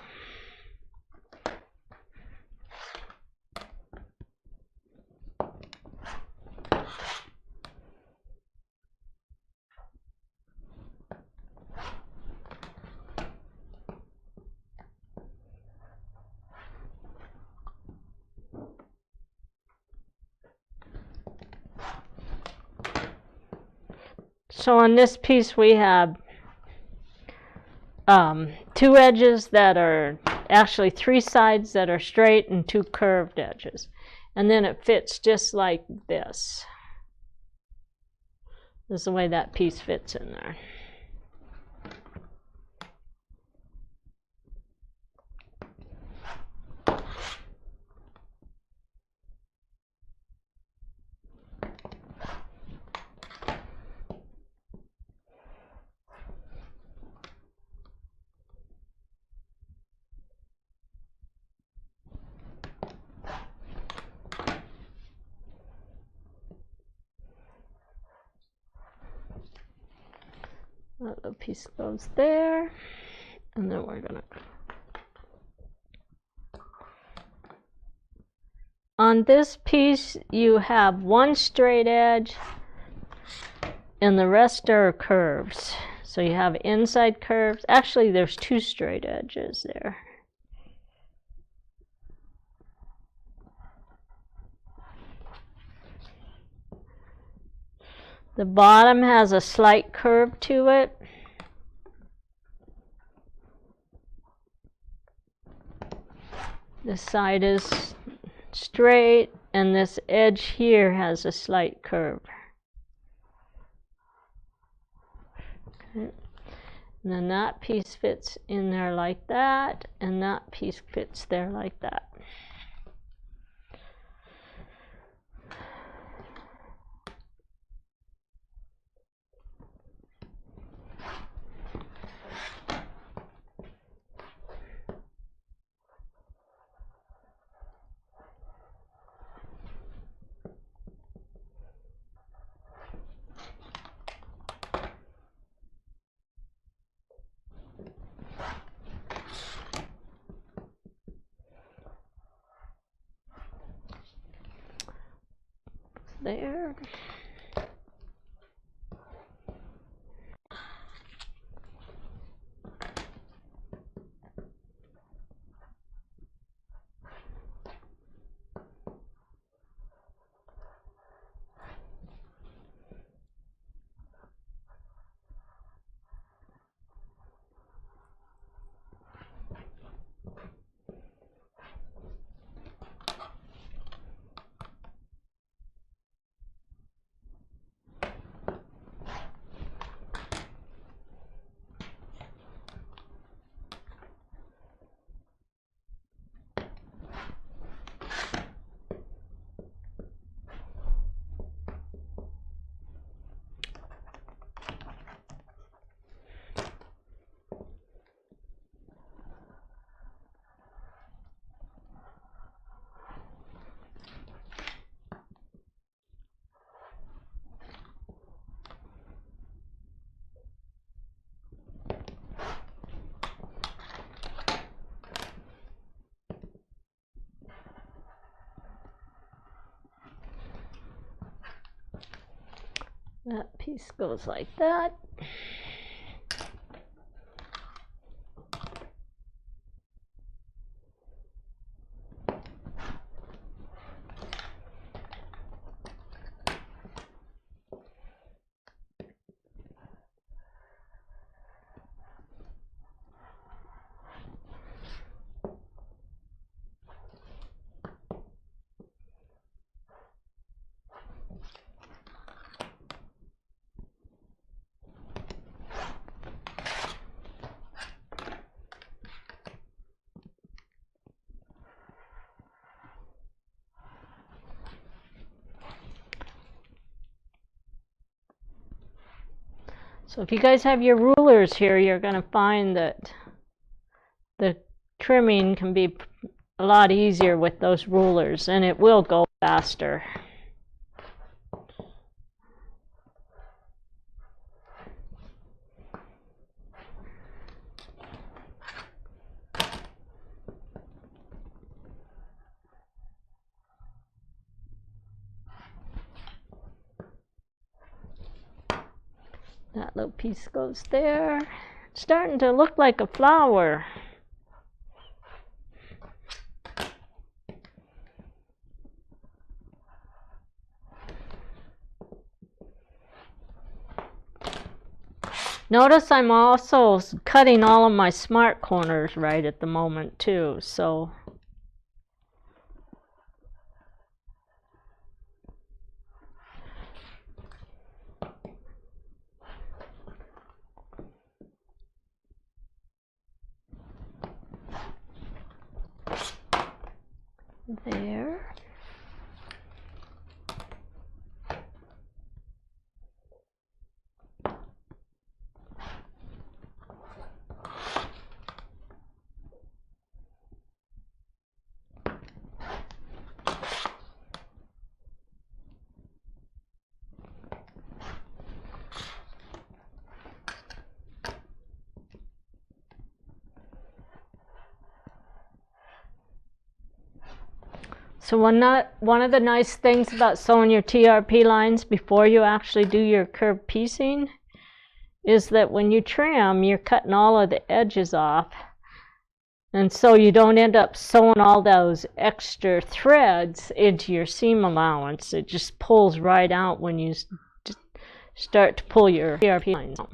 So on this piece we have 2 edges that are actually 3 sides that are straight and 2 curved edges, and then it fits just like this. This is the way that piece fits in there. That little piece goes there, and then we're gonna, on this piece you have 1 straight edge and the rest are curves. So you have inside curves. Actually there's 2 straight edges there. The bottom has a slight curve to it. This side is straight, and this edge here has a slight curve. Okay. And then that piece fits in there like that, and that piece fits there like that. There. That piece goes like that. So if you guys have your rulers here, you're going to find that the trimming can be a lot easier with those rulers, and it will go faster. That little piece goes there. It's starting to look like a flower. Notice I'm also cutting all of my smart corners right at the moment too, so there. So one of the nice things about sewing your TRP lines before you actually do your curved piecing is that when you trim, you're cutting all of the edges off. And so you don't end up sewing all those extra threads into your seam allowance. It just pulls right out when you start to pull your TRP lines out.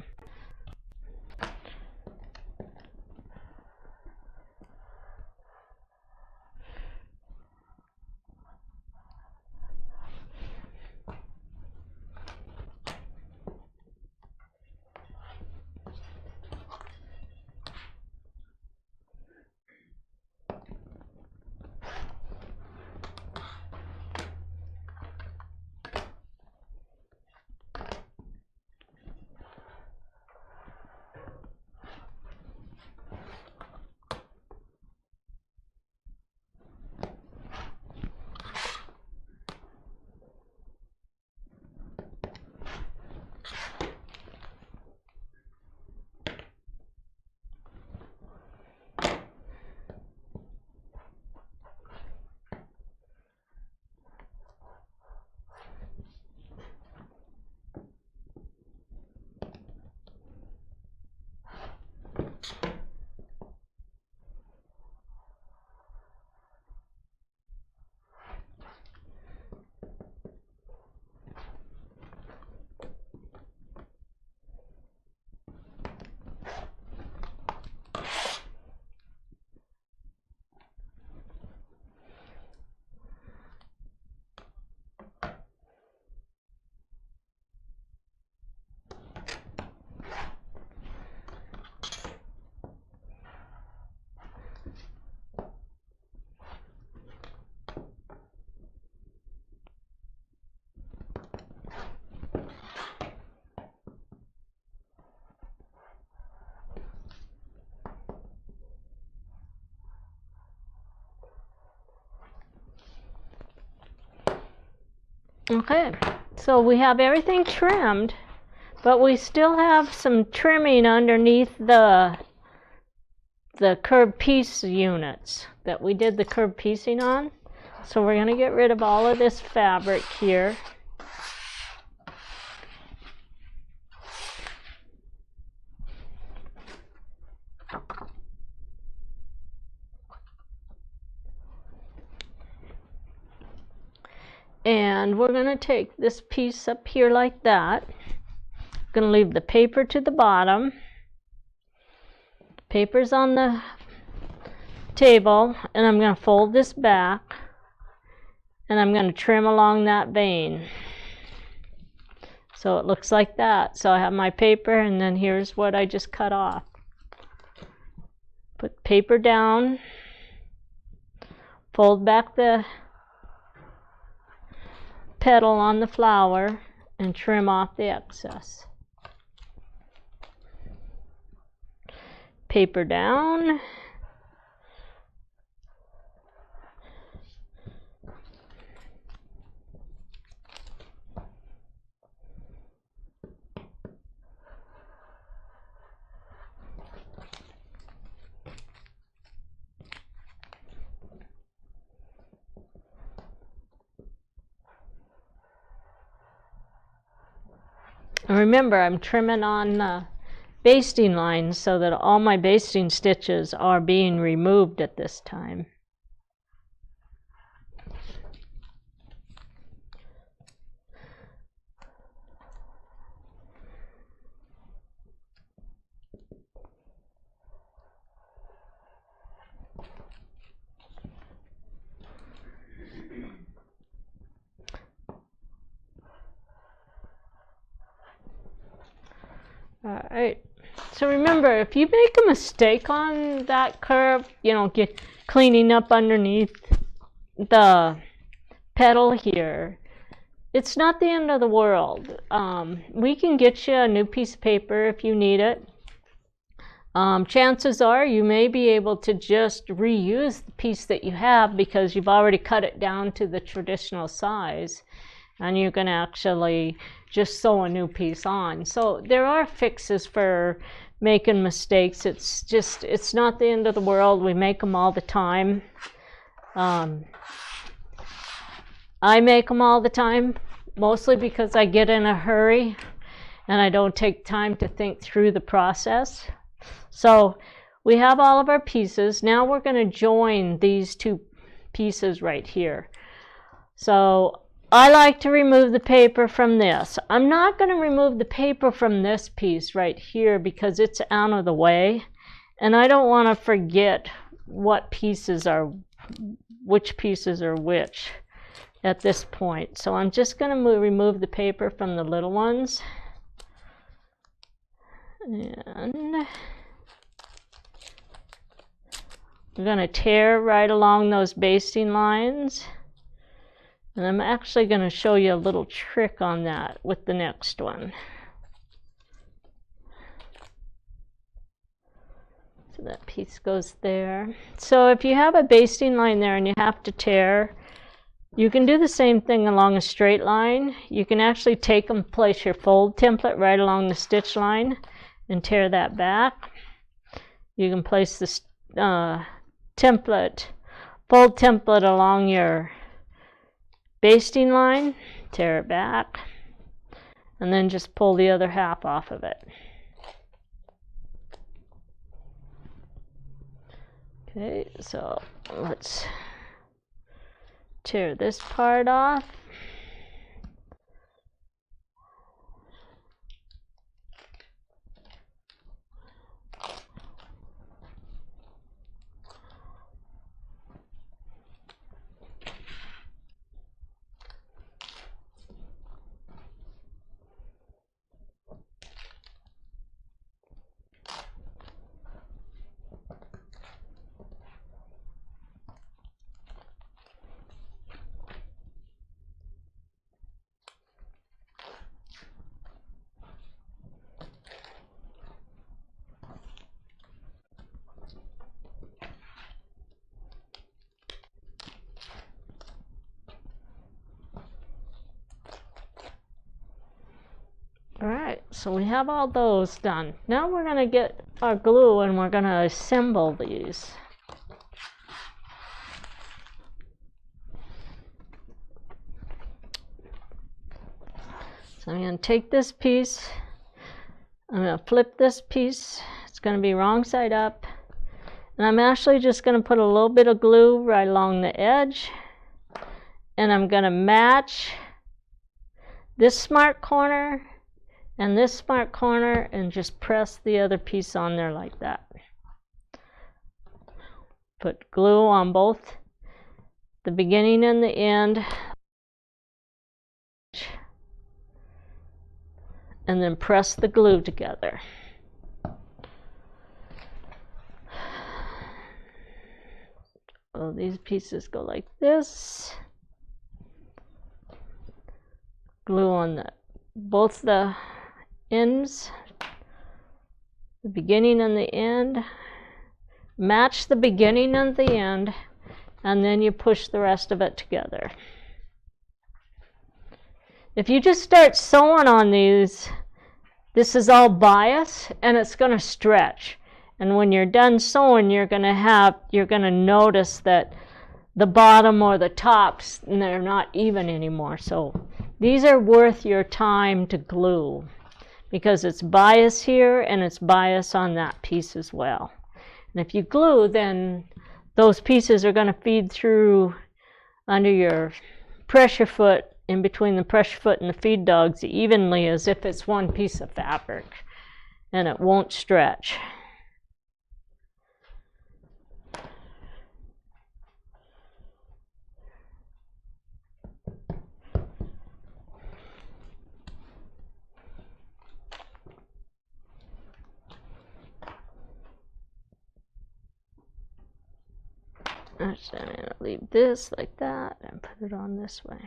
Okay, so we have everything trimmed, but we still have some trimming underneath the curved piece units that we did the curved piecing on. So we're going to get rid of all of this fabric here. And we're going to take this piece up here like that. I'm going to leave the paper to the bottom. Paper's on the table, and I'm going to fold this back, and I'm going to trim along that vein. So it looks like that. So I have my paper, and then here's what I just cut off. Put paper down, fold back the petal on the flower, and trim off the excess. Paper down. And remember, I'm trimming on the basting lines so that all my basting stitches are being removed at this time. All right, so remember, if you make a mistake on that curve, you know, get cleaning up underneath the petal here, it's not the end of the world. We can get you a new piece of paper if you need it. Chances are you may be able to just reuse the piece that you have because you've already cut it down to the traditional size, and you can actually just sew a new piece on. So there are fixes for making mistakes. It's not the end of the world. We make them all the time. I make them all the time, mostly because I get in a hurry and I don't take time to think through the process. So we have all of our pieces. Now we're going to join these two pieces right here. So I like to remove the paper from this. I'm not going to remove the paper from this piece right here because it's out of the way, and I don't want to forget what pieces are which pieces are which at this point. So I'm just going to remove the paper from the little ones, and we're going to tear right along those basting lines. And I'm actually going to show you a little trick on that with the next one. So that piece goes there. So if you have a basting line there and you have to tear, you can do the same thing along a straight line. You can actually take and place your fold template right along the stitch line and tear that back. You can place the fold template along your basting line, tear it back, and then just pull the other half off of it. Okay, so let's tear this part off. Alright, so we have all those done. Now we're going to get our glue and we're going to assemble these. So I'm going to take this piece, I'm going to flip this piece, it's going to be wrong side up, and I'm actually just going to put a little bit of glue right along the edge, and I'm going to match this smart corner and this smart corner and just press the other piece on there like that. Put glue on both the beginning and the end, and then press the glue together. So these pieces go like this. Glue on both the ends, the beginning and the end. Match the beginning and the end, and then you push the rest of it together. If you just start sewing on these, this is all bias and it's going to stretch. And when you're done sewing, you're going to notice that the bottom or the tops, they're not even anymore. So these are worth your time to glue because it's bias here and it's bias on that piece as well. And if you glue, then those pieces are going to feed through under your pressure foot, in between the pressure foot and the feed dogs, evenly as if it's one piece of fabric, and it won't stretch. I'm going to leave this like that and put it on this way.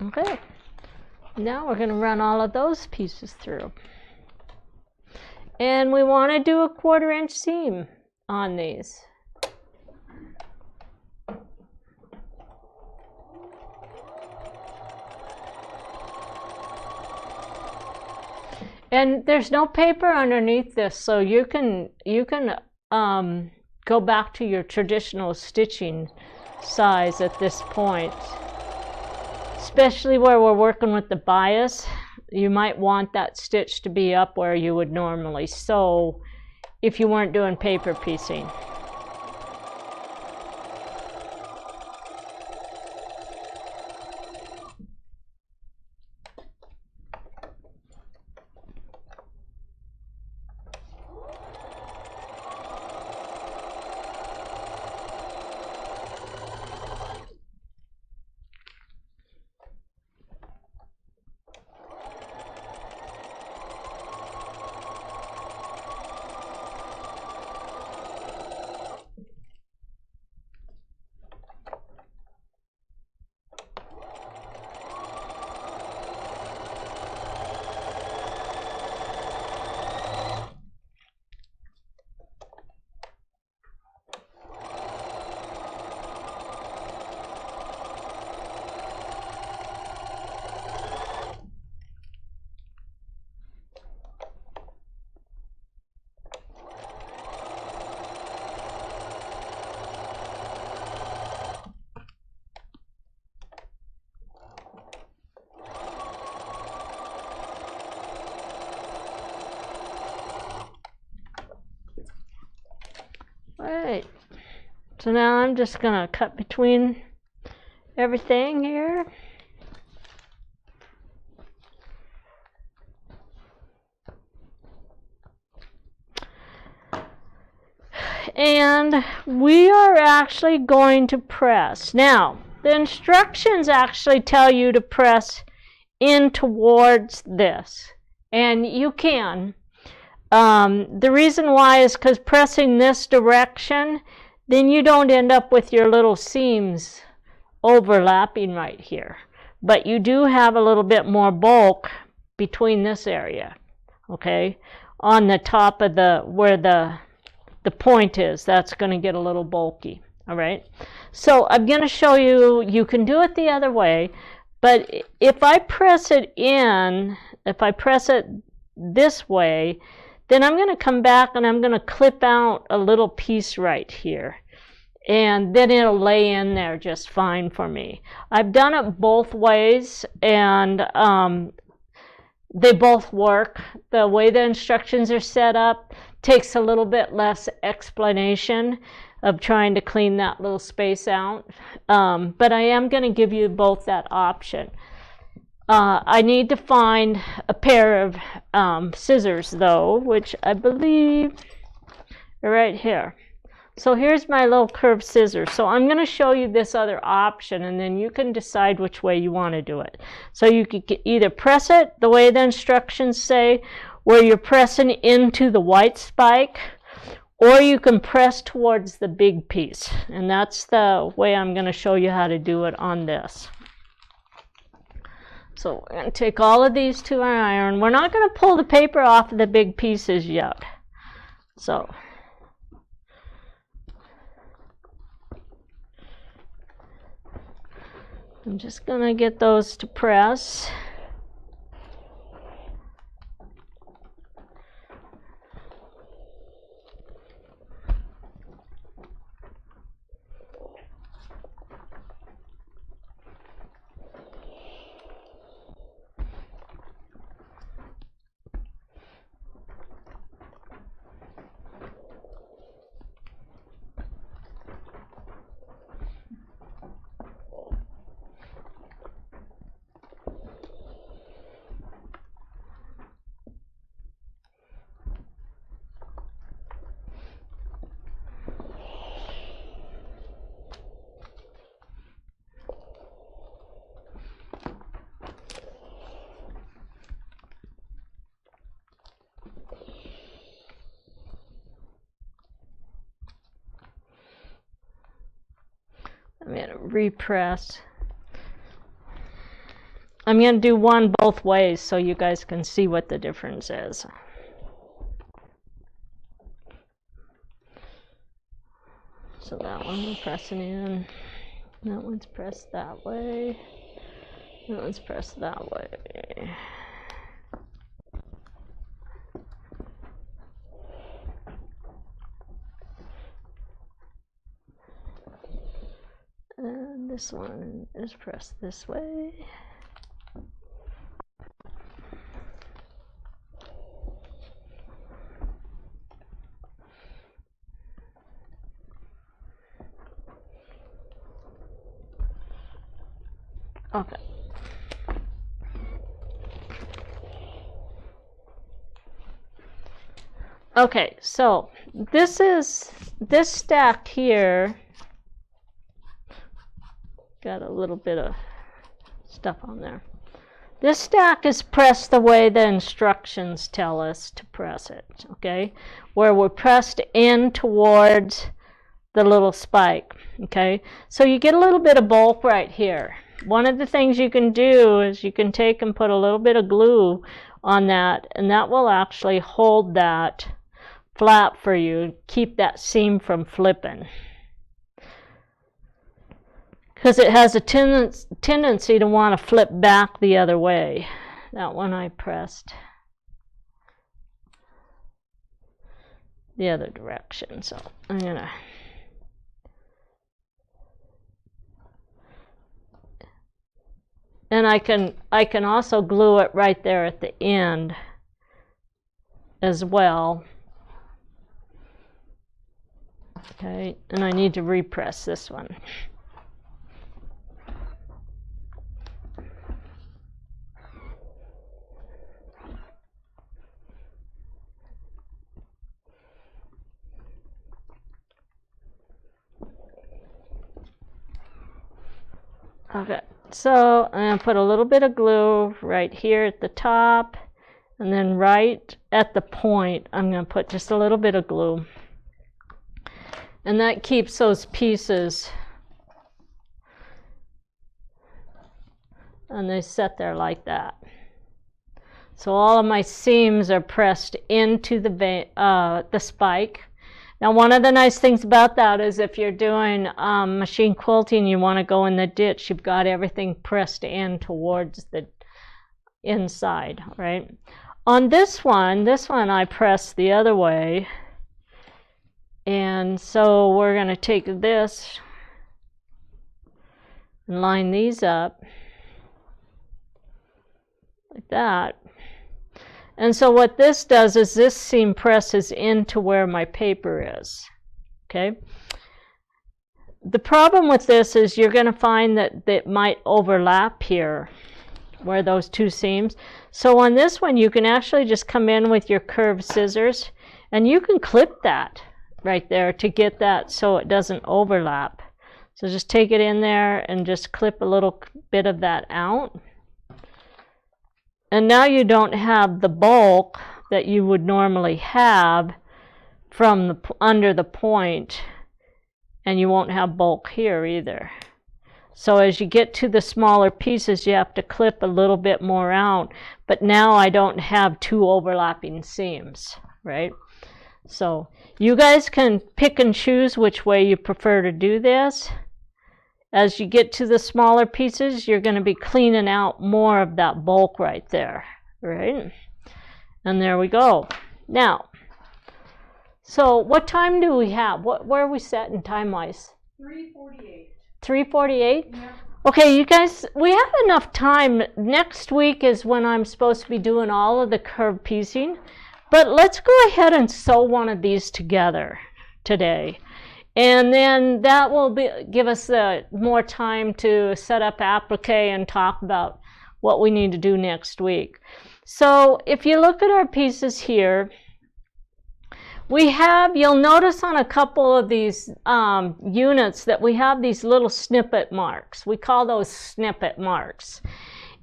Okay. Now we're going to run all of those pieces through. And we want to do a 1/4 inch seam on these. And there's no paper underneath this, so you can go back to your traditional stitching size at this point. Especially where we're working with the bias, you might want that stitch to be up where you would normally sew if you weren't doing paper piecing. Alright, so now I'm just going to cut between everything here. And we are actually going to press. Now, the instructions actually tell you to press in towards this, and you can. The reason why is because pressing this direction, then you don't end up with your little seams overlapping right here. But you do have a little bit more bulk between this area, okay? On the top of where the point is, that's going to get a little bulky, all right? So I'm going to show you, you can do it the other way, but if I press it in, if I press it this way, then I'm going to come back and I'm going to clip out a little piece right here. And then it'll lay in there just fine for me. I've done it both ways, and they both work. The way the instructions are set up takes a little bit less explanation of trying to clean that little space out. But I am going to give you both that option. I need to find a pair of scissors, though, which I believe are right here. So here's my little curved scissors. So I'm going to show you this other option, and then you can decide which way you want to do it. So you could either press it the way the instructions say, where you're pressing into the white spike, or you can press towards the big piece. And that's the way I'm going to show you how to do it on this. So we're going to take all of these to our iron. We're not going to pull the paper off of the big pieces yet. So I'm just going to get those to press. I'm going to repress. I'm going to do one both ways so you guys can see what the difference is. So that one we're pressing in. That one's pressed that way. That one's pressed that way. And this one is pressed this way. Okay. Okay, so this stack here got a little bit of stuff on there. This stack is pressed the way the instructions tell us to press it, okay? Where we're pressed in towards the little spike, okay? So you get a little bit of bulk right here. One of the things you can do is you can take and put a little bit of glue on that, and that will actually hold that flat for you, keep that seam from flipping. Because it has a tendency to want to flip back the other way. That one I pressed the other direction, so I'm gonna and I can also glue it right there at the end as well. Okay, and I need to repress this one. Okay, so I'm going to put a little bit of glue right here at the top, and then right at the point I'm going to put just a little bit of glue. And that keeps those pieces, and they sit there like that. So all of my seams are pressed into the spike. Now, one of the nice things about that is if you're doing machine quilting, you want to go in the ditch, you've got everything pressed in towards the inside, right? On this one I press the other way, and so we're going to take this and line these up like that. And so what this does is this seam presses into where my paper is. Okay. The problem with this is you're going to find that it might overlap here where those two seams. So on this one you can actually just come in with your curved scissors and you can clip that right there to get that so it doesn't overlap. So just take it in there and just clip a little bit of that out. And now you don't have the bulk that you would normally have from the under the point, and you won't have bulk here either. So as you get to the smaller pieces, you have to clip a little bit more out, but now I don't have two overlapping seams, right? So you guys can pick and choose which way you prefer to do this. As you get to the smaller pieces, you're going to be cleaning out more of that bulk right there, right? And there we go. Now, so what time do we have? Where are we set in time-wise? 3:48. 3:48? Yeah. Okay, you guys, we have enough time. Next week is when I'm supposed to be doing all of the curved piecing. But let's go ahead and sew one of these together today. And then that will give us more time to set up applique and talk about what we need to do next week. So if you look at our pieces here, we have, you'll notice on a couple of these units that we have these little snippet marks. We call those snippet marks.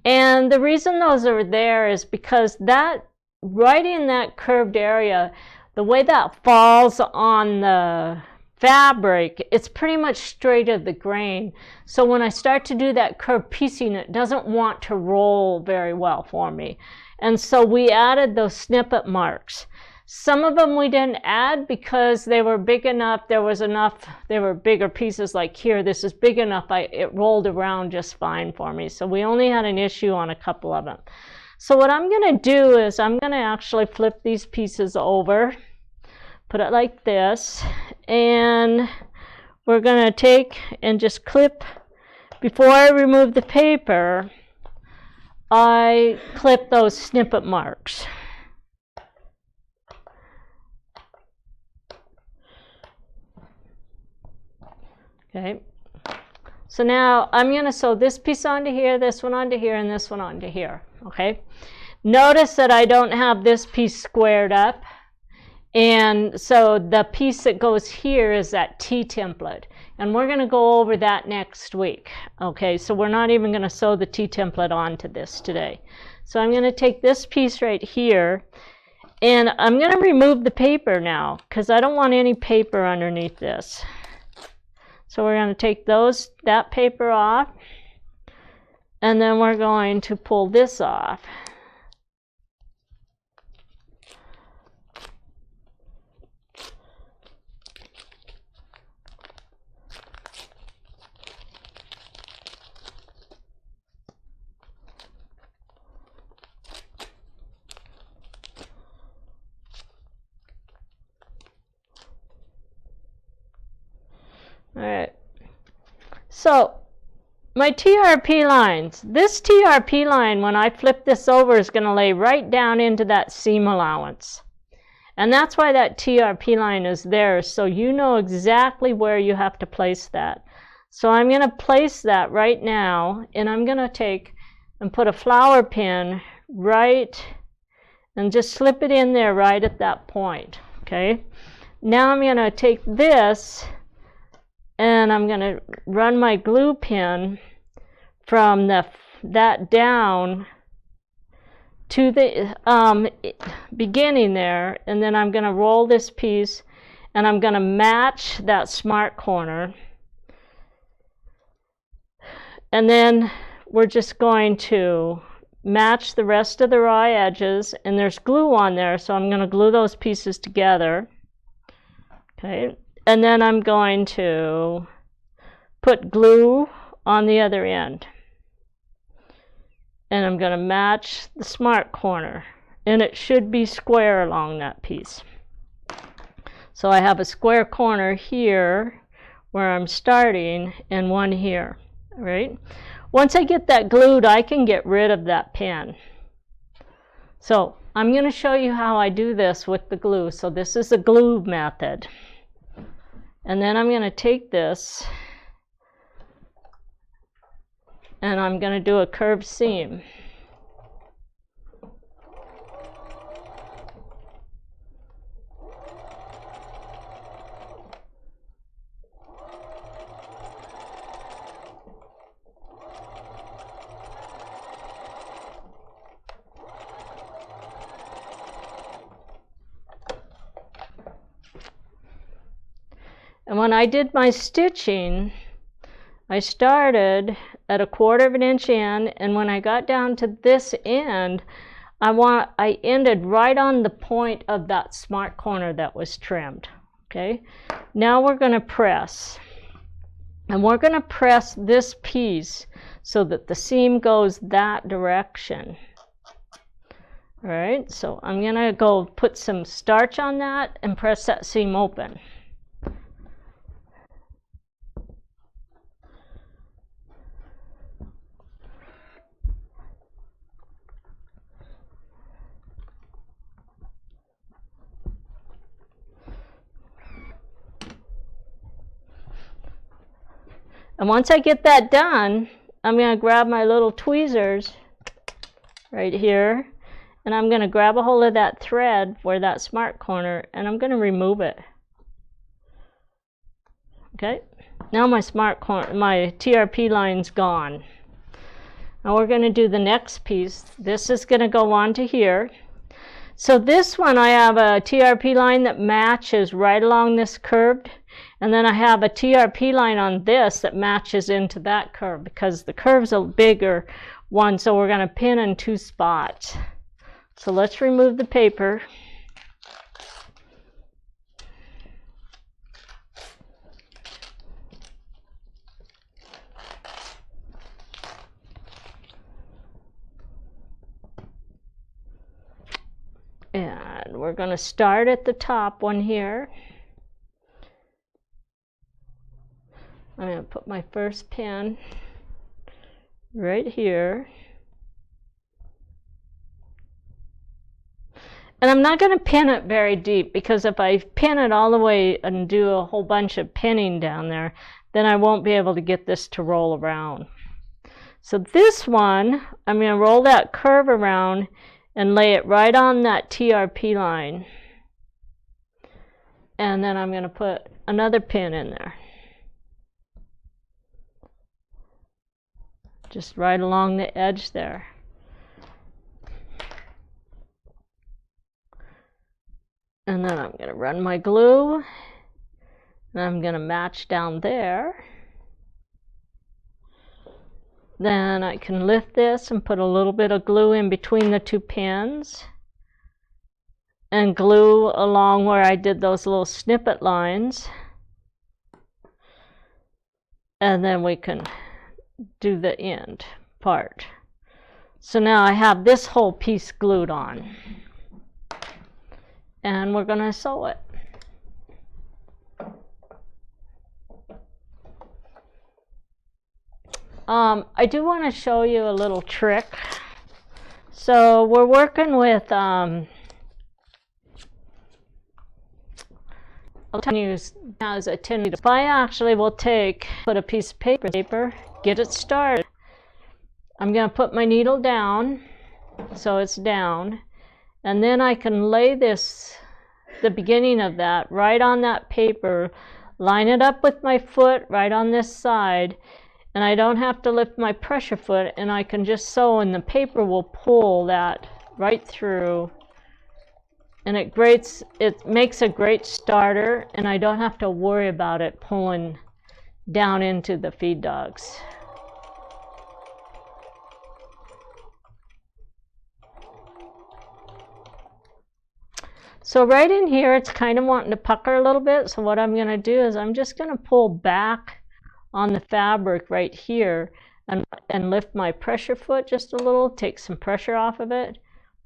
And the reason those are there is because that, right in that curved area, the way that falls on the fabric, it's pretty much straight of the grain. So when I start to do that curved piecing, it doesn't want to roll very well for me. And so we added those snippet marks. Some of them we didn't add because they were big enough. There was enough, they were bigger pieces like here. This is big enough. It rolled around just fine for me. So we only had an issue on a couple of them. So what I'm going to do is I'm going to actually flip these pieces over, put it like this, and we're going to take and just clip. Before I remove the paper, I clip those snippet marks. Okay, so now I'm going to sew this piece onto here, this one onto here, and this one onto here. Okay, notice that I don't have this piece squared up, and so the piece that goes here is that T template, and we're going to go over that next week. Okay, so we're not even going to sew the T template onto this today. So I'm going to take this piece right here, and I'm going to remove the paper now because I don't want any paper underneath this. So we're going to take that paper off, and then we're going to pull this off. All right, so my TRP lines, this TRP line, when I flip this over, is going to lay right down into that seam allowance. And that's why that TRP line is there, so you know exactly where you have to place that. So I'm going to place that right now, and I'm going to take and put a flower pin right, and just slip it in there right at that point, okay? Now I'm going to take this, and I'm going to run my glue pin from that down to the beginning there, and then I'm going to roll this piece, and I'm going to match that smart corner, and then we're just going to match the rest of the raw edges, and there's glue on there, so I'm going to glue those pieces together. Okay. And then I'm going to put glue on the other end. And I'm going to match the smart corner and it should be square along that piece. So I have a square corner here where I'm starting and one here, right? Once I get that glued, I can get rid of that pin. So I'm going to show you how I do this with the glue. So this is the glue method. And then I'm going to take this and I'm going to do a curved seam. And when I did my stitching, I started at 1/4 of an inch in, and when I got down to this end, I ended right on the point of that smart corner that was trimmed. Okay, now we're going to press, and we're going to press this piece so that the seam goes that direction. All right, so I'm going to go put some starch on that and press that seam open. And once I get that done, I'm going to grab my little tweezers right here, and I'm going to grab a hold of that thread where that smart corner, and I'm going to remove it. Okay, now my smart corner, my TRP line's gone. Now we're going to do the next piece. This is going to go on to here. So this one, I have a TRP line that matches right along this curved, and then I have a TRP line on this that matches into that curve because the curve's a bigger one, so we're going to pin in 2 spots. So let's remove the paper. And we're going to start at the top one here. I'm going to put my first pin right here. And I'm not going to pin it very deep, because if I pin it all the way and do a whole bunch of pinning down there, then I won't be able to get this to roll around. So this one, I'm going to roll that curve around and lay it right on that TRP line. And then I'm going to put another pin in there. Just right along the edge there. And then I'm going to run my glue, and I'm going to match down there. Then I can lift this and put a little bit of glue in between the 2 pins and glue along where I did those little snippet lines. And then we can do the end part. So now I have this whole piece glued on, and we're going to sew it. I do want to show you a little trick. So we're working with I'll use as a tin. If I actually will put a piece of paper, get it started. I'm going to put my needle down so it's down, and then I can lay the beginning of that right on that paper, line it up with my foot right on this side, and I don't have to lift my pressure foot, and I can just sew, and the paper will pull that right through, and it makes a great starter, and I don't have to worry about it pulling down into the feed dogs. So right in here, it's kind of wanting to pucker a little bit. So what I'm going to do is I'm just going to pull back on the fabric right here and lift my pressure foot just a little, take some pressure off of it,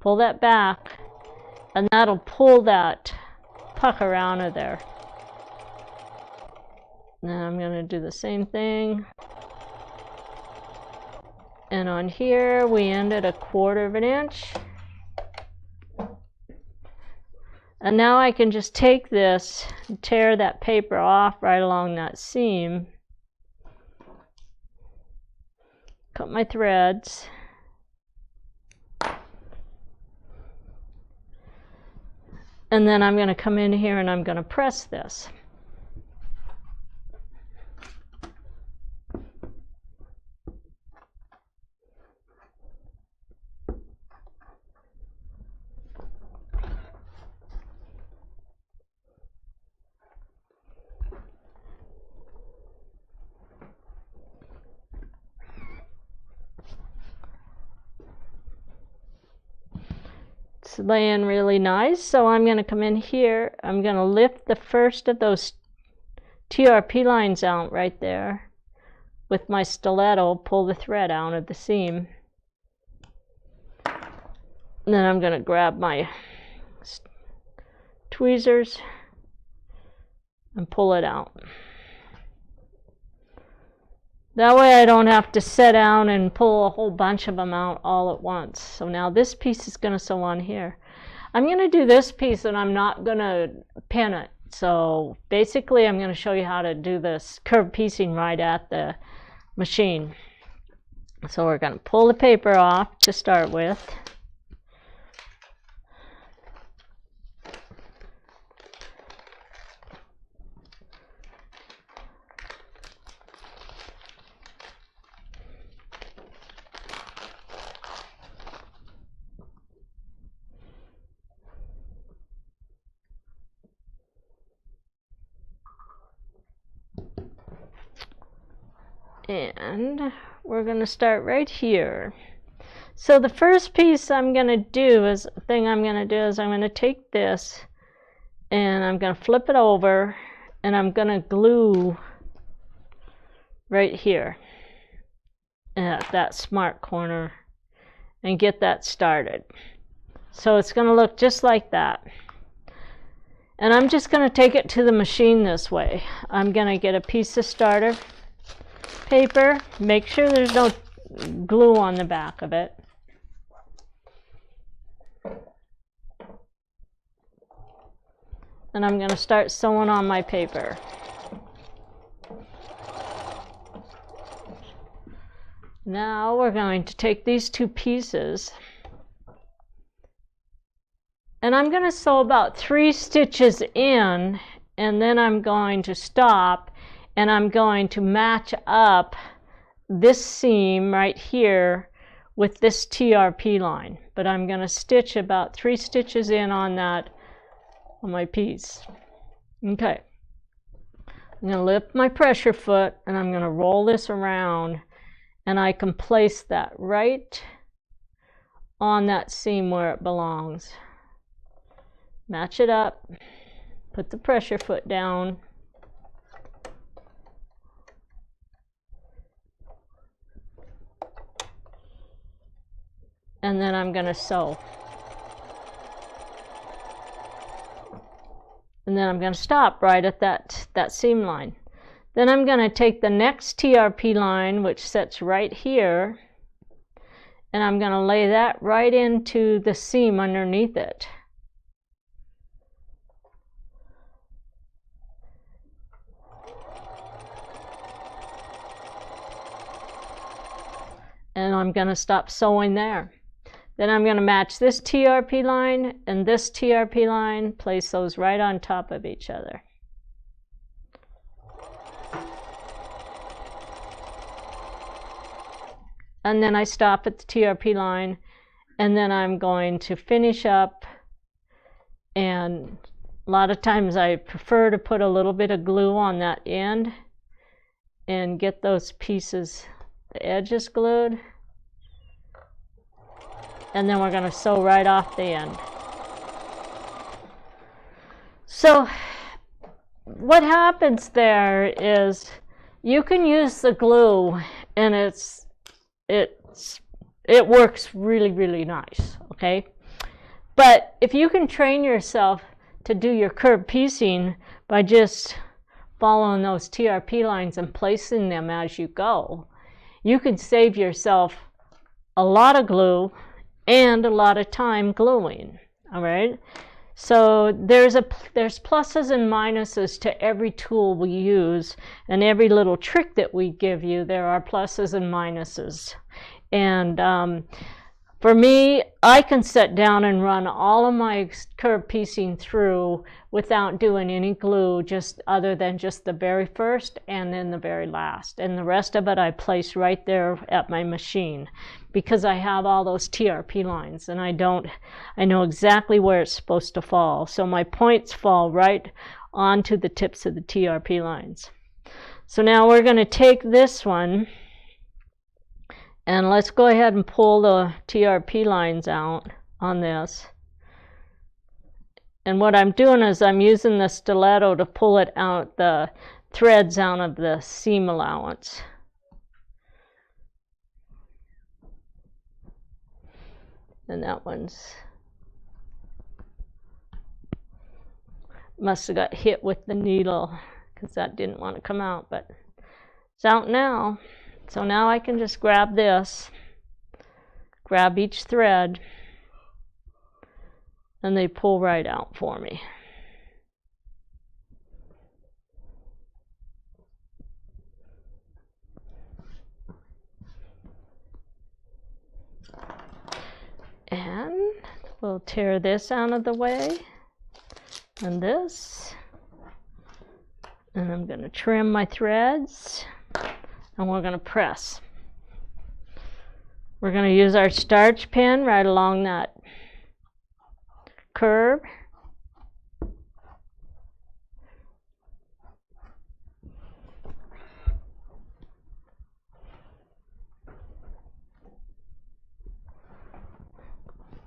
Pull that back, and that'll pull that pucker out of there. Now I'm going to do the same thing. And on here, we end at 1/4 inch. And now I can just take this and tear that paper off right along that seam. Cut my threads. And then I'm going to come in here and I'm going to press this. It's laying really nice, so I'm going to come in here. I'm going to lift the first of those TRP lines out right there. With my stiletto, pull the thread out of the seam. And then I'm going to grab my tweezers and pull it out. That way I don't have to sit down and pull a whole bunch of them out all at once. So now this piece is going to sew on here. I'm going to do this piece and I'm not going to pin it. So basically I'm going to show you how to do this curved piecing right at the machine. So we're going to pull the paper off to start with. And we're going to start right here. So the first piece I'm going to do is I'm going to take this and I'm going to flip it over and I'm going to glue right here at that smart corner and get that started. So it's going to look just like that. And I'm just going to take it to the machine this way. I'm going to get a piece of starter paper, make sure there's no glue on the back of it. And I'm going to start sewing on my paper. Now we're going to take these two pieces and I'm going to sew about 3 stitches in, and then I'm going to stop and I'm going to match up this seam right here with this TRP line. But I'm going to stitch about 3 stitches in on that, on my piece. Okay. I'm going to lift my pressure foot and I'm going to roll this around, and I can place that right on that seam where it belongs. Match it up, put the pressure foot down, and then I'm going to sew. And then I'm going to stop right at that seam line. Then I'm going to take the next TRP line, which sits right here, and I'm going to lay that right into the seam underneath it. And I'm going to stop sewing there. Then I'm going to match this TRP line and this TRP line, place those right on top of each other. And then I stop at the TRP line, and then I'm going to finish up, and a lot of times I prefer to put a little bit of glue on that end and get those pieces, the edges glued, and then we're going to sew right off the end. So what happens there is you can use the glue, and it works really, really nice, okay? But if you can train yourself to do your curved piecing by just following those TRP lines and placing them as you go, you can save yourself a lot of glue and a lot of time gluing. All right, so there's pluses and minuses to every tool we use, and every little trick that we give you, there are pluses and minuses. And for me, I can sit down and run all of my curved piecing through without doing any glue, just other than just the very first and then the very last. And the rest of it I place right there at my machine, because I have all those TRP lines, and I know exactly where it's supposed to fall. So my points fall right onto the tips of the TRP lines. So now we're going to take this one, and let's go ahead and pull the TRP lines out on this. And what I'm doing is I'm using the stiletto to pull it out, the threads out of the seam allowance. And that one's must have got hit with the needle, because that didn't want to come out, but it's out now. So now I can just grab this, grab each thread, and they pull right out for me. And we'll tear this out of the way, and this, and I'm going to trim my threads. And we're going to press. We're going to use our starch pen right along that curve.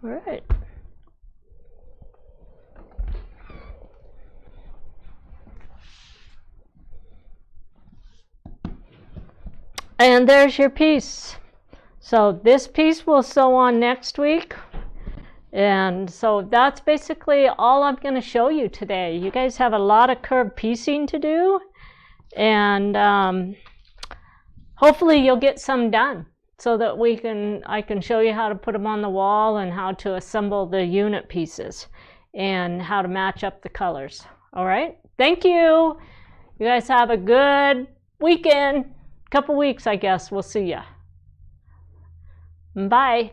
All right. And there's your piece. So this piece will sew on next week. And so that's basically all I'm going to show you today. You guys have a lot of curved piecing to do. And hopefully you'll get some done, so that I can show you how to put them on the wall, and how to assemble the unit pieces, and how to match up the colors. All right. Thank you. You guys have a good weekend. Couple weeks, I guess. We'll see ya. Bye.